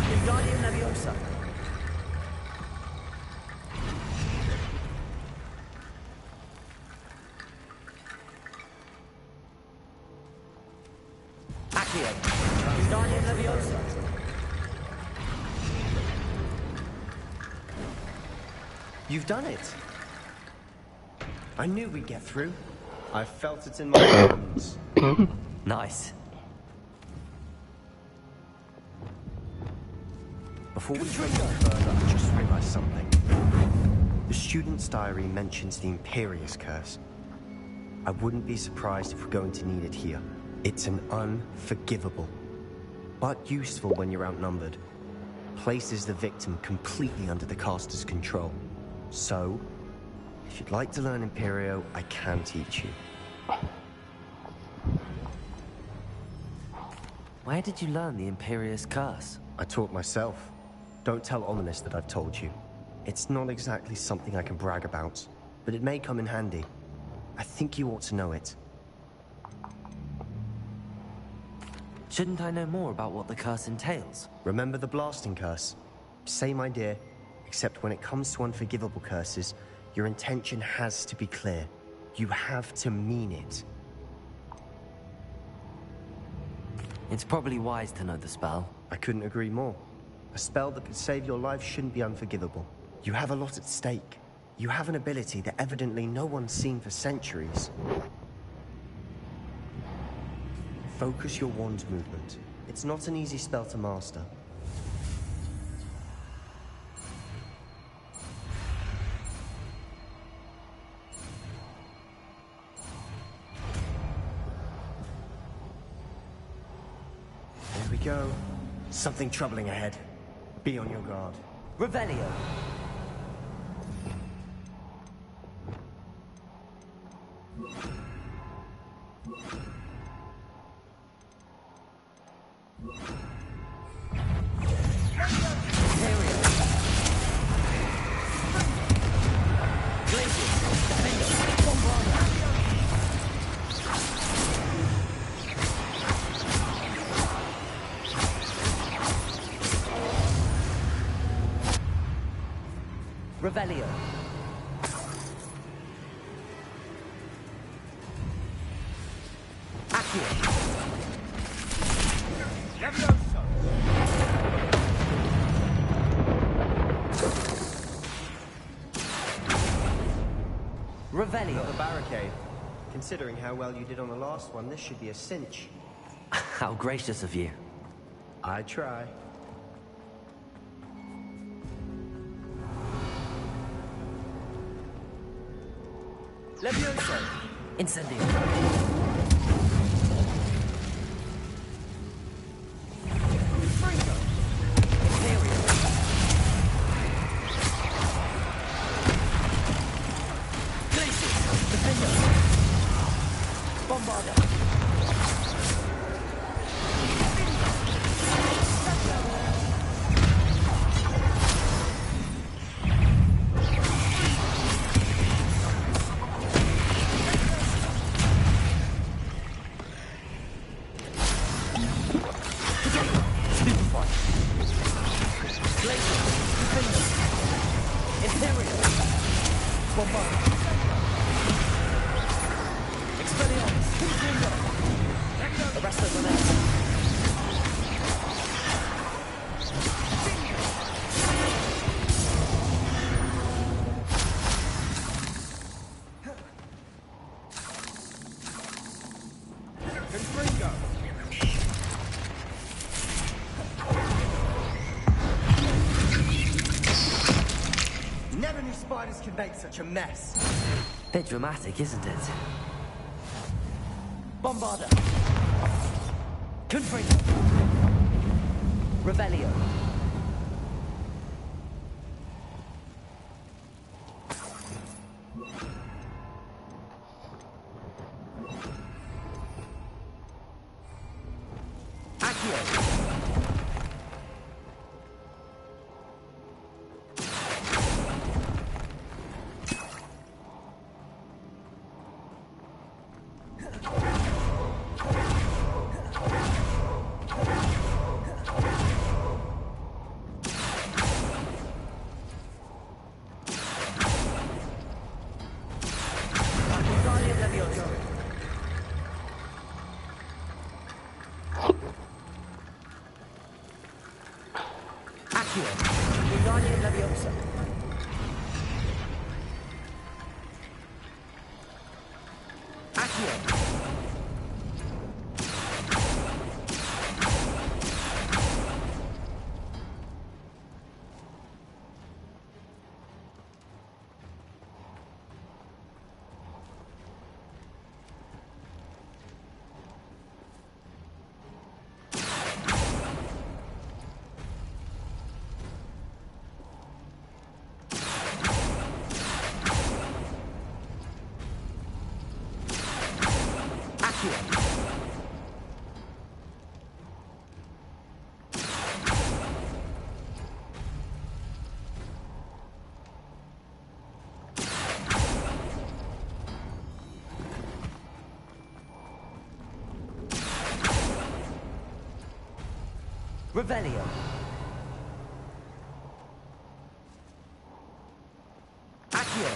Wingardium Leviosa. Accio. Wingardium Leviosa. You've done it. I knew we'd get through. I felt it in my bones. Nice. Before we go further, I just realized something. The student's diary mentions the Imperious Curse. I wouldn't be surprised if we're going to need it here. It's an unforgivable, but useful when you're outnumbered. Places the victim completely under the caster's control. So, if you'd like to learn Imperio, I can teach you. Where did you learn the Imperious Curse? I taught myself. Don't tell Ominous that I've told you. It's not exactly something I can brag about, but it may come in handy. I think you ought to know it. Shouldn't I know more about what the curse entails? Remember the blasting curse? Same idea, except when it comes to unforgivable curses, your intention has to be clear. You have to mean it. It's probably wise to know the spell. I couldn't agree more. A spell that could save your life shouldn't be unforgivable. You have a lot at stake. You have an ability that evidently no one's seen for centuries. Focus your wand's movement. It's not an easy spell to master. There we go. Something troubling ahead. Be on your guard. Revelio. Revelio. Accio. Revelio. The barricade. Considering how well you did on the last one, this should be a cinch. How gracious of you. I try. Levioso! Incendio. Fringo. Imperial. Glacius. Defender. Bombarda. Never knew spiders could make such a mess. Bit dramatic, isn't it? Bombarda. Confringo. Revelio. Revelio. Accio.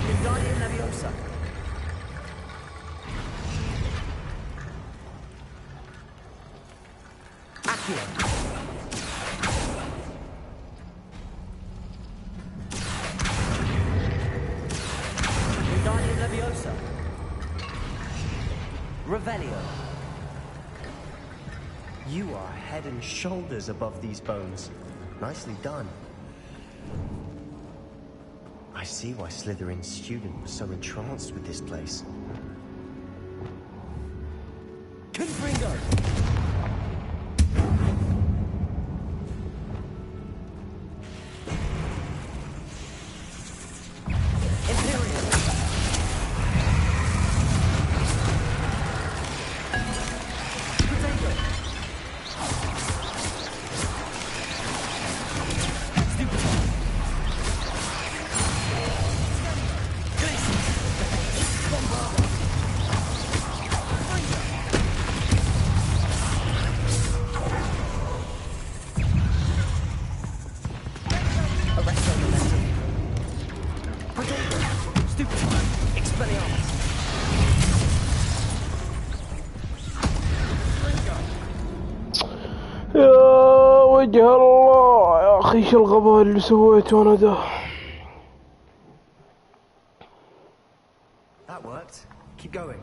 Wingardium Leviosa. Accio. Leviosa. Revelio. You are head and shoulders above these bones. Nicely done. I see why Slytherin's student was so entranced with this place. Confringo! يا وجه الله يا أخي، شو الغباء اللي سويته أنا ده. That worked. Keep going.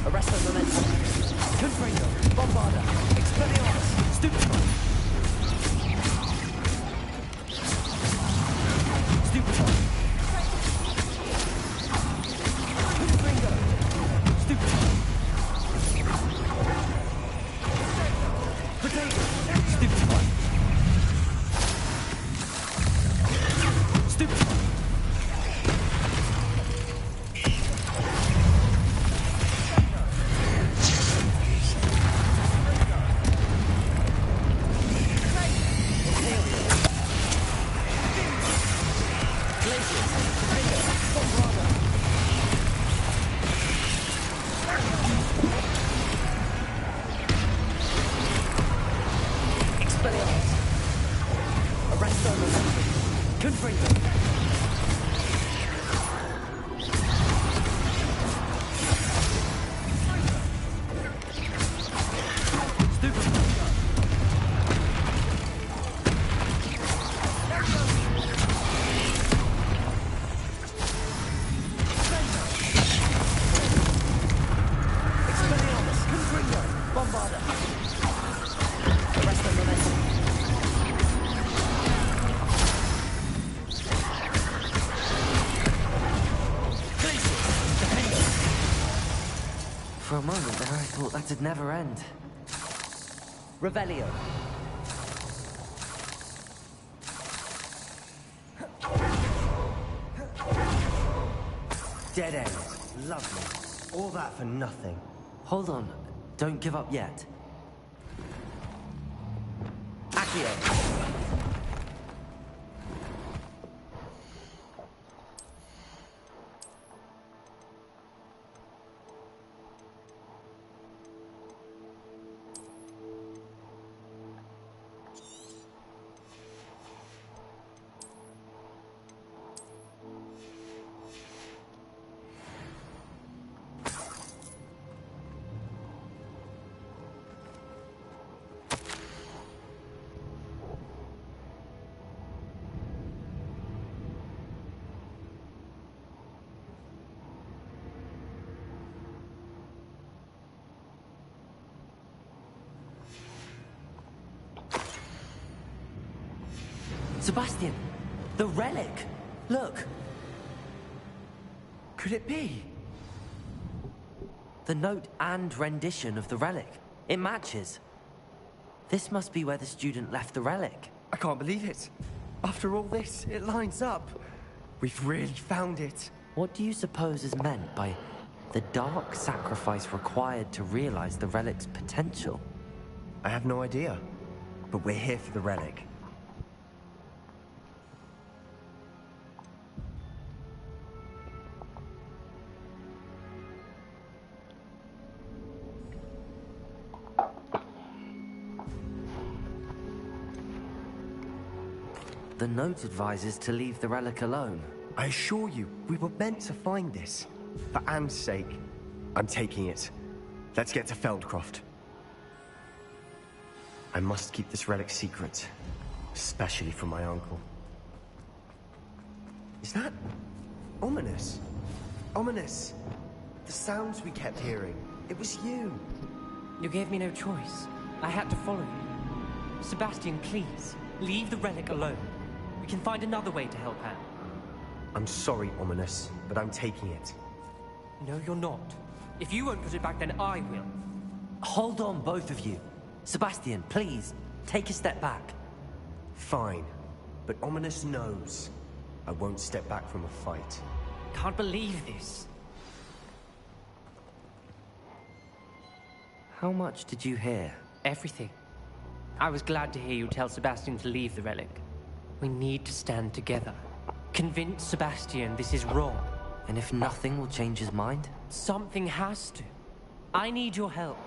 Arresto momentum. Confringo. Bombarda. Expelliarmus. Stupefy. Stupefy. Confringo. Stupefy. Potato. Stupefy. Stupefy. For a moment there, I thought that'd never end. Revelio. Dead end. Lovely. All that for nothing. Hold on. Don't give up yet. Accio. Sebastian! The relic! Look! Could it be? The note and rendition of the relic. It matches. This must be where the student left the relic. I can't believe it. After all this, it lines up. We've really found it. What do you suppose is meant by the dark sacrifice required to realize the relic's potential? I have no idea. But we're here for the relic. The note advises to leave the relic alone. I assure you, we were meant to find this. For Anne's sake, I'm taking it. Let's get to Feldcroft. I must keep this relic secret, especially from my uncle. Is that ominous? Ominous. The sounds we kept hearing. It was you. You gave me no choice. I had to follow you. Sebastian, please, leave the relic alone. We can find another way to help Anne. I'm sorry, Ominous, but I'm taking it. No, you're not. If you won't put it back, then I will. Hold on, both of you. Sebastian, please, take a step back. Fine, but Ominous knows I won't step back from a fight. Can't believe this. How much did you hear? Everything. I was glad to hear you tell Sebastian to leave the relic. We need to stand together. Convince Sebastian this is wrong. And if nothing will change his mind? Something has to. I need your help.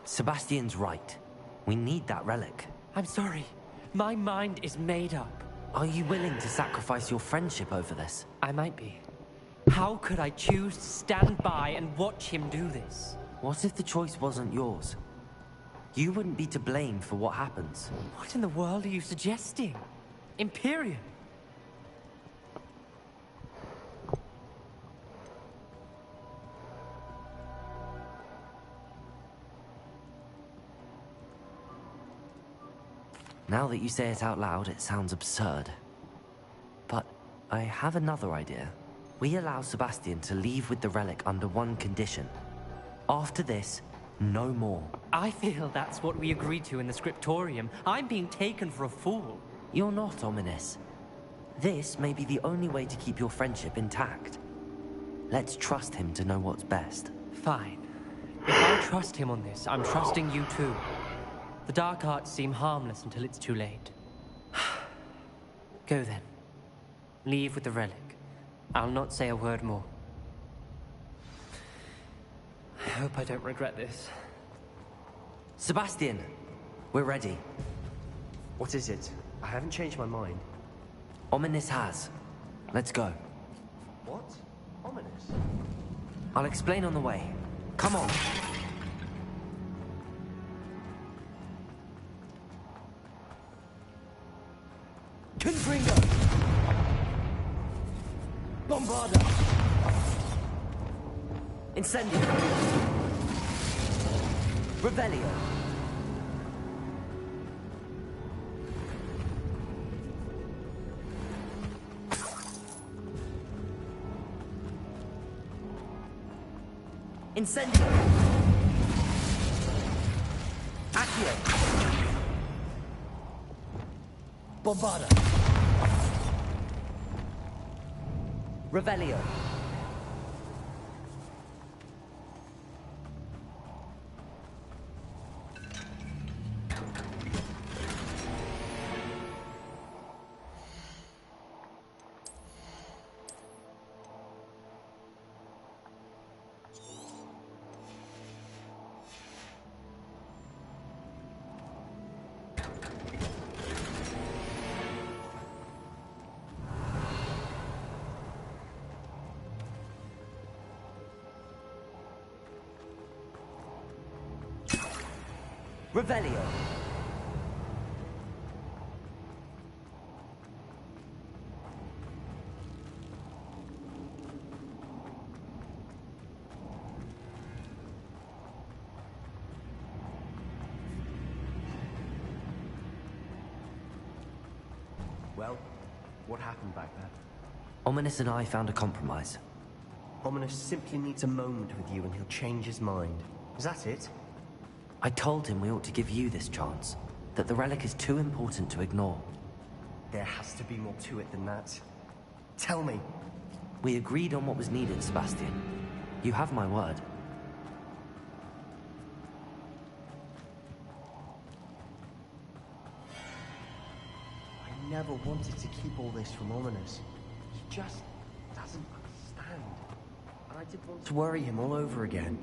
Sebastian's right. We need that relic. I'm sorry. My mind is made up. Are you willing to sacrifice your friendship over this? I might be. How could I choose to stand by and watch him do this? What if the choice wasn't yours? You wouldn't be to blame for what happens. What in the world are you suggesting? Imperium? Now that you say it out loud, it sounds absurd. But I have another idea. We allow Sebastian to leave with the relic under one condition. After this, no more. I feel that's what we agreed to in the scriptorium. I'm being taken for a fool. You're not, Ominis. This may be the only way to keep your friendship intact. Let's trust him to know what's best. Fine. If I trust him on this, I'm trusting you too. The dark arts seem harmless until it's too late. Go then. Leave with the relic. I'll not say a word more. I hope I don't regret this. Sebastian! We're ready. What is it? I haven't changed my mind. Ominis has. Let's go. What? Ominis? I'll explain on the way. Come on! Confringo! Bombarda! Incendio! Revelio! Incendio! Accio! Bombarda! Revelio! Revelio. Well, what happened back there? Ominis and I found a compromise. Ominis simply needs a moment with you and he'll change his mind. Is that it? I told him we ought to give you this chance, that the relic is too important to ignore. There has to be more to it than that. Tell me. We agreed on what was needed, Sebastian. You have my word. I never wanted to keep all this from Ominis. He just doesn't understand. And I didn't want to worry him all over again.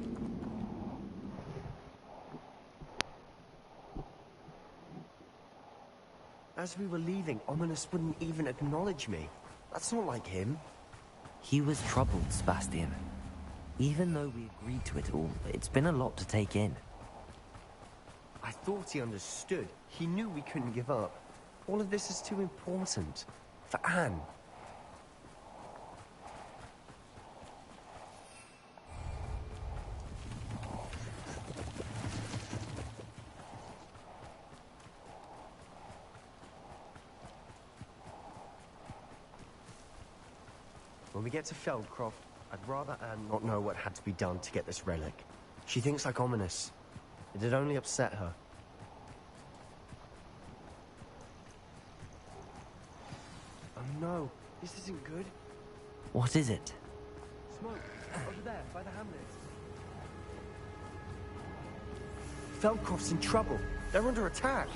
As we were leaving, Ominis wouldn't even acknowledge me. That's not like him. He was troubled, Sebastian. Even though we agreed to it all, it's been a lot to take in. I thought he understood. He knew we couldn't give up. All of this is too important. For Anne. When we get to Feldcroft, I'd rather Anne not know what had to be done to get this relic. She thinks like Ominis. It'd only upset her. Oh no, this isn't good. What is it? Smoke, over there, by the hamlet. Feldcroft's in trouble. They're under attack.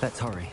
Let's hurry.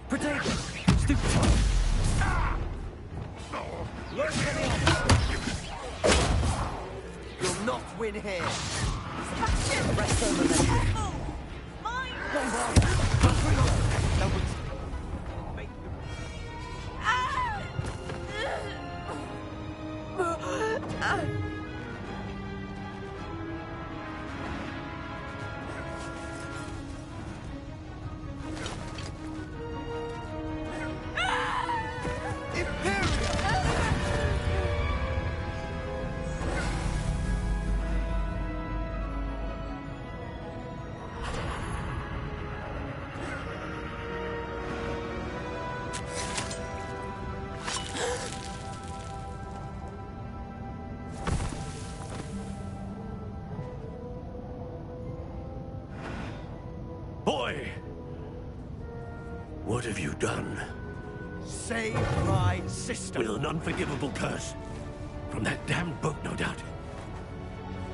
Protego! Stupid child! Look for the You'll not win here. Sebastian! Rest over there. Careful! Mine! That was... Boy! What have you done? Save my sister. With an unforgivable curse. From that damned book, no doubt.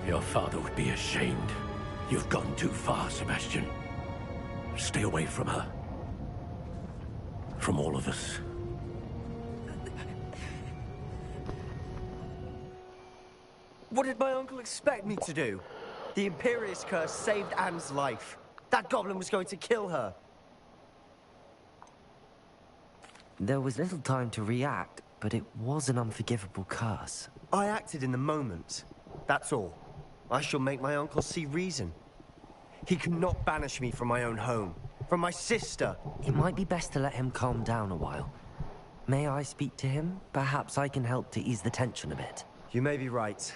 Your father would be ashamed. You've gone too far, Sebastian. Stay away from her. From all of us. What did my uncle expect me to do? The Imperius curse saved Anne's life. That goblin was going to kill her. There was little time to react, but it was an unforgivable curse. I acted in the moment. That's all. I shall make my uncle see reason. He cannot banish me from my own home, from my sister. It might be best to let him calm down a while. May I speak to him? Perhaps I can help to ease the tension a bit. You may be right.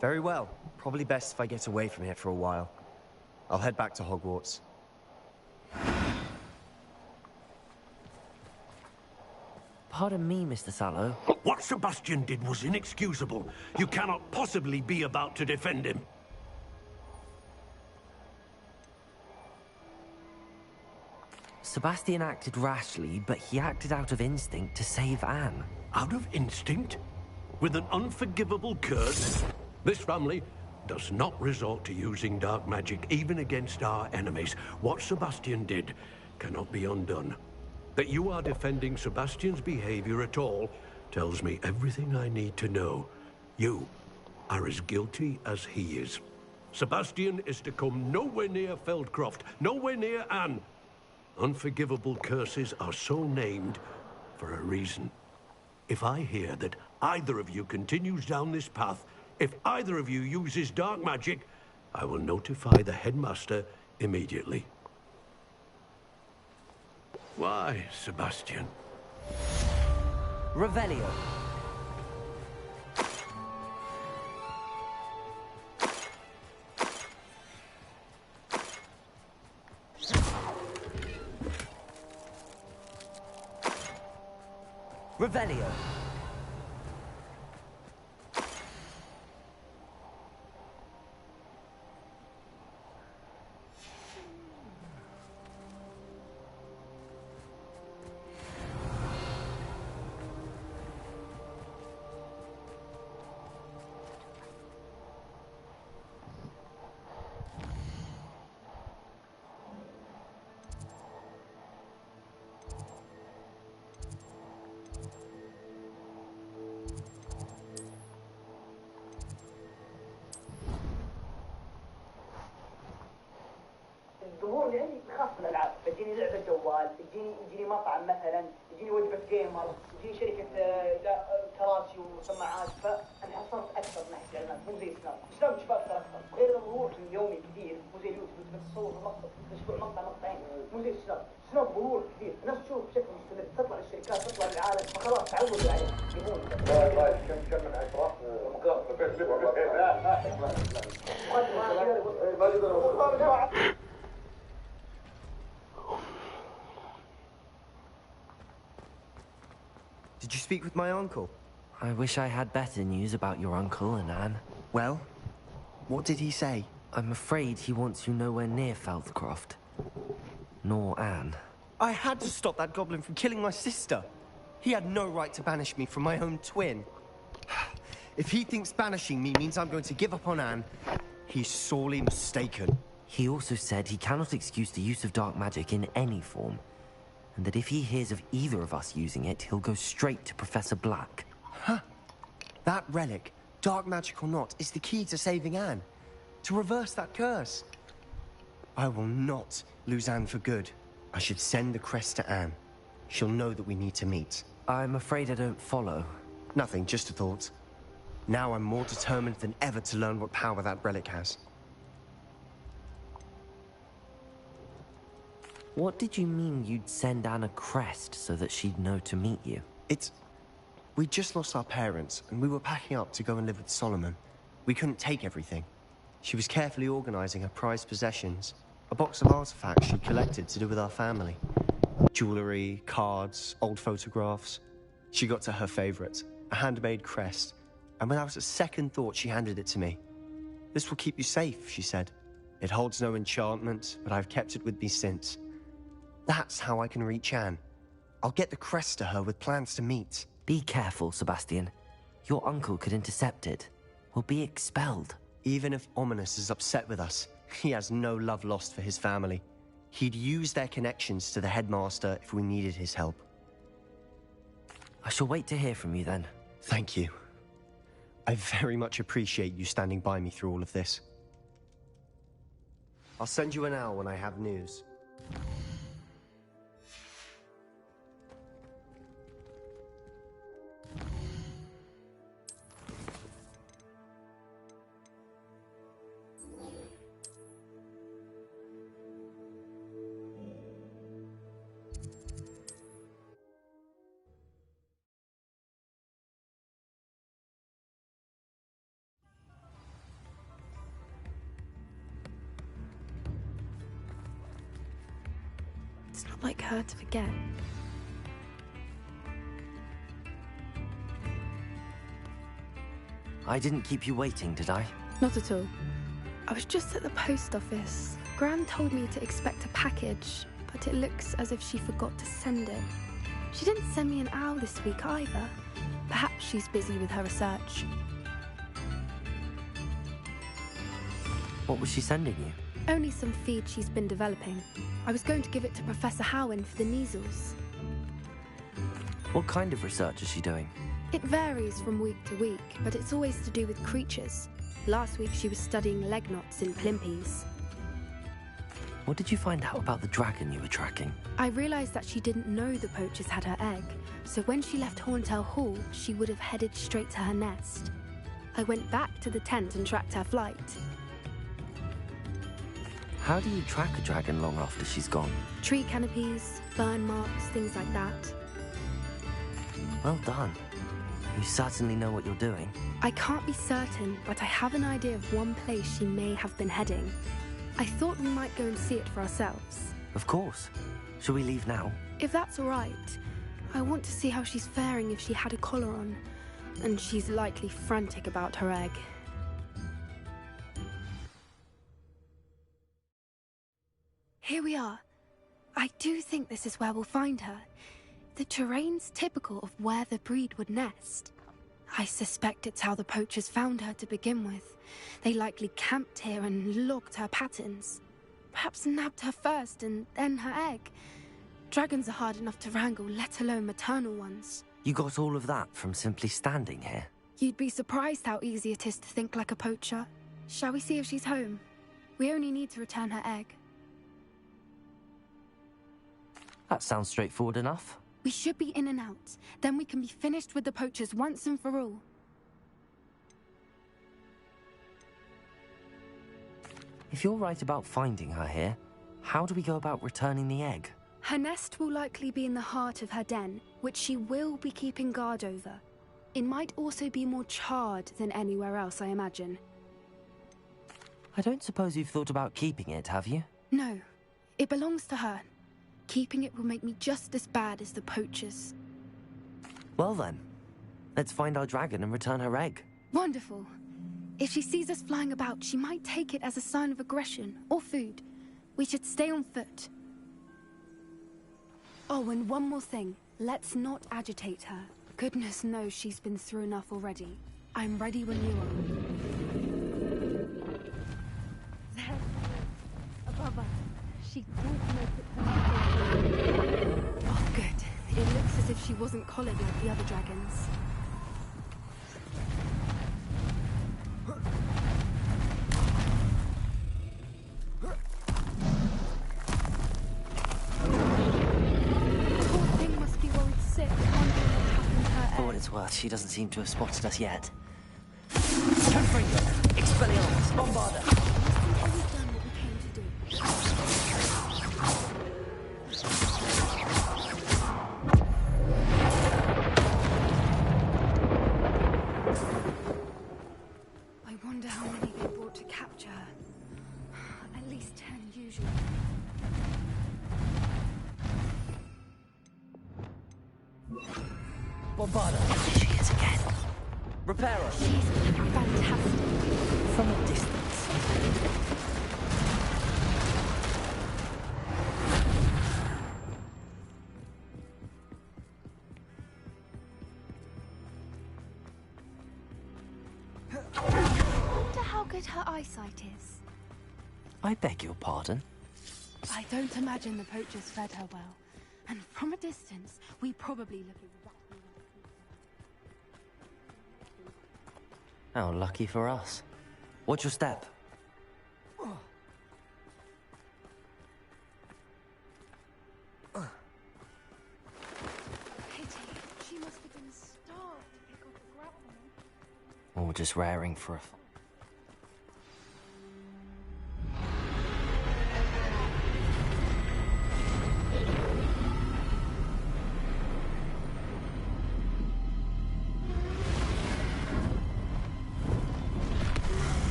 Very well. Probably best if I get away from here for a while. I'll head back to Hogwarts. Pardon me, Mr. Sallow. What Sebastian did was inexcusable. You cannot possibly be about to defend him. Sebastian acted rashly, but he acted out of instinct to save Anne. Out of instinct? With an unforgivable curse? This family does not resort to using dark magic, even against our enemies. What Sebastian did cannot be undone. That you are defending Sebastian's behavior at all tells me everything I need to know. You are as guilty as he is. Sebastian is to come nowhere near Feldcroft, nowhere near Anne. Unforgivable curses are so named for a reason. If I hear that either of you continues down this path, if either of you uses dark magic, I will notify the headmaster immediately. Why, Sebastian? Revelio. Revelio. الجمهور لاني خاص بالالعاب، تجيني لعبه جوال، تجيني مطعم مثلا، تجيني وجبه جيمر، تجيني شركه كراسي وسماعات، فانا حصلت اكثر من ناحيه الاعلانات مو زي سناب، سناب تشوف اكثر غير الظهور اليومي كثير، مو زي اليوتيوب بتصور مقطع اسبوع مقطع مقطعين، مو زي سناب، سناب ظهور كثير، الناس تشوف بشكل مستمر، تطلع الشركات تطلع العالم، فخلاص تعودوا عليه، يبون كم من 10 مقاطع فيسبوك Did you speak with my uncle? I wish I had better news about your uncle and Anne. Well, what did he say? I'm afraid he wants you nowhere near Feldcroft. Nor Anne. I had to stop that goblin from killing my sister. He had no right to banish me from my own twin. If he thinks banishing me means I'm going to give up on Anne, he's sorely mistaken. He also said he cannot excuse the use of dark magic in any form. and that if he hears of either of us using it, he'll go straight to Professor Black. Huh. That relic, dark magic or not, is the key to saving Anne. To reverse that curse. I will not lose Anne for good. I should send the crest to Anne. She'll know that we need to meet. I'm afraid I don't follow. Nothing, just a thought. Now I'm more determined than ever to learn what power that relic has. What did you mean you'd send Anne a crest so that she'd know to meet you? We just lost our parents, and we were packing up to go and live with Solomon. We couldn't take everything. She was carefully organizing her prized possessions. A box of artifacts she'd collected to do with our family. Jewelry, cards, old photographs. She got to her favorite, a handmade crest, and without a second thought, she handed it to me. "This will keep you safe," she said. "It holds no enchantment, but I've kept it with me since. That's how I can reach Anne. I'll get the crest to her with plans to meet." Be careful, Sebastian. Your uncle could intercept it. We'll be expelled. Even if Ominous is upset with us, he has no love lost for his family. He'd use their connections to the headmaster if we needed his help. I shall wait to hear from you then. Thank you. I very much appreciate you standing by me through all of this. I'll send you an owl when I have news. It's not like her to forget. I didn't keep you waiting, did I? Not at all. I was just at the post office. Gran told me to expect a package, but it looks as if she forgot to send it. She didn't send me an owl this week either. Perhaps she's busy with her research. What was she sending you? Only some feed she's been developing. I was going to give it to Professor Howin for the measles. What kind of research is she doing? It varies from week to week, but it's always to do with creatures. Last week she was studying leg knots in plimpies. What did you find out about the dragon you were tracking? I realized that she didn't know the poachers had her egg, so when she left Horntail Hall, she would have headed straight to her nest. I went back to the tent and tracked her flight. How do you track a dragon long after she's gone? Tree canopies, burn marks, things like that. Well done. You certainly know what you're doing. I can't be certain, but I have an idea of one place she may have been heading. I thought we might go and see it for ourselves. Of course. Shall we leave now? If that's all right. I want to see how she's faring if she had a collar on. And she's likely frantic about her egg. Here we are. I do think this is where we'll find her. The terrain's typical of where the breed would nest. I suspect it's how the poachers found her to begin with. They likely camped here and logged her patterns. Perhaps nabbed her first and then her egg. Dragons are hard enough to wrangle, let alone maternal ones. You got all of that from simply standing here? You'd be surprised how easy it is to think like a poacher. Shall we see if she's home? We only need to return her egg. That sounds straightforward enough. We should be in and out. Then we can be finished with the poachers once and for all. If you're right about finding her here, how do we go about returning the egg? Her nest will likely be in the heart of her den, which she will be keeping guard over. It might also be more charred than anywhere else, I imagine. I don't suppose you've thought about keeping it, have you? No. It belongs to her. Keeping it will make me just as bad as the poachers. Well then, let's find our dragon and return her egg. Wonderful. If she sees us flying about, she might take it as a sign of aggression or food. We should stay on foot. Oh, and one more thing. Let's not agitate her. Goodness knows she's been through enough already. I'm ready when you are. There, above us. She did make it her. if she wasn't collared like the other dragons. Poor thing must be worried sick, wondering what happened to her For what egg. it's worth, she doesn't seem to have spotted us yet. Confringo! Expelliarmus! Bombarda! I wonder how many they brought to capture her. At least 10 usually. Bombarda! There she is again. Reparo! She's fantastic. From a distance. I wonder how good her eyesight is. I beg your pardon? I don't imagine the poachers fed her well. And from a distance, we probably look exactly like... How lucky for us. Watch your step. Pity. She must have been starved to pick up a grapple. Or just raring for a...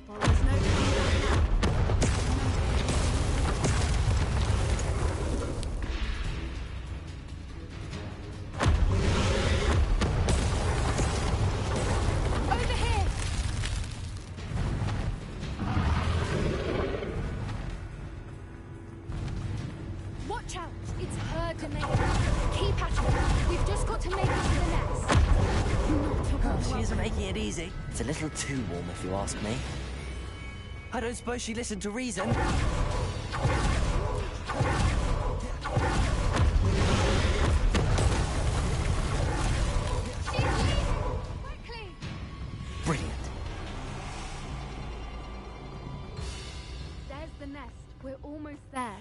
Well, there's no over here. Watch out! It's her domain. Keep at it. We've just got to make it to the nest. She isn't making it easy. It's a little too warm, if you ask me. I don't suppose she listened to reason. Quickly! Brilliant. There's the nest. We're almost there.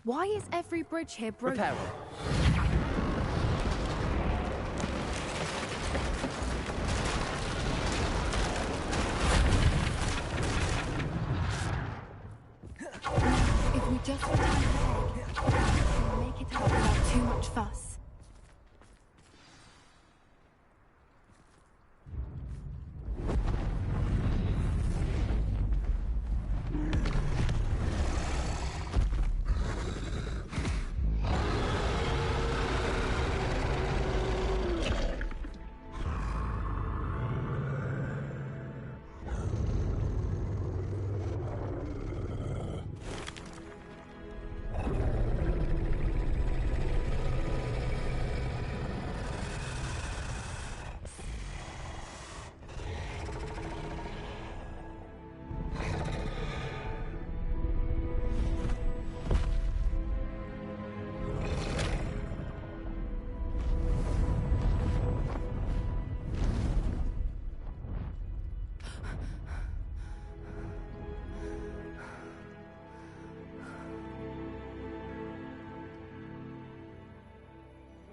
Why is every bridge here broken? Reparo. If we just return her egg, we'll make it out without too much fuss.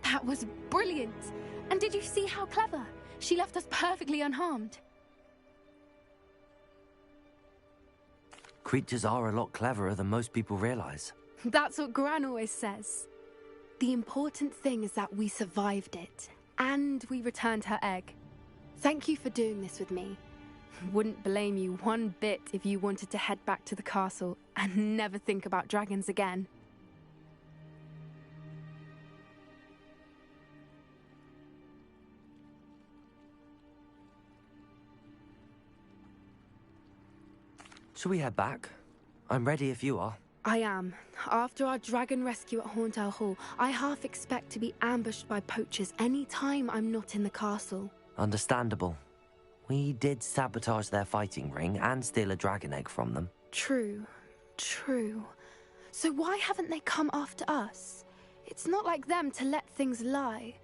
That was brilliant! And did you see how clever? She left us perfectly unharmed. Creatures are a lot cleverer than most people realize. That's what Gran always says. The important thing is that we survived it, and we returned her egg. Thank you for doing this with me. Wouldn't blame you one bit if you wanted to head back to the castle and never think about dragons again. Shall we head back? I'm ready if you are. I am. After our dragon rescue at Horndale Hall, I half expect to be ambushed by poachers any time I'm not in the castle. Understandable. We did sabotage their fighting ring and steal a dragon egg from them. True. True. So why haven't they come after us? It's not like them to let things lie.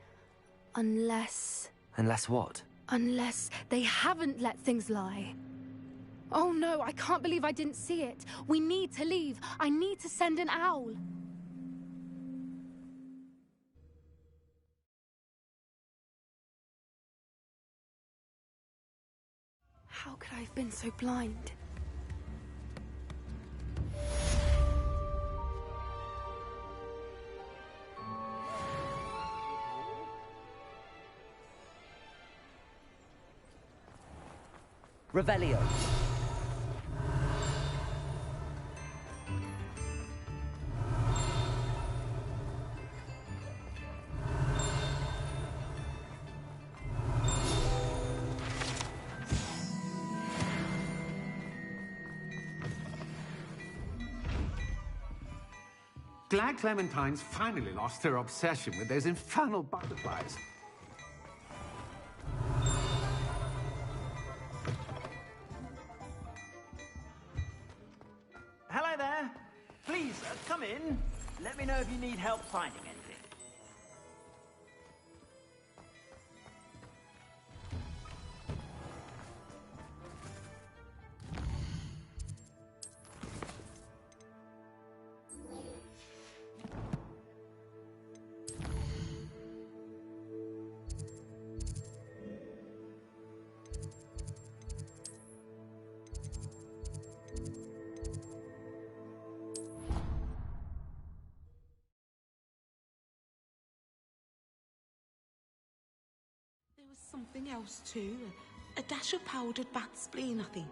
Unless... Unless what? Unless they haven't let things lie. Oh no, I can't believe I didn't see it. We need to leave. I need to send an owl. How could I have been so blind? Revelio. Glad Clementine's finally lost her obsession with those infernal butterflies. Hello there. Please, come in. Let me know if you need help finding anything. There was something else too. A dash of powdered bat spleen, I think.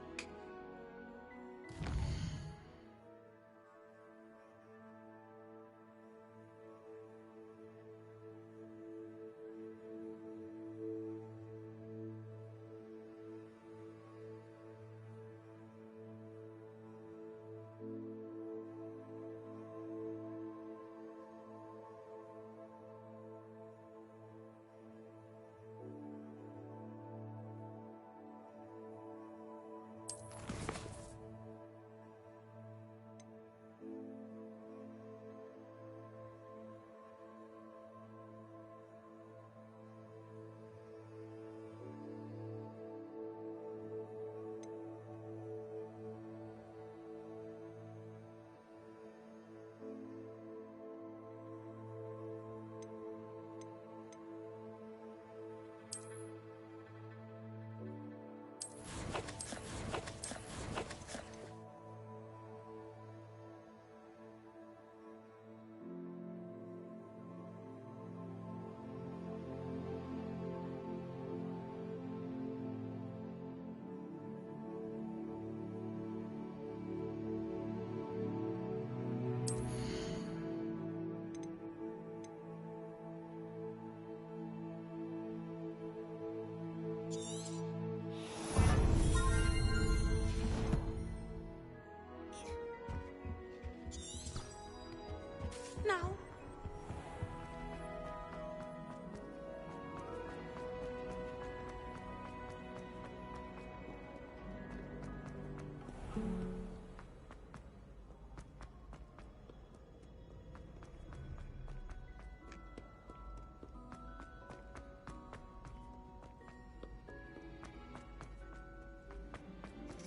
Now.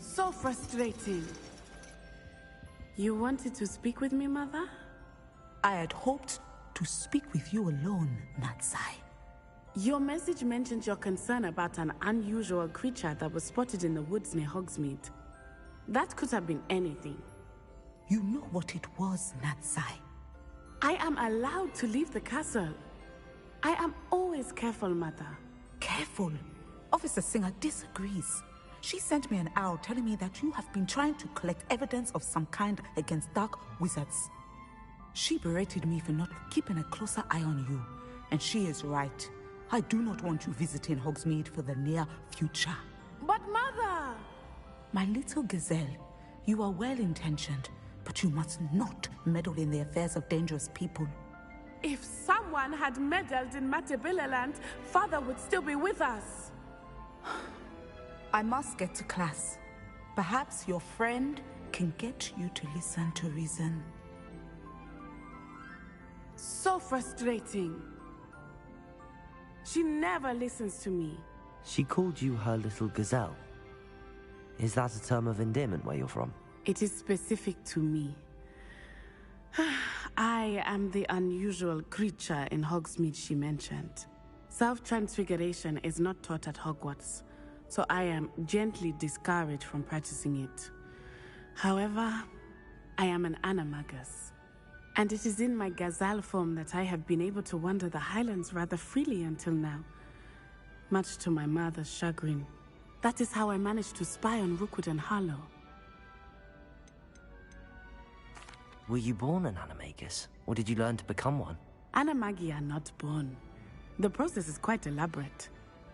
So frustrating. You wanted to speak with me, Mother? I had hoped to speak with you alone, Natsai. Your message mentioned your concern about an unusual creature that was spotted in the woods near Hogsmeade. That could have been anything. You know what it was, Natsai. I am allowed to leave the castle. I am always careful, Mother. Careful? Officer Singer disagrees. She sent me an owl telling me that you have been trying to collect evidence of some kind against dark wizards. She berated me for not keeping a closer eye on you, and she is right. I do not want you visiting Hogsmeade for the near future. But Mother! My little gazelle, you are well-intentioned, but you must not meddle in the affairs of dangerous people. If someone had meddled in Matabeleland, Father would still be with us. I must get to class. Perhaps your friend can get you to listen to reason. So frustrating. She never listens to me. She called you her little gazelle. Is that a term of endearment where you're from? It is specific to me. I am the unusual creature in Hogsmeade she mentioned. Self-transfiguration is not taught at Hogwarts, so I am gently discouraged from practicing it. However, I am an animagus, and it is in my gazelle form that I have been able to wander the Highlands rather freely until now, much to my mother's chagrin. That is how I managed to spy on Rookwood and Harlow. Were you born an animagus, or did you learn to become one? Animagi are not born. The process is quite elaborate.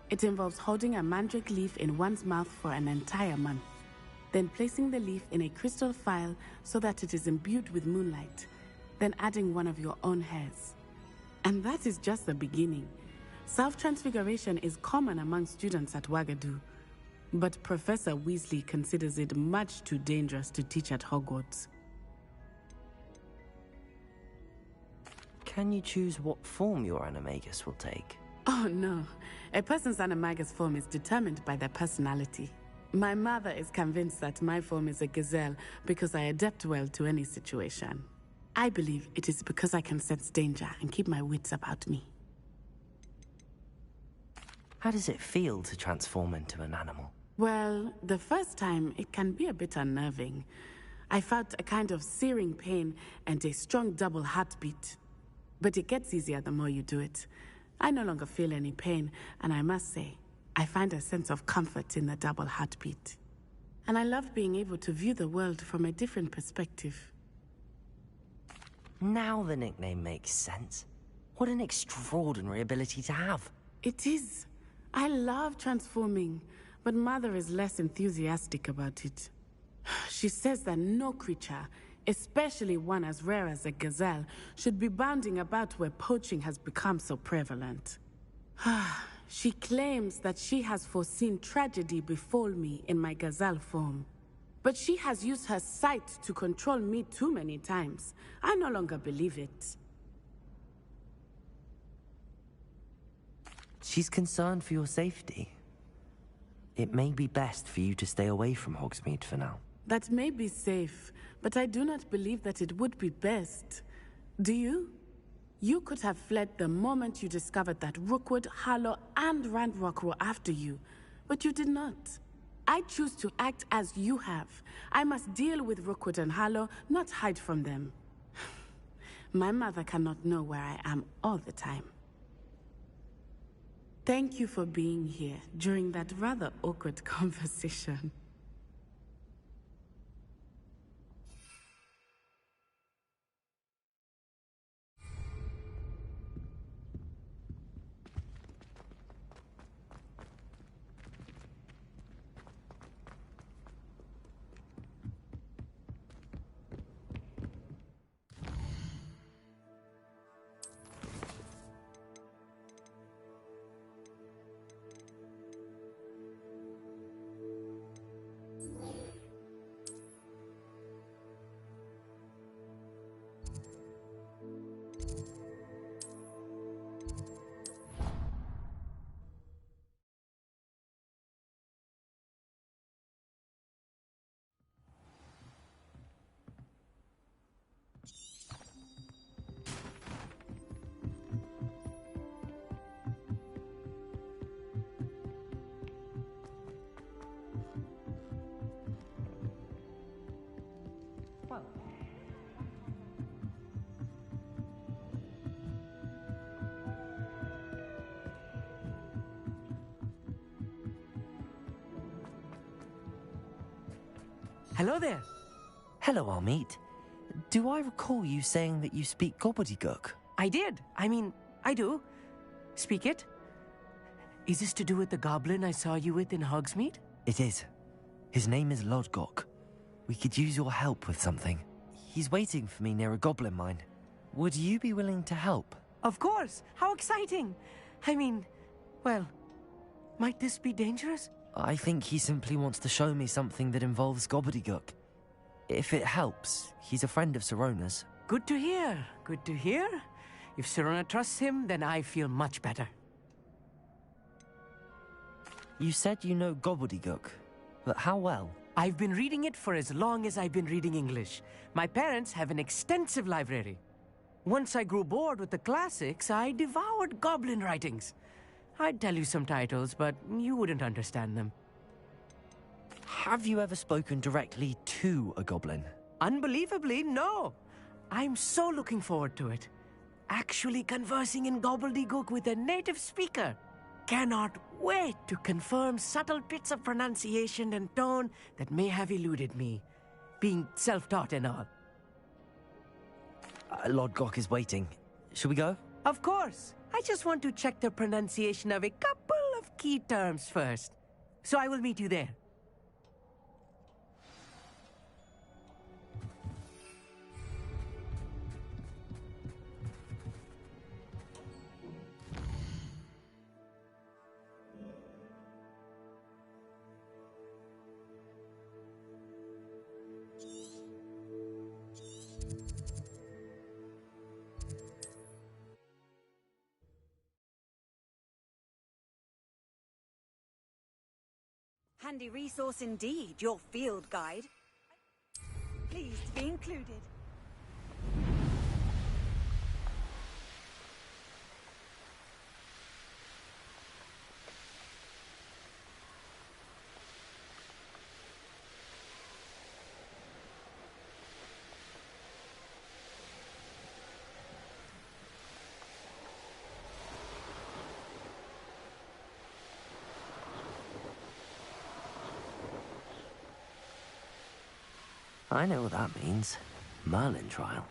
It involves holding a mandrake leaf in one's mouth for an entire month, then placing the leaf in a crystal phial so that it is imbued with moonlight, then adding one of your own hairs. And that is just the beginning. Self-transfiguration is common among students at Wagadu, but Professor Weasley considers it much too dangerous to teach at Hogwarts. Can you choose what form your animagus will take? Oh no, a person's animagus form is determined by their personality. My mother is convinced that my form is a gazelle because I adapt well to any situation. I believe it is because I can sense danger and keep my wits about me. How does it feel to transform into an animal? Well, the first time it can be a bit unnerving. I felt a kind of searing pain and a strong double heartbeat. But it gets easier the more you do it. I no longer feel any pain, and I must say, I find a sense of comfort in the double heartbeat. And I love being able to view the world from a different perspective. Now the nickname makes sense. What an extraordinary ability to have. It is. I love transforming, but Mother is less enthusiastic about it. She says that no creature, especially one as rare as a gazelle, should be bounding about where poaching has become so prevalent. She claims that she has foreseen tragedy befall me in my gazelle form. But she has used her sight to control me too many times. I no longer believe it. She's concerned for your safety. It may be best for you to stay away from Hogsmeade for now. That may be safe, but I do not believe that it would be best. Do you? You could have fled the moment you discovered that Rookwood, Harlow, and Ranrock were after you, but you did not. I choose to act as you have. I must deal with Rookwood and Harlow, not hide from them. My mother cannot know where I am all the time. Thank you for being here during that rather awkward conversation. Hello there. Hello, Armeet. Do I recall you saying that you speak gobbledygook? I did. I mean, I do. Speak it. Is this to do with the goblin I saw you with in Hogsmeade? It is. His name is Lodgok. We could use your help with something. He's waiting for me near a goblin mine. Would you be willing to help? Of course. How exciting. I mean, well, Might this be dangerous? I think he simply wants to show me something that involves gobbledygook. If it helps, he's a friend of Sirona's. Good to hear. Good to hear. If Sirona trusts him, then I feel much better. You said you know gobbledygook, but how well? I've been reading it for as long as I've been reading English. My parents have an extensive library. Once I grew bored with the classics, I devoured goblin writings. I'd tell you some titles, but you wouldn't understand them. Have you ever spoken directly to a goblin? Unbelievably, no. I'm so looking forward to it. Actually conversing in gobbledygook with a native speaker. Cannot wait to confirm subtle bits of pronunciation and tone that may have eluded me, being self-taught and all. Lord Gok is waiting. Shall we go? Of course. I just want to check the pronunciation of a couple of key terms first. So I will meet you there. Handy resource indeed, your field guide. Pleased to be included. I know what that means. Merlin trial.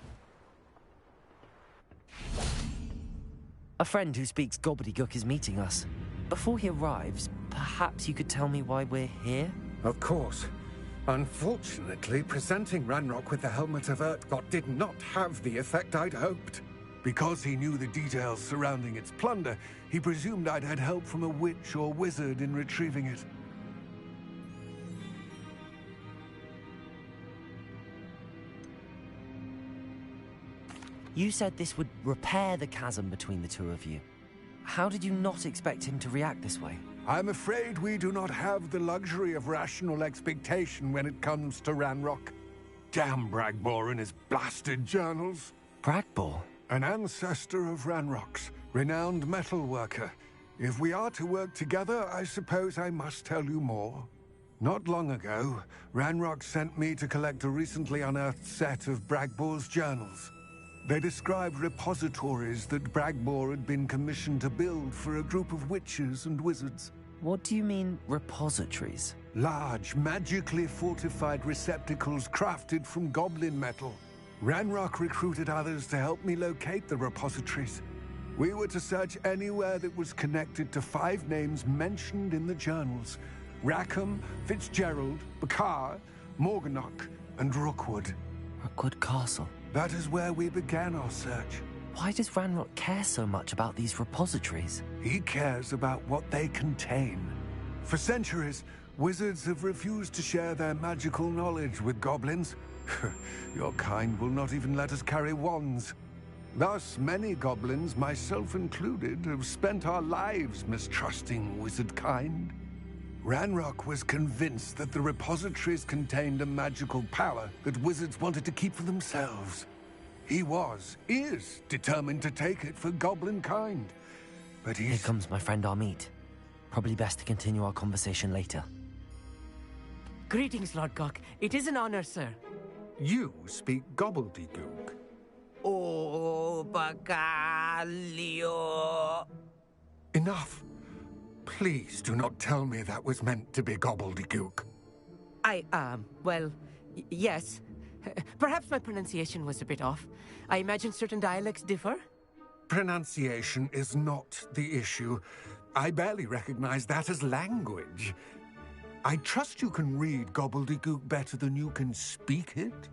A friend who speaks gobbledygook is meeting us. Before he arrives, perhaps you could tell me why we're here? Of course. Unfortunately, presenting Ranrock with the Helmet of Urtkot did not have the effect I'd hoped. Because he knew the details surrounding its plunder, he presumed I'd had help from a witch or wizard in retrieving it. You said this would repair the chasm between the two of you. How did you not expect him to react this way? I'm afraid we do not have the luxury of rational expectation when it comes to Ranrock. Damn Bragbor and his blasted journals. Bragbor? An ancestor of Ranrock's, renowned metal worker. If we are to work together, I suppose I must tell you more. Not long ago, Ranrock sent me to collect a recently unearthed set of Bragbor's journals. They described repositories that Bragbor had been commissioned to build for a group of witches and wizards. What do you mean, repositories? Large, magically fortified receptacles crafted from goblin metal. Ranrock recruited others to help me locate the repositories. We were to search anywhere that was connected to 5 names mentioned in the journals. Rackham, Fitzgerald, Bakar, Morganach, and Rookwood. Rookwood Castle? That is where we began our search. Why does Ranrock care so much about these repositories? He cares about what they contain. For centuries, wizards have refused to share their magical knowledge with goblins. Your kind will not even let us carry wands. Thus, many goblins, myself included, have spent our lives mistrusting wizard kind. Ranrock was convinced that the repositories contained a magical power that wizards wanted to keep for themselves. He is determined to take it for goblin kind. But Here comes my friend Amit. Probably best to continue our conversation later. Greetings, Lord Gok. It is an honor, sir. You speak gobbledygook. Oh, Bacalio. Enough. Please do not tell me that was meant to be gobbledygook. Well, yes. Perhaps my pronunciation was a bit off. I imagine certain dialects differ? Pronunciation is not the issue. I barely recognize that as language. I trust you can read gobbledygook better than you can speak it?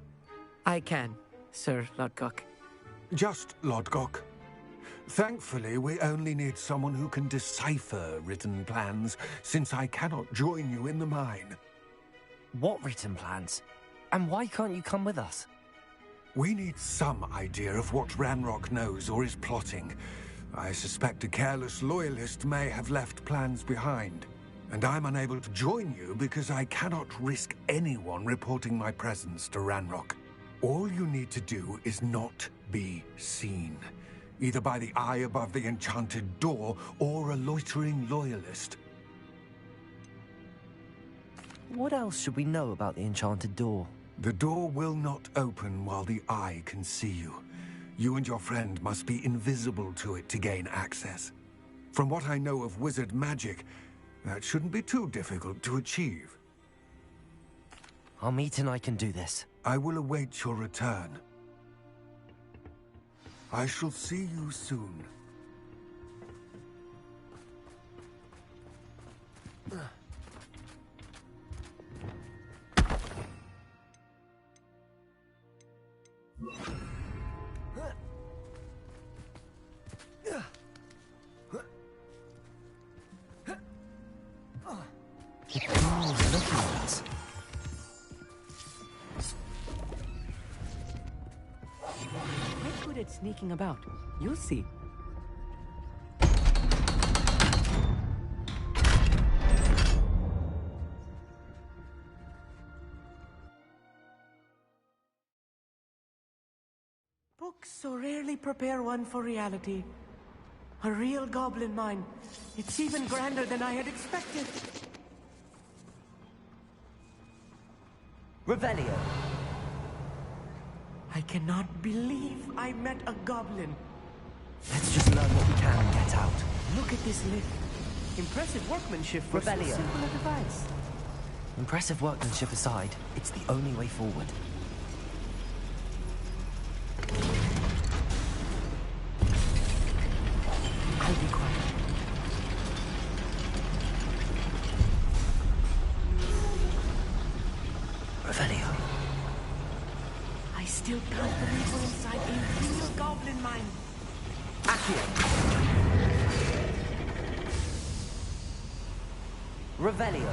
I can, Sir Lord Gok. Just Lord Gok. Thankfully, we only need someone who can decipher written plans, since I cannot join you in the mine. What written plans? And why can't you come with us? We need some idea of what Ranrock knows or is plotting. I suspect a careless loyalist may have left plans behind. And I'm unable to join you because I cannot risk anyone reporting my presence to Ranrock. All you need to do is not be seen, either by the eye above the enchanted door or a loitering loyalist. What else should we know about the enchanted door? The door will not open while the eye can see you. You and your friend must be invisible to it to gain access. From what I know of wizard magic, that shouldn't be too difficult to achieve. Amit and I can do this. I will await your return. I shall see you soon. We're good at sneaking about. You'll see. Books so rarely prepare one for reality. A real goblin mine. It's even grander than I had expected. Revelio. I cannot believe I met a goblin. Let's just learn what we can and get out. Look at this lift. Impressive workmanship for so Revelio. simple a device. Impressive workmanship aside, it's the only way forward. I'll be quiet. Revelio. I still can't believe we're inside a real goblin mine. Accio. Revelio.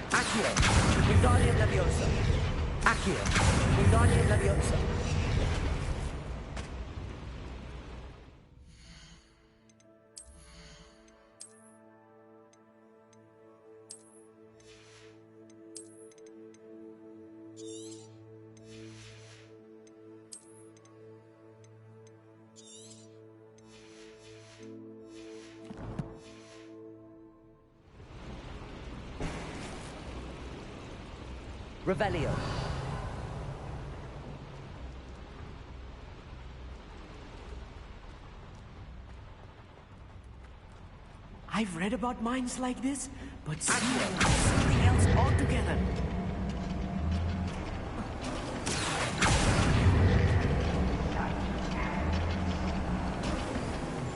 Accio. Wingardium Leviosa. Accio. Wingardium Leviosa. Revelio. I've read about mines like this, but seeing them is something else altogether.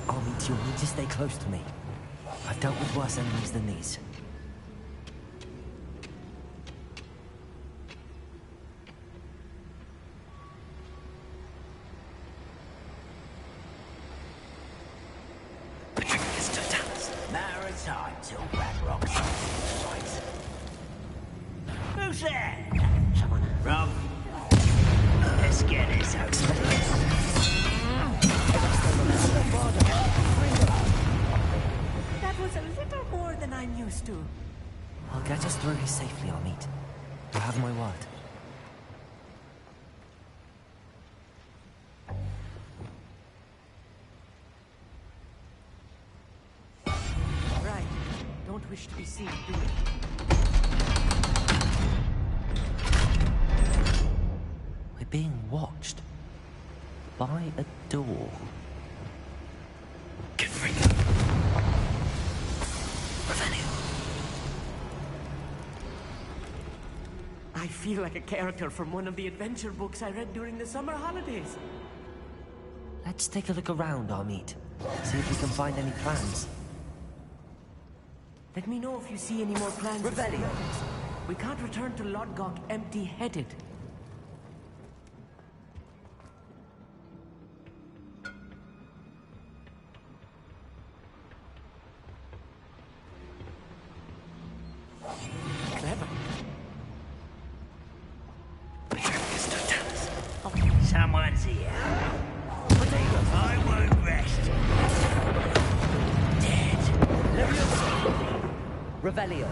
Amit, you'll need to stay close to me. I've dealt with worse enemies than these. Maritime till Ranrock's fight. Who's there? Rob. Let's get this out. That was a little more than I'm used to. I'll get us through here safely, Amit. You have my word. Right. Don't wish to be seen, do it. We're being watched. By a door. Confringo. Revelio. I feel like a character from one of the adventure books I read during the summer holidays. Let's take a look around, Amit. See if we can find any plans. Let me know if you see any more plans. Revelio. We can't return to Lodgok empty-headed. Clever. Someone's here. I won't rest. Dead. Revelio.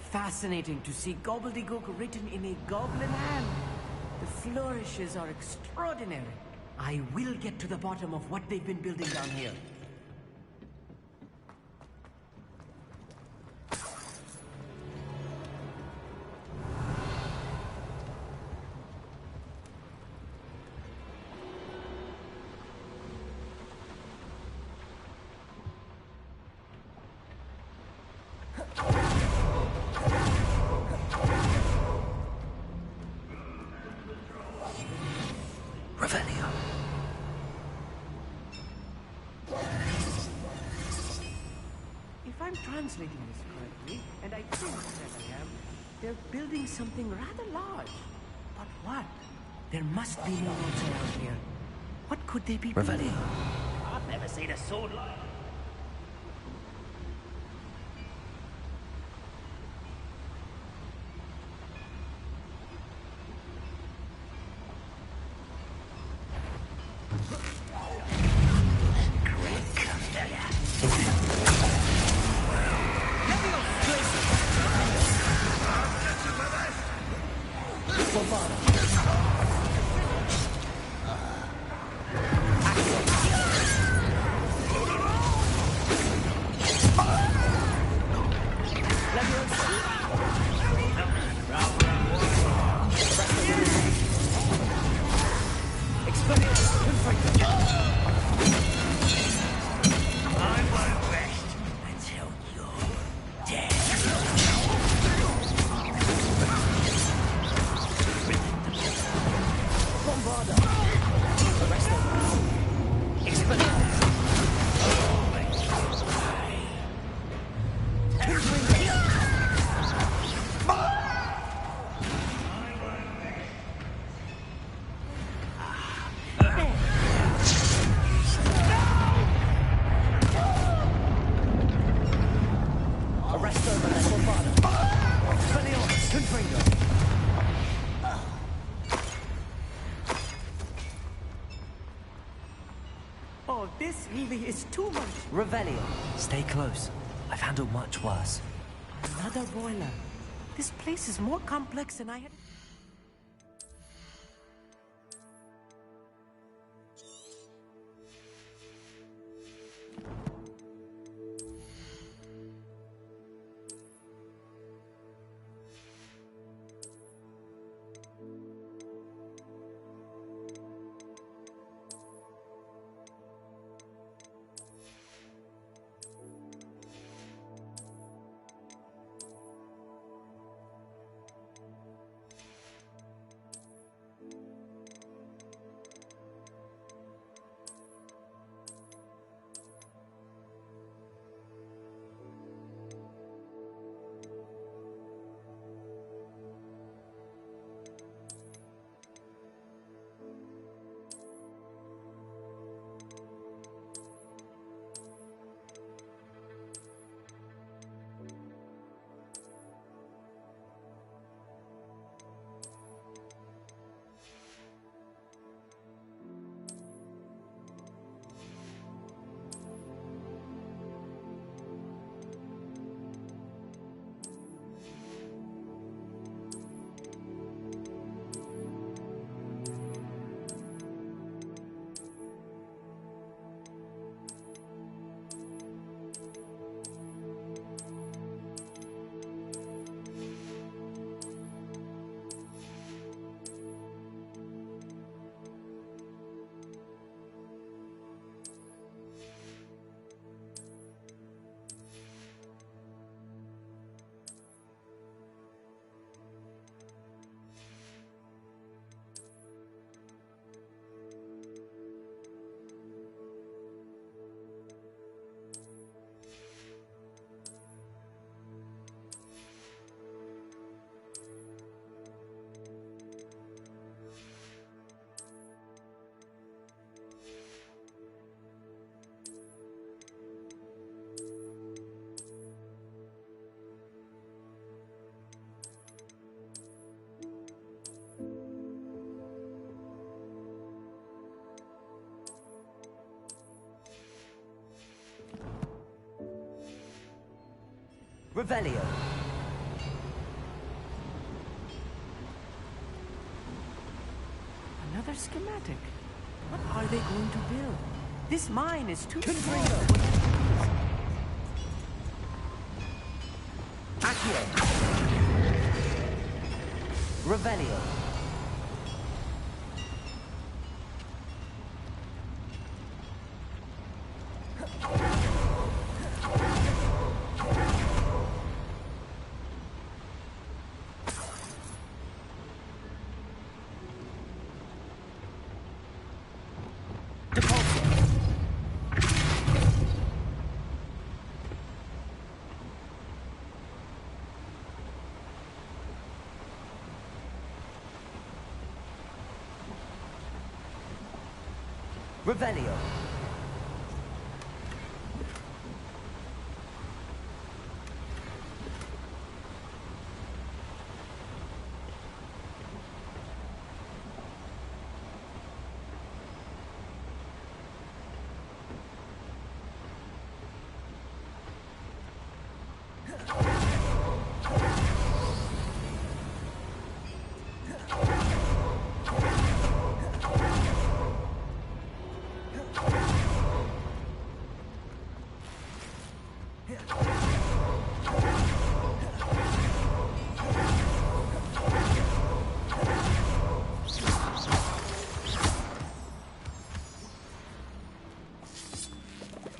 Fascinating to see gobbledygook written in a goblin hand. The flourishes are extraordinary. I will get to the bottom of what they've been building down here. Revelio. If I'm translating this correctly, and I think that I am, they're building something rather large. But what? There must be more roads around here. What could they be building? I've never seen a sword like that. Oh, this really is too much. Revelio. Stay close. I've handled much worse. Another boiler. This place is more complex than I had... Revelio. Another schematic. What are they going to build? This mine is too small. Accio. Revelio. Revelio.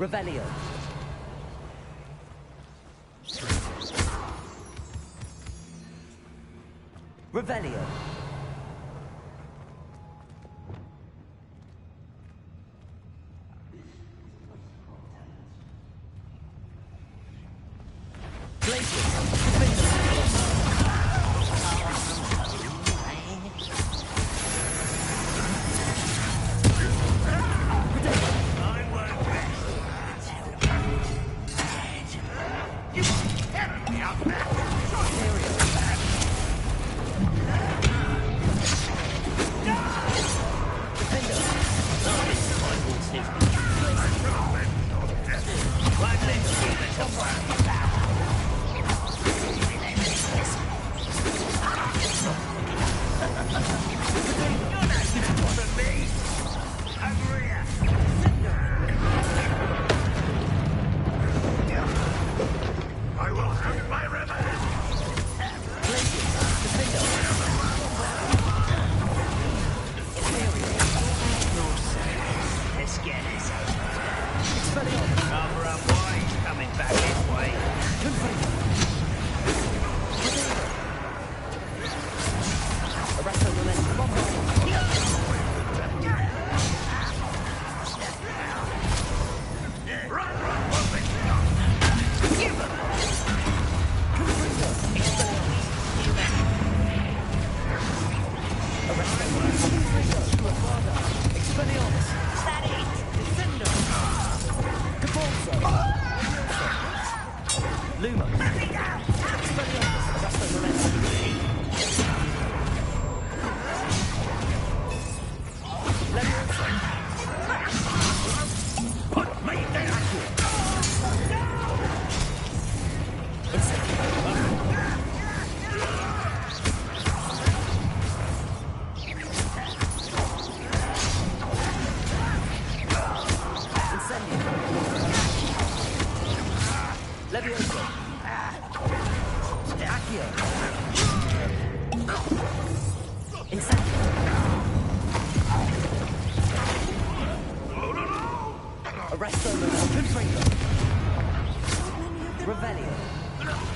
Revelio. Revelio.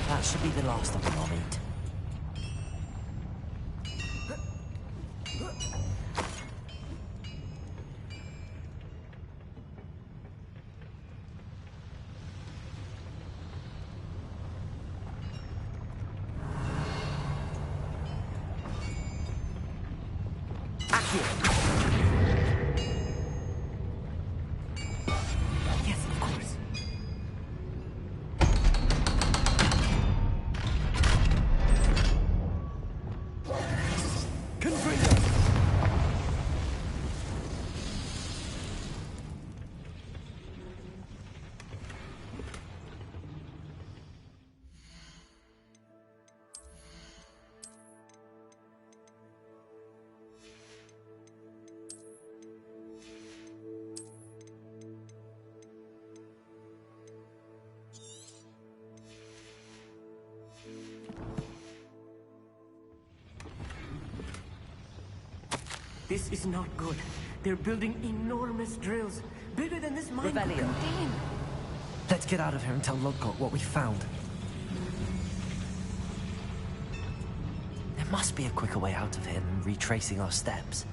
That should be the last of them, I'll eat. This is not good. They're building enormous drills, bigger than this mine could contain. Let's get out of here and tell Lodgok what we found. There must be a quicker way out of here than retracing our steps.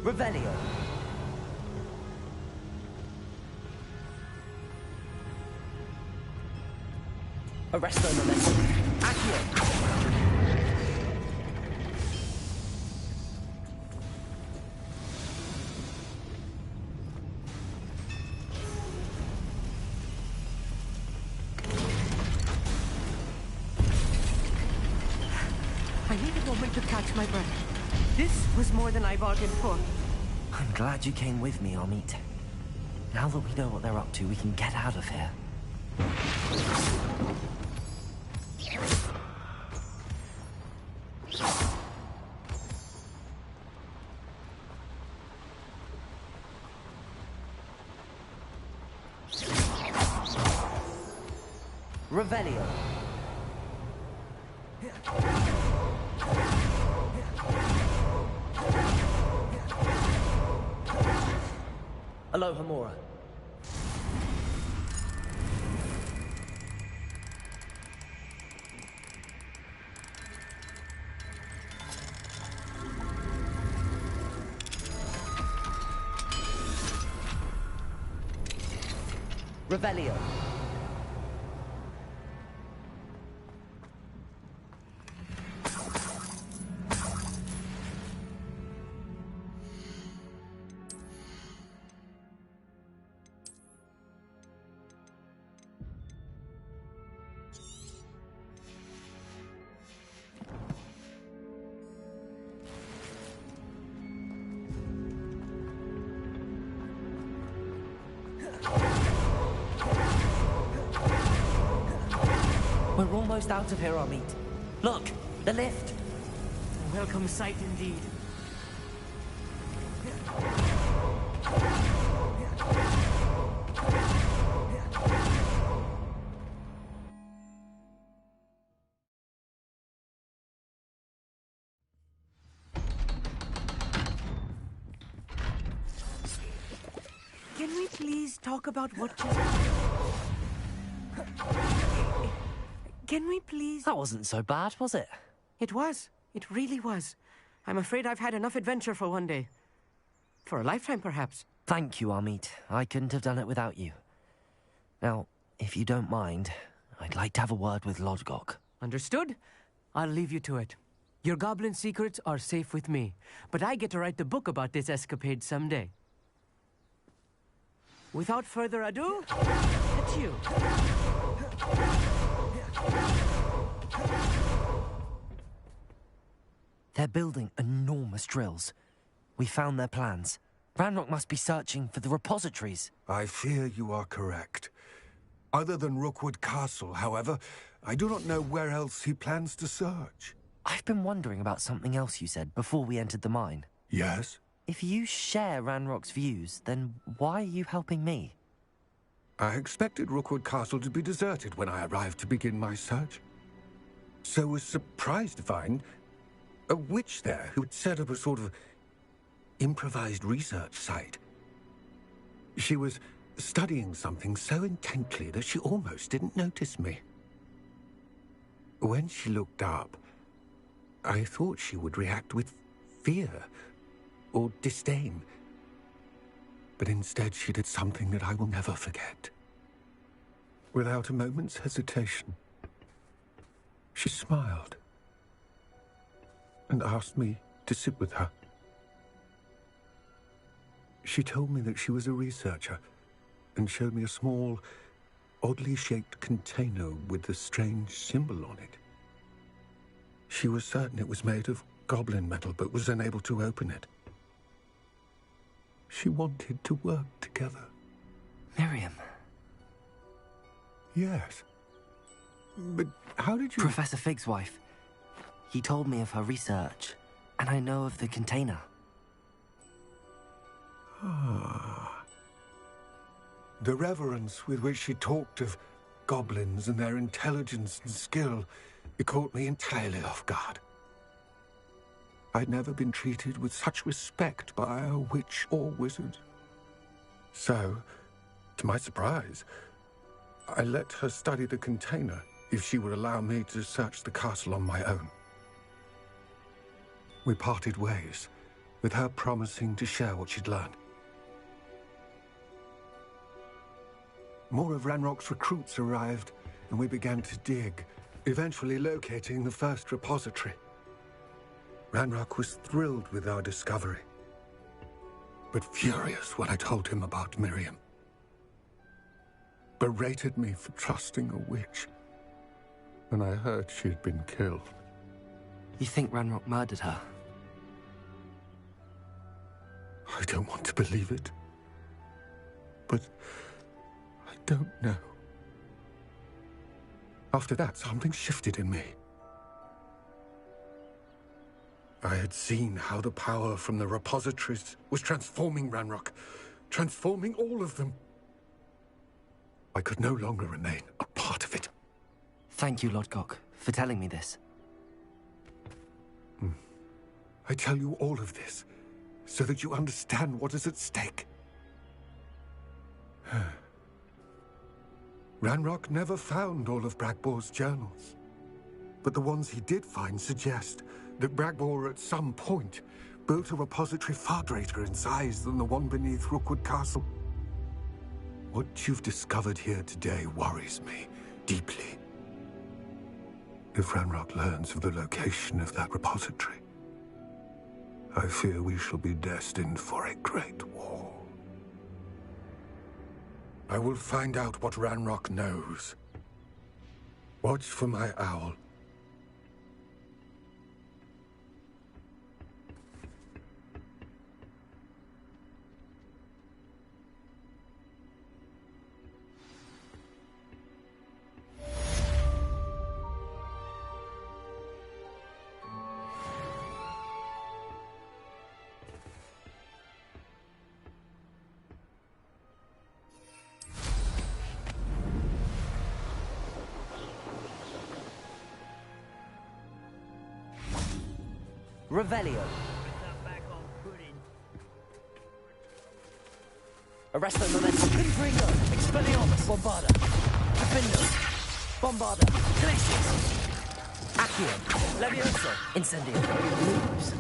Revelio. Arresto Momentum. Accio. I need a moment to catch my breath. This was more than I bargained for. I'm glad you came with me, Amit. Now that we know what they're up to, we can get out of here. Revelio. Alohomora. Revelio. We're almost out of here, Amit. Look, the lift. A welcome sight indeed. Can we please talk about what just... Can we please... That wasn't so bad, was it? It was. It really was. I'm afraid I've had enough adventure for one day. For a lifetime, perhaps. Thank you, Amit. I couldn't have done it without you. Now, if you don't mind, I'd like to have a word with Lodgok. Understood? I'll leave you to it. Your goblin secrets are safe with me, but I get to write the book about this escapade someday. Without further ado, it's you. They're building enormous drills. We found their plans. Ranrock must be searching for the repositories. I fear you are correct. Other than Rookwood Castle, however, I do not know where else he plans to search. I've been wondering about something else you said before we entered the mine. Yes? If you share Ranrock's views, then why are you helping me? I expected Rookwood Castle to be deserted when I arrived to begin my search. So was surprised to find a witch there who had set up a sort of improvised research site. She was studying something so intently that she almost didn't notice me. When she looked up, I thought she would react with fear or disdain. But instead she did something that I will never forget. Without a moment's hesitation, she smiled and asked me to sit with her. She told me that she was a researcher and showed me a small, oddly shaped container with a strange symbol on it. She was certain it was made of goblin metal, but was unable to open it. She wanted to work together. Miriam. Yes. But how did you... Professor Fig's wife. He told me of her research, and I know of the container. Ah. The reverence with which she talked of goblins and their intelligence and skill, it caught me entirely off guard. I'd never been treated with such respect by a witch or wizard. So, to my surprise, I let her study the container if she would allow me to search the castle on my own. We parted ways, with her promising to share what she'd learned. More of Ranrock's recruits arrived, and we began to dig, eventually locating the first repository. Ranrock was thrilled with our discovery, but furious when I told him about Miriam. Berated me for trusting a witch when I heard she'd been killed. You think Ranrock murdered her? I don't want to believe it, but I don't know. After that, something shifted in me. I had seen how the power from the repositories was transforming Ranrock, transforming all of them. I could no longer remain a part of it. Thank you, Lodgok, for telling me this. I tell you all of this so that you understand what is at stake. Ranrock never found all of Bragbor's journals, but the ones he did find suggest that Bragbor at some point built a repository far greater in size than the one beneath Rookwood Castle. What you've discovered here today worries me deeply. If Ranrock learns of the location of that repository, I fear we shall be destined for a great war. I will find out what Ranrock knows. Watch for my owl. Revelio. Arresto Momentum. Confringo. Expelliarmus. Bombarda. Defendo. Bombarda. Glacius. Accio. Levioso. Incendio. Moves.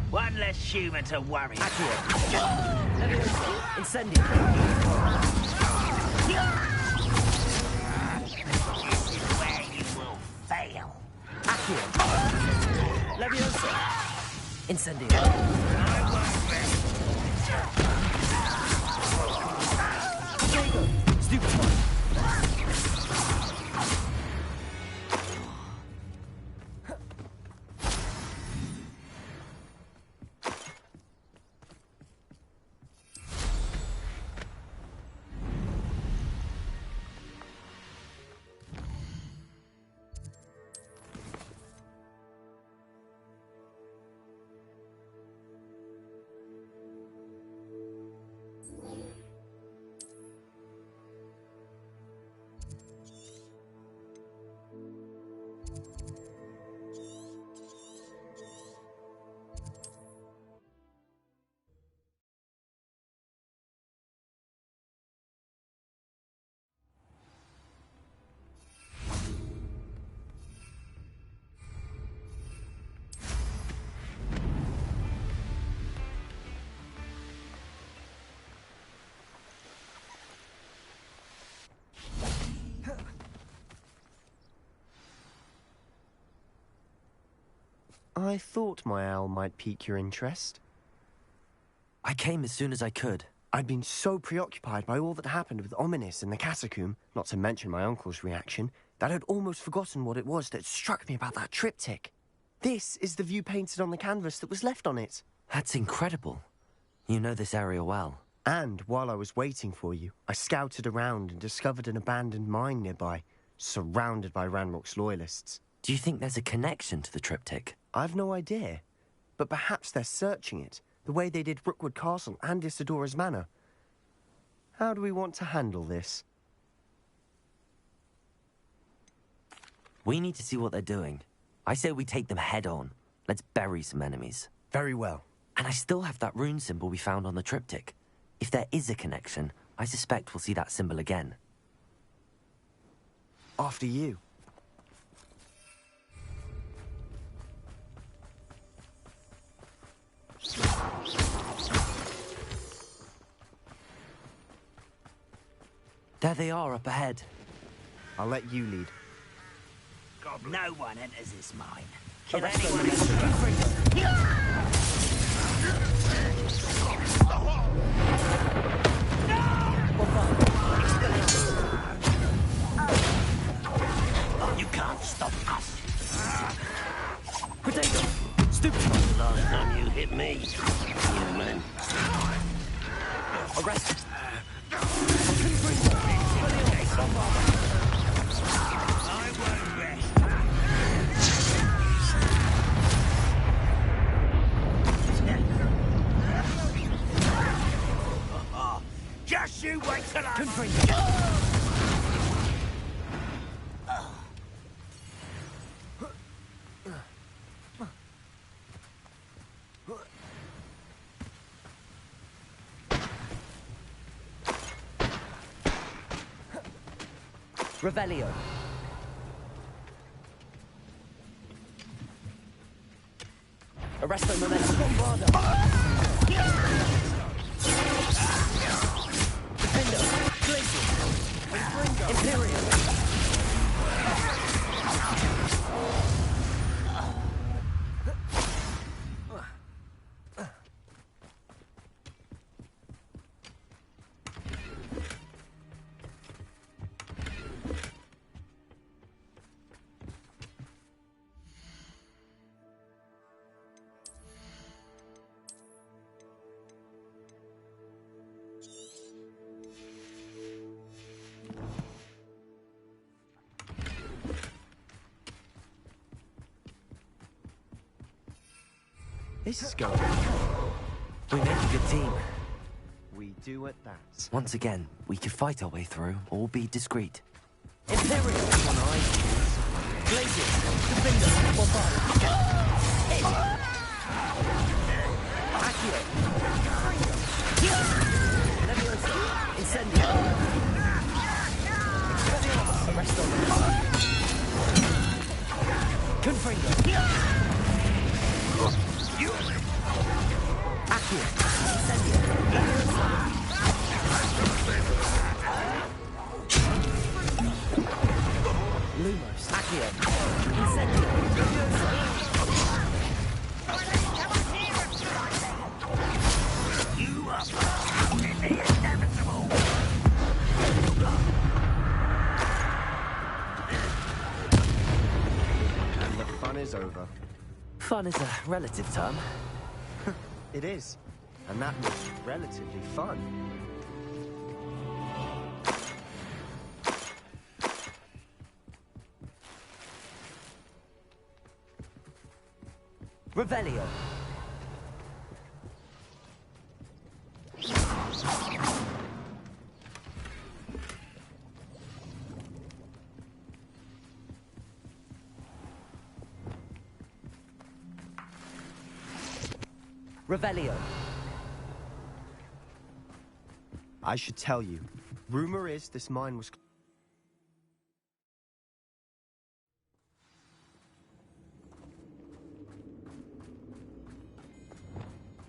One less human to worry. Accio. Levioso. Incendio. This is where you will fail. Accio. Levioso. Incendio. Diego. Stupid one. I thought my owl might pique your interest. I came as soon as I could. I'd been so preoccupied by all that happened with Ominis in the catacomb, not to mention my uncle's reaction, that I'd almost forgotten what it was that struck me about that triptych. This is the view painted on the canvas that was left on it. That's incredible. You know this area well. And while I was waiting for you, I scouted around and discovered an abandoned mine nearby, surrounded by Ranrock's loyalists. Do you think there's a connection to the triptych? I've no idea, but perhaps they're searching it, the way they did Rookwood Castle and Isidora's Manor. How do we want to handle this? We need to see what they're doing. I say we take them head on. Let's bury some enemies. Very well. And I still have that rune symbol we found on the triptych. If there is a connection, I suspect we'll see that symbol again. After you. There they are up ahead. I'll let you lead. No one enters this mine. Kill anyone You can't stop us. Potato! Stupid! Last time you hit me, human. Arrest! Just you wait till I... Revelio. Arresto Momentum. Defender. Glacier. Imperial. This is going. We make a good team. We do at that. Once again, we could fight our way through, or be discreet. Imperial! One eye. Glacier! Defender! Bombard! Accio! Leviosa! Incendio! Arresto! Confringo! Accio! Incendio! Lumos, Accio, Incendio, You are absolutely inevitable. And the fun is over. Fun is a relative term. It is. And that was relatively fun. Revelio. Revelio. I should tell you. Rumor is this mine was...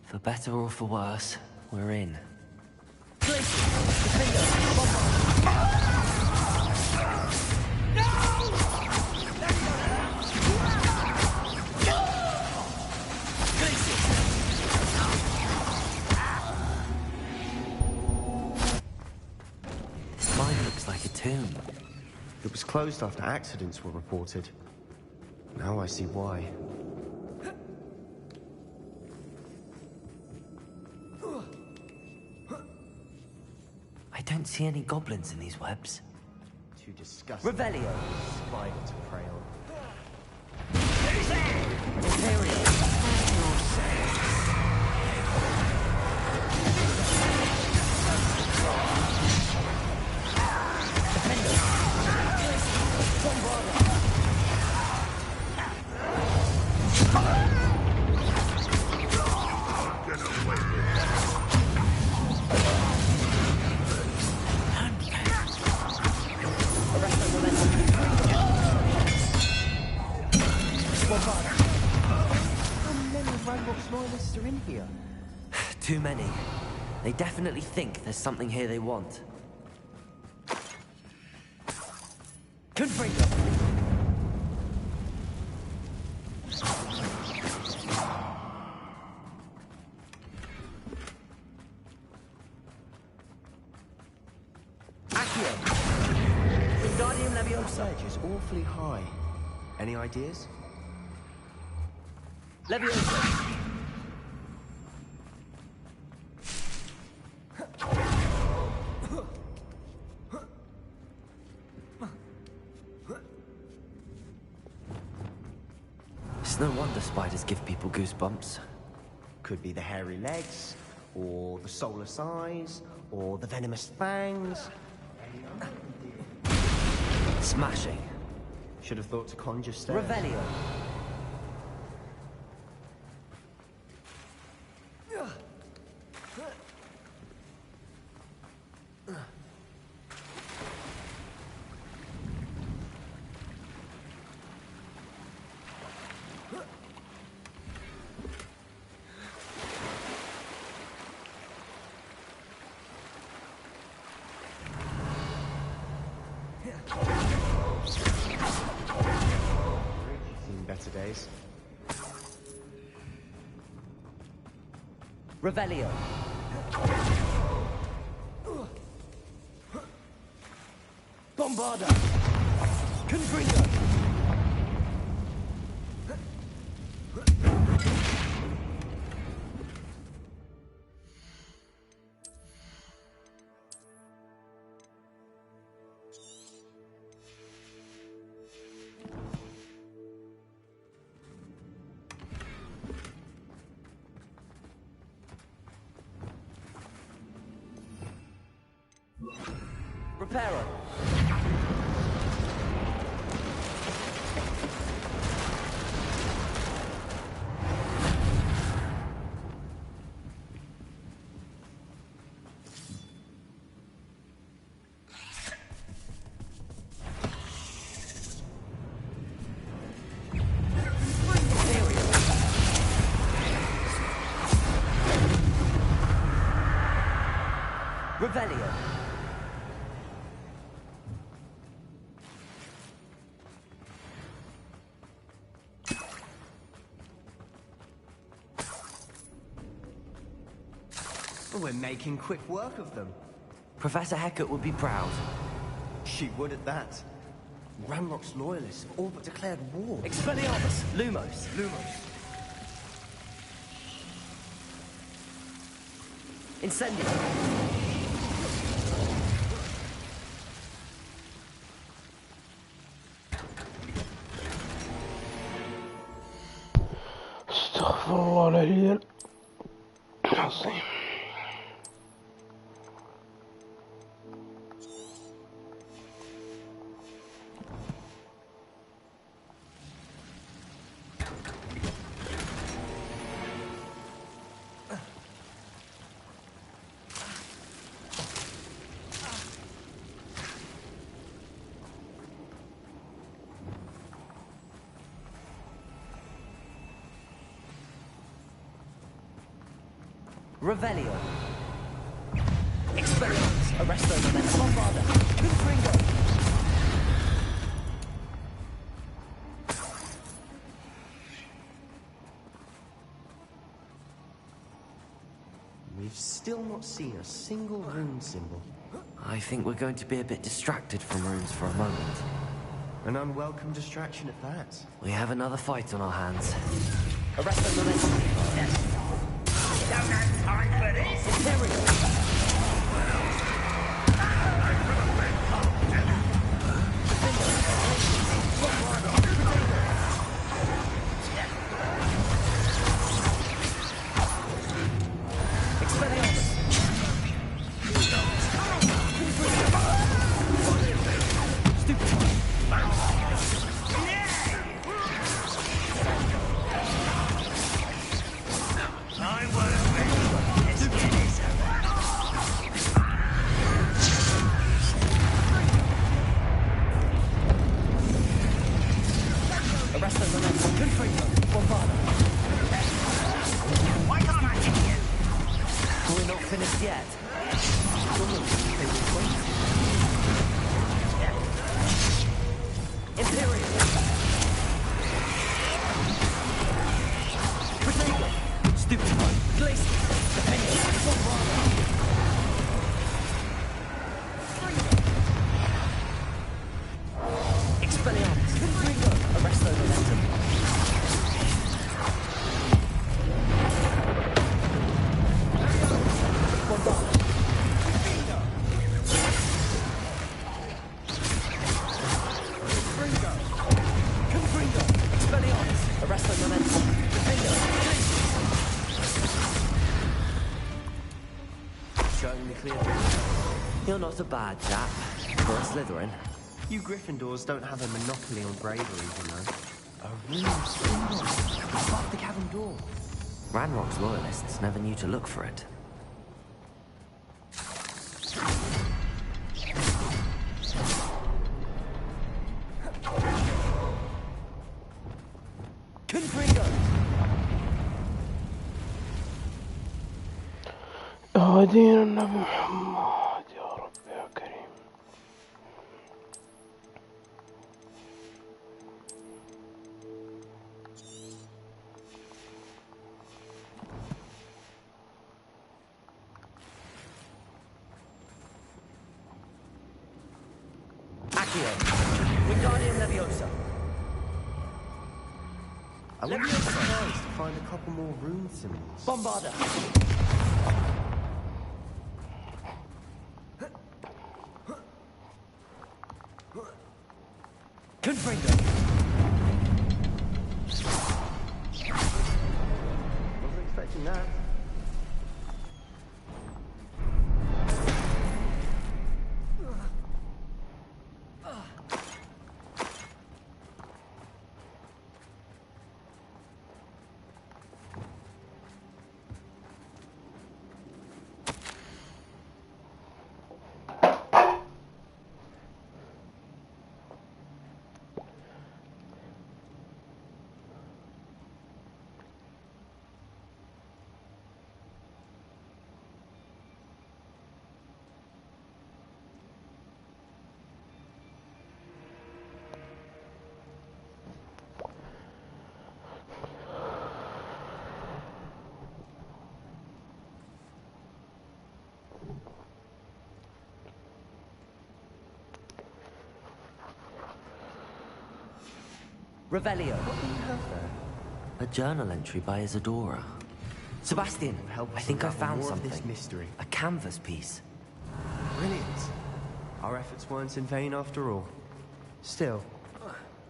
For better or for worse, we're in. tomb. It was closed after accidents were reported. Now I see why. I don't see any goblins in these webs. Too disgusting. Revelio! Spider to prey on. Too many. They definitely think there's something here they want. Confringo! Accio! Wingardium Leviosa. Edge is awfully high. Any ideas? Leviosa! It's no wonder spiders give people goosebumps. Could be the hairy legs, or the soulless eyes, or the venomous fangs. Smashing. Should have thought to conjure stairs. Revelio. Seen better days. Revelio. Bombarda. Confringo. Reparo. Revelio. We're making quick work of them. Professor Hecat would be proud. She would at that. Ranrock's loyalists have all but declared war. Expelliarmus! Lumos! Incendio! استغفر الله العلي العظيم. Revelio. Expelliarmus. Arresto Momentum. Bombarda. Confringo. We've still not seen a single rune symbol. I think we're going to be a bit distracted from runes for a moment. An unwelcome distraction at that. We have another fight on our hands. Arrest them on this. Don't have time for this. Imperial. Why can't I hit you? We're not finished yet. Imperial. Protego. Stupefy. Glacius. Defender. Bombarda. Expelliarmus. Confringo. Arresto Momentum. Bombarda. Confringo. Expelliarmus. Arresto Momentum. Defender. Showing me clear. You're not a bad chap. For a Slytherin. You Gryffindors don't have a monopoly on bravery, you know. A room spring above the cavern door. Ranrock's loyalists never knew to look for it. Confringo. هدينا النبي محمد يا رب يا كريم. Accio. Wingardium Leviosa. I wouldn't be surprised to find a couple more rune symbols. Bombarda. Confringo. Wasn't expecting that. Revelio. What do you have there? A journal entry by Isadora. Sebastian, I think I found something. This mystery. A canvas piece. Brilliant. Our efforts weren't in vain after all. Still,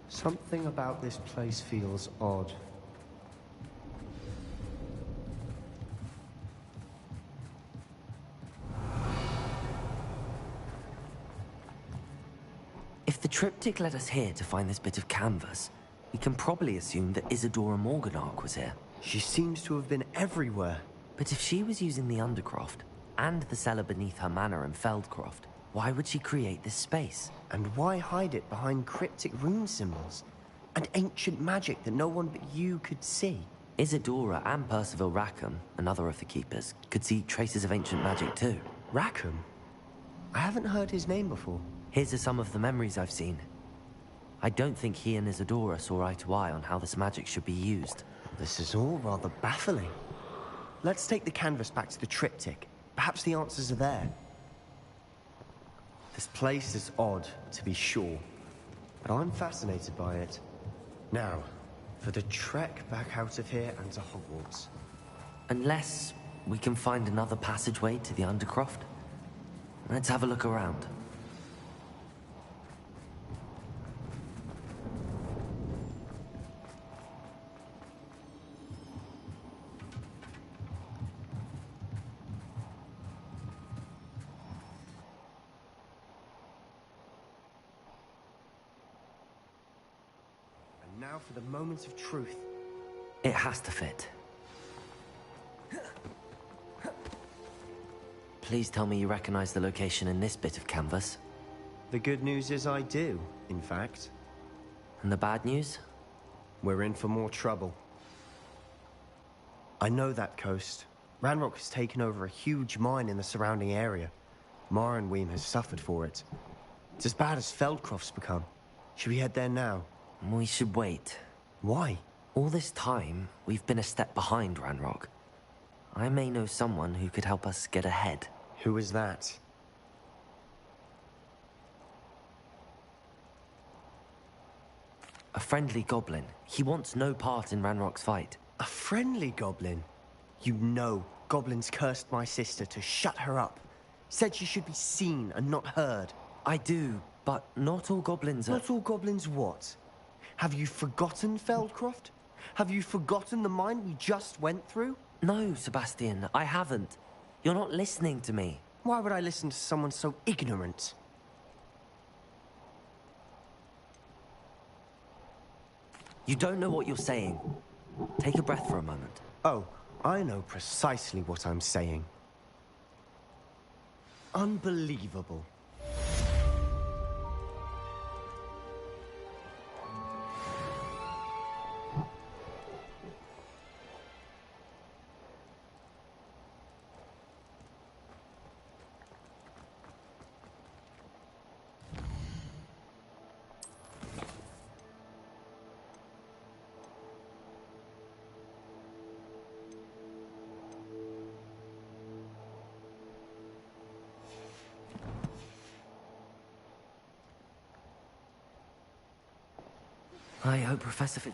something about this place feels odd. If the triptych led us here to find this bit of canvas, we can probably assume that Isadora Morganach was here. She seems to have been everywhere. But if she was using the Undercroft, and the cellar beneath her manor in Feldcroft, why would she create this space? And why hide it behind cryptic rune symbols? And ancient magic that no one but you could see? Isadora and Percival Rackham, another of the Keepers, could see traces of ancient magic too. Rackham? I haven't heard his name before. Here's some of the memories I've seen. I don't think he and Isadora saw eye to eye on how this magic should be used. This is all rather baffling. Let's take the canvas back to the triptych. Perhaps the answers are there. This place is odd, to be sure, but I'm fascinated by it. Now, for the trek back out of here and to Hogwarts. Unless we can find another passageway to the Undercroft. Let's have a look around. And now for the moment of truth. It has to fit. Please tell me you recognize the location in this bit of canvas. The good news is I do, in fact. And the bad news? We're in for more trouble. I know that coast. Ranrock has taken over a huge mine in the surrounding area. Morrowind has suffered for it. It's as bad as Feldcroft's become. Should we head there now? We should wait. Why? All this time, we've been a step behind Ranrock. I may know someone who could help us get ahead. Who is that? A friendly goblin. He wants no part in Ranrock's fight. A friendly goblin? You know, goblins cursed my sister to shut her up. Said she should be seen and not heard. I do, but not all goblins are... Not all goblins what? Have you forgotten Feldcroft? Have you forgotten the mine we just went through? No, Sebastian, I haven't. You're not listening to me. Why would I listen to someone so ignorant? You don't know what you're saying. Take a breath for a moment. Oh, I know precisely what I'm saying. Unbelievable. I hope Professor Fit...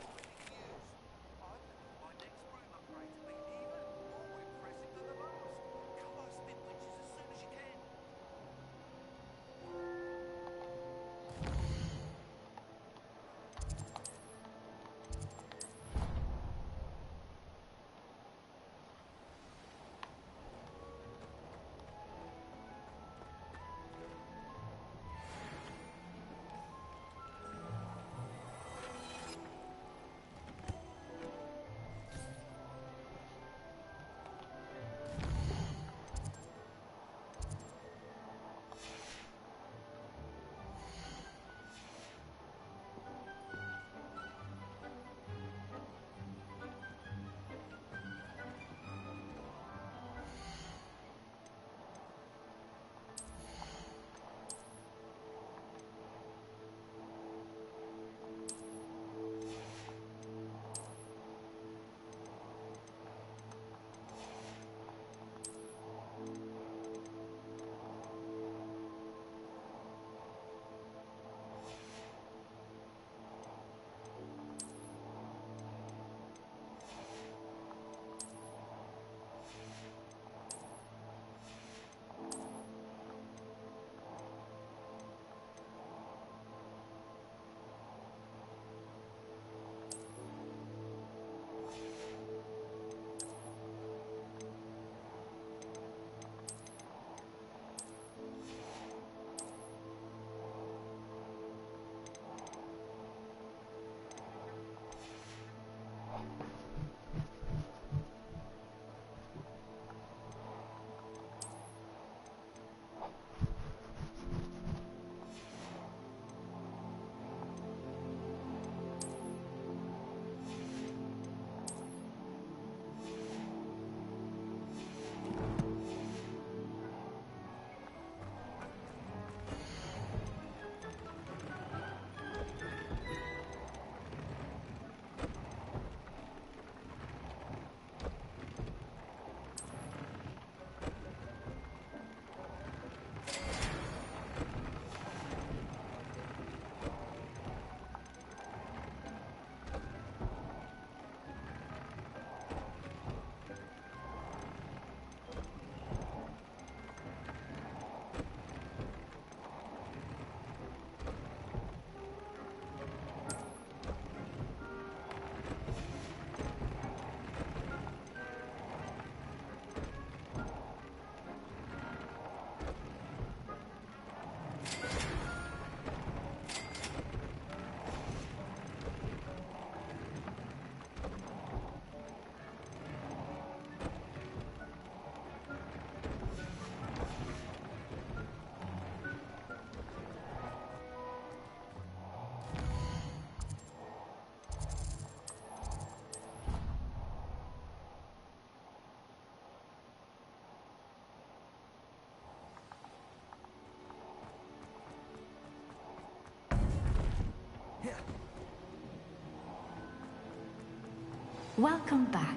Welcome back.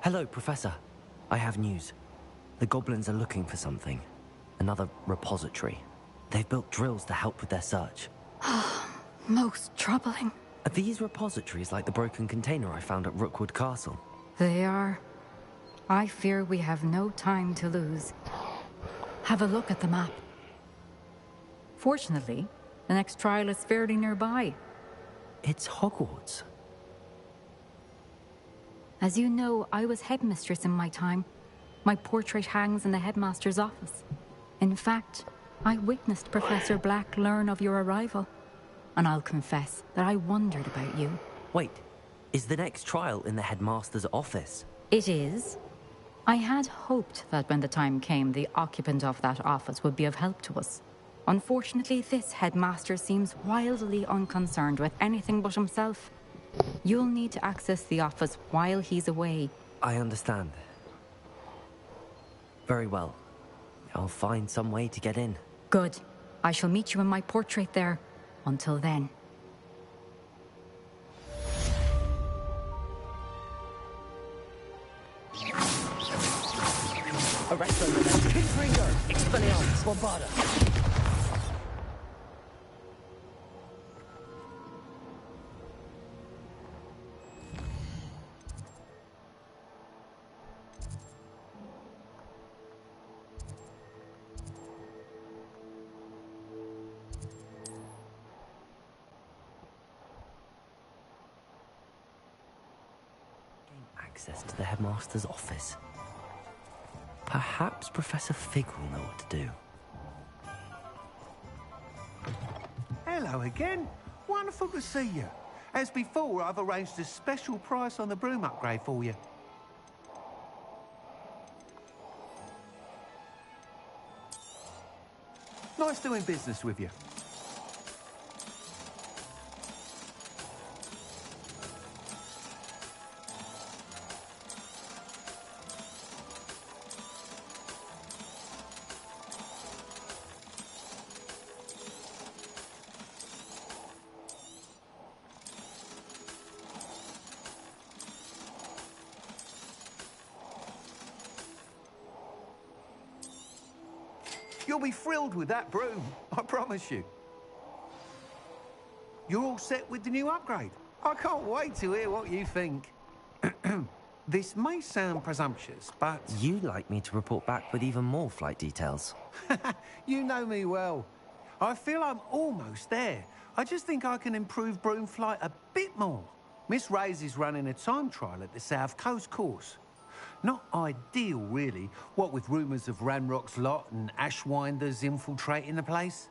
Hello, Professor. I have news. The goblins are looking for something. Another repository. They've built drills to help with their search. Most troubling. Are these repositories like the broken container I found at Rookwood Castle? They are. I fear we have no time to lose. Have a look at the map. Fortunately, the next trial is fairly nearby. It's Hogwarts. As you know, I was headmistress in my time. My portrait hangs in the headmaster's office. In fact, I witnessed Professor Black learn of your arrival. And I'll confess that I wondered about you. Wait, is the next trial in the headmaster's office? It is. I had hoped that when the time came, the occupant of that office would be of help to us. Unfortunately, this headmaster seems wildly unconcerned with anything but himself. You'll need to access the office while he's away. I understand. Very well. I'll find some way to get in. Good. I shall meet you in my portrait there. Until then. Arresto Memento, Pinfringer, Expelliarmus, Bombarda. Access to the headmaster's office. Perhaps Professor Fig will know what to do. Hello again. Wonderful to see you. As before, I've arranged a special price on the broom upgrade for you. Nice doing business with you. You'll be thrilled with that broom, I promise you. You're all set with the new upgrade. I can't wait to hear what you think. This may sound presumptuous, but... You'd like me to report back with even more flight details. You know me well. I feel I'm almost there. I just think I can improve broom flight a bit more. Miss Reyes is running a time trial at the South Coast course. Not ideal, really, what with rumours of Ranrock's lot and Ashwinders infiltrating the place.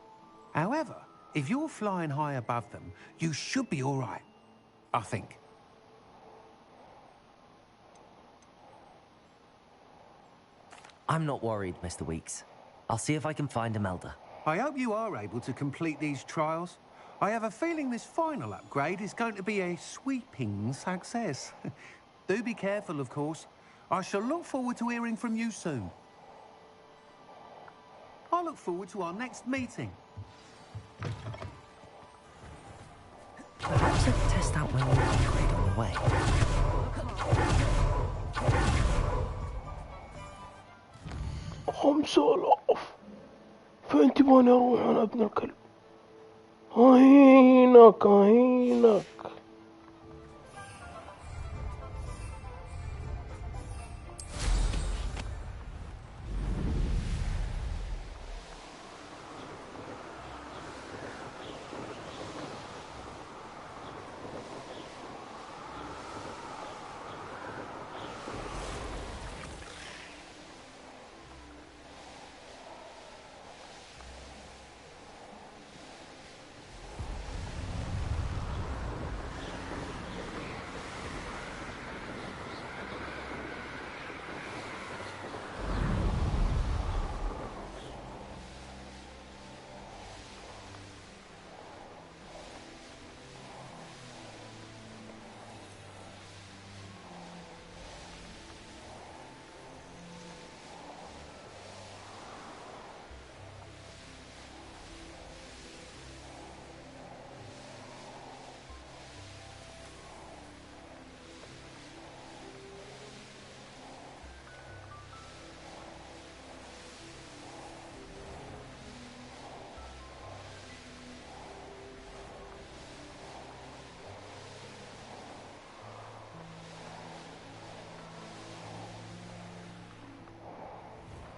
However, if you're flying high above them, you should be all right, I think. I'm not worried, Mr. Weeks. I'll see if I can find Imelda. I hope you are able to complete these trials. I have a feeling this final upgrade is going to be a sweeping success. Do be careful, of course. I shall look forward to hearing from you soon. I look forward to our next meeting. Perhaps I can test out my new upgrade on the way. خمسة آلاف. فين تبغاني أروح أنا ابن الكلب؟ هينك هينك.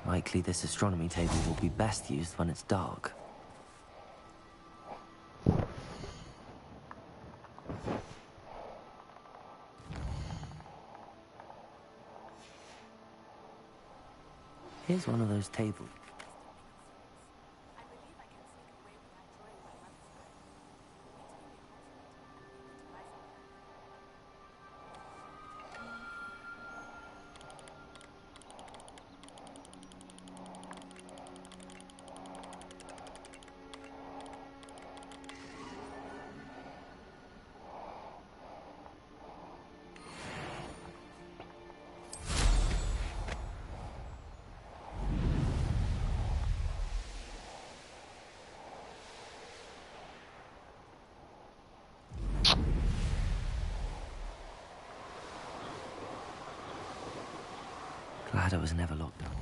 Likely this astronomy table will be best used when it's dark. Here's one of those tables. Glad I was never locked up.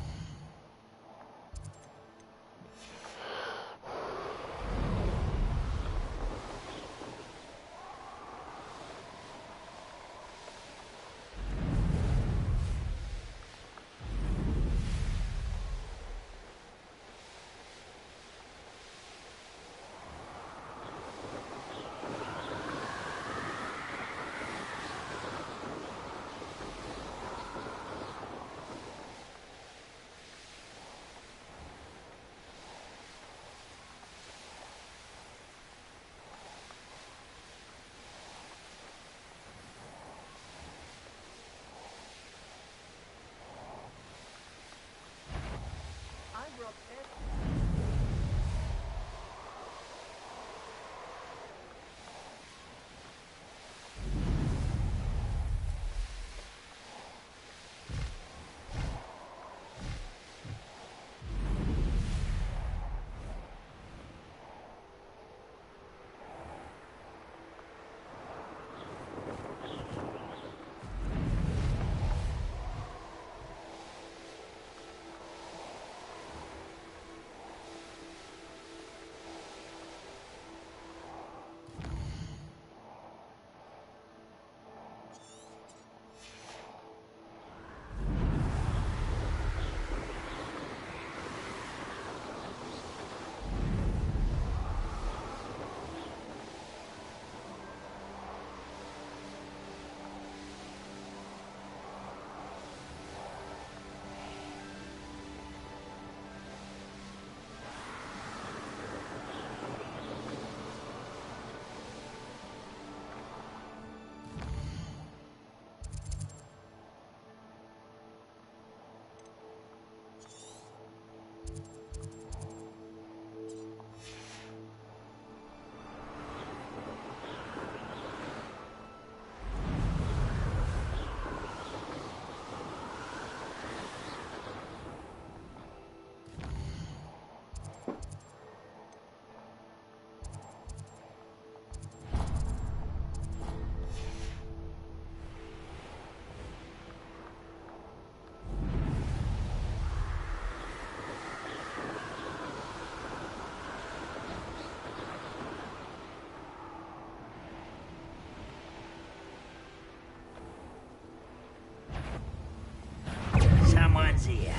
Someone's here.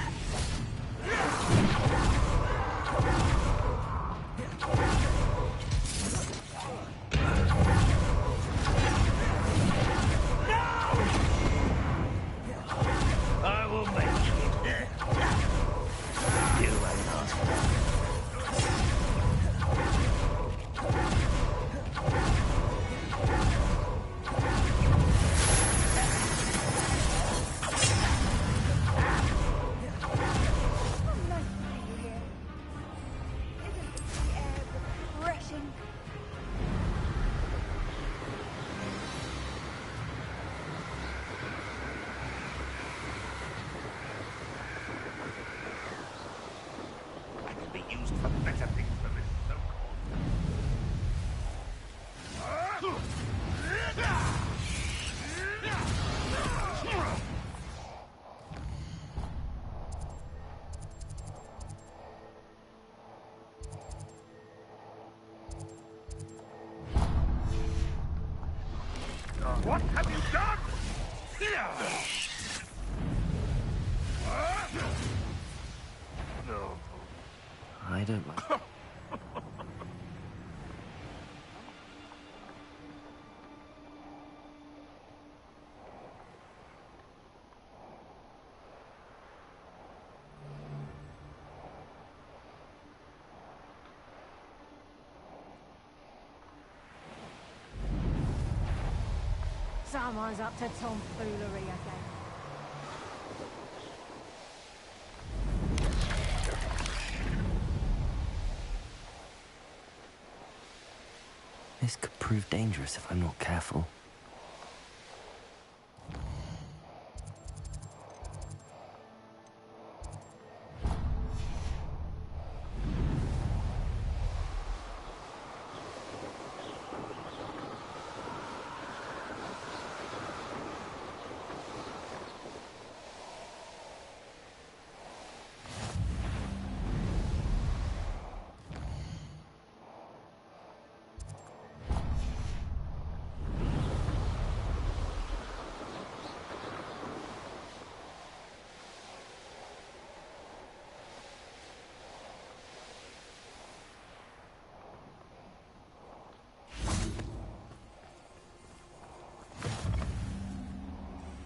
I will make it. You won't ask for that. Used for better things than this What have you done? Here! I don't like... Someone's up to tomfoolery again. This could prove dangerous if I'm not careful.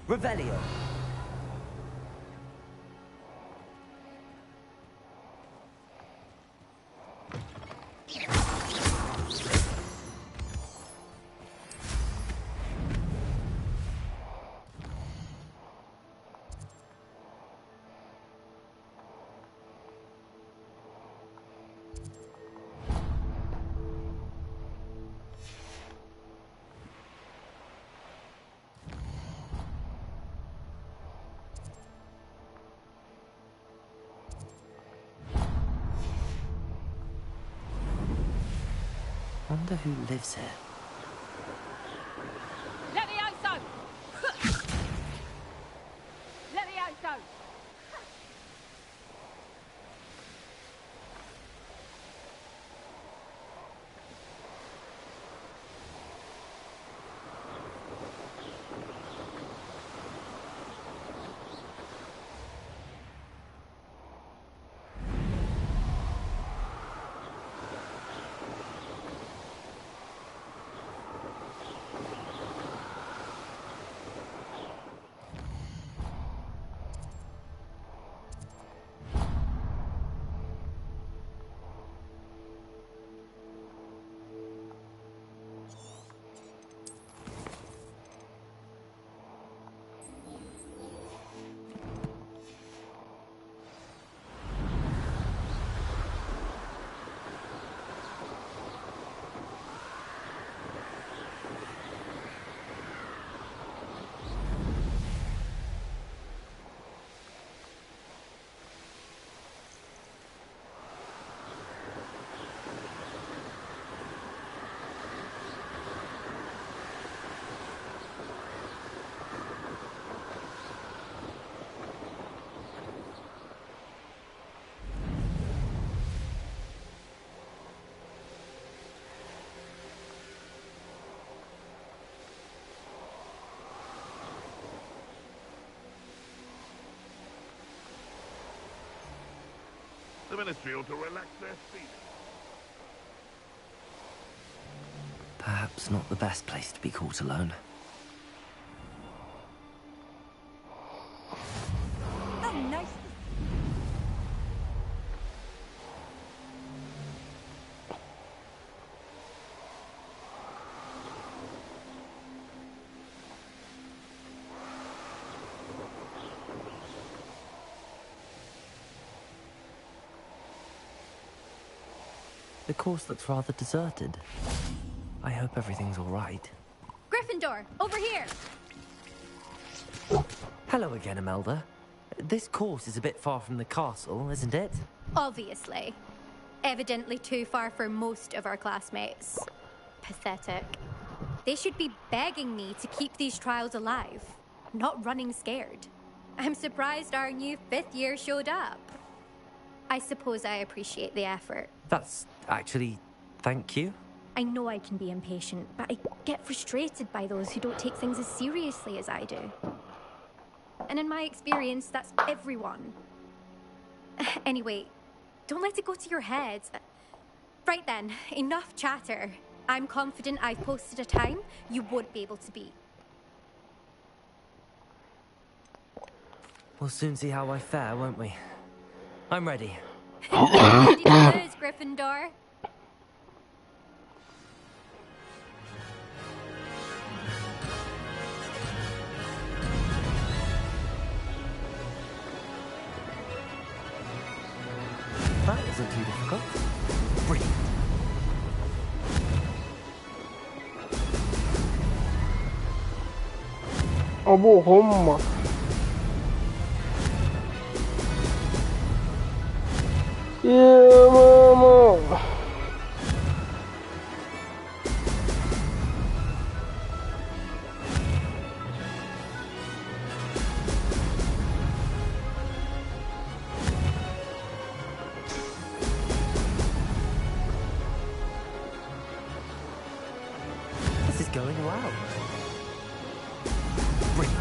Revelio. Wonder who lives here. Levioso! Levioso! The Ministry ought to relax their feet. Perhaps not the best place to be caught alone. Oh, nice. The course looks rather deserted. I hope everything's all right. Gryffindor, over here! Hello again, Imelda. This course is a bit far from the castle, isn't it? Obviously. Evidently too far for most of our classmates. Pathetic. They should be begging me to keep these trials alive, not running scared. I'm surprised our new 5th year showed up. I suppose I appreciate the effort. That's actually... thank you. I know I can be impatient, but I get frustrated by those who don't take things as seriously as I do. And in my experience, that's everyone. Anyway, Don't let it go to your head. Right then, enough chatter. I'm confident I've posted a time you won't be able to beat. We'll soon see how I fare, won't we? I'm ready. Ready to lose, Gryffindor. That wasn't too difficult. Brilliant. أبوهم. يا ماما. This is going well. Brilliant.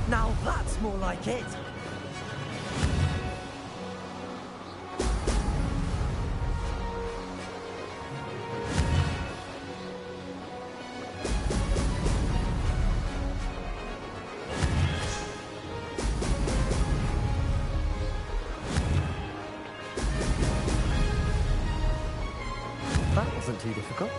Now that's more like it. That wasn't too difficult.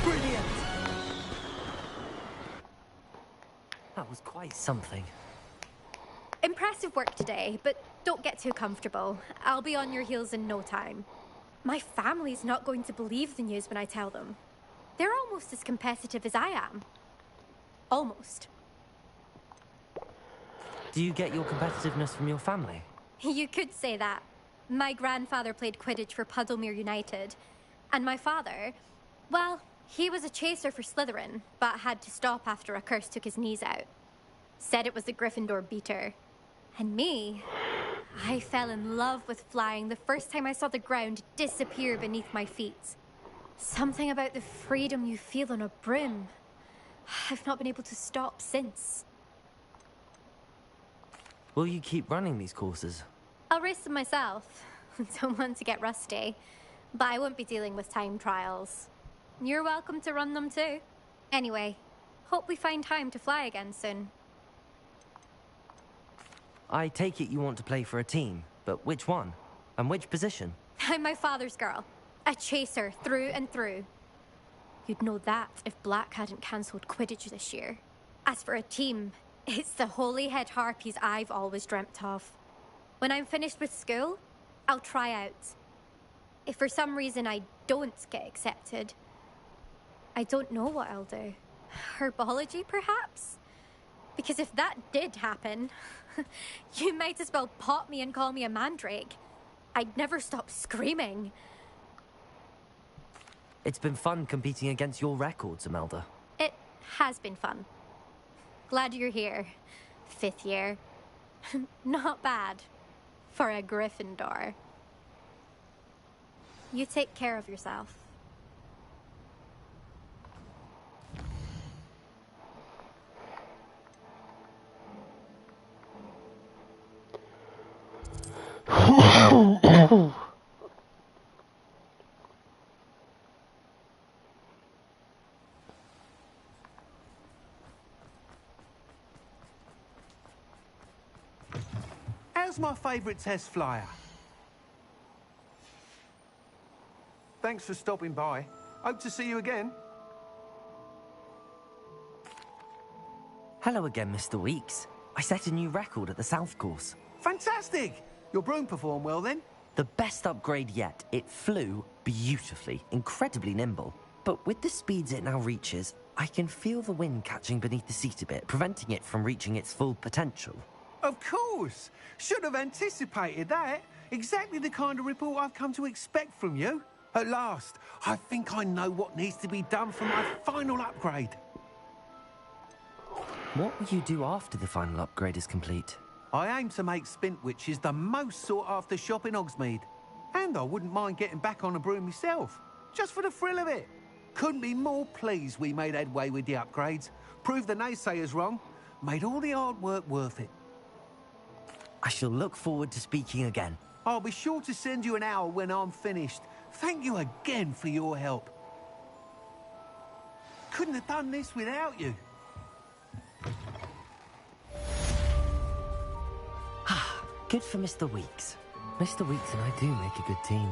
Brilliant! That was quite something. Impressive work today, but don't get too comfortable. I'll be on your heels in no time. My family's not going to believe the news when I tell them. They're almost as competitive as I am. Almost. Do you get your competitiveness from your family? You could say that. My grandfather played Quidditch for Puddlemere United. And my father, well, he was a chaser for Slytherin, but had to stop after a curse took his knees out. Said it was the Gryffindor beater. And me, I fell in love with flying the first time I saw the ground disappear beneath my feet. Something about the freedom you feel on a broom. I've not been able to stop since. Will you keep running these courses? I'll race them myself. Don't want to get rusty. But I won't be dealing with time trials. You're welcome to run them too. Anyway, hope we find time to fly again soon. I take it you want to play for a team, but which one? And which position? I'm my father's girl. A chaser through and through. You'd know that if Black hadn't cancelled Quidditch this year. As for a team, it's the Holyhead Harpies I've always dreamt of. When I'm finished with school, I'll try out. If for some reason I don't get accepted, I don't know what I'll do. Herbology, perhaps? Because if that did happen, you might as well pop me and call me a mandrake. I'd never stop screaming. It's been fun competing against your records, Imelda. It has been fun. Glad you're here. 5th year. Not bad. For a Gryffindor. You take care of yourself. How's my favourite test flyer? Thanks for stopping by. Hope to see you again. Hello again, Mr. Weeks. I set a new record at the South Course. Fantastic! Your broom performed well then? The best upgrade yet. It flew beautifully, incredibly nimble. But with the speeds it now reaches, I can feel the wind catching beneath the seat a bit, preventing it from reaching its full potential. Of course! Should have anticipated that. Exactly the kind of report I've come to expect from you. At last, I think I know what needs to be done for my final upgrade. What will you do after the final upgrade is complete? I aim to make Spintwitches the most sought-after shop in Hogsmeade. And I wouldn't mind getting back on a broom myself, just for the thrill of it. Couldn't be more pleased we made headway with the upgrades. Proved the naysayers wrong. Made all the hard work worth it. I shall look forward to speaking again. I'll be sure to send you an hour when I'm finished. Thank you again for your help. Couldn't have done this without you. Good for Mr. Weeks. Mr. Weeks and I do make a good team.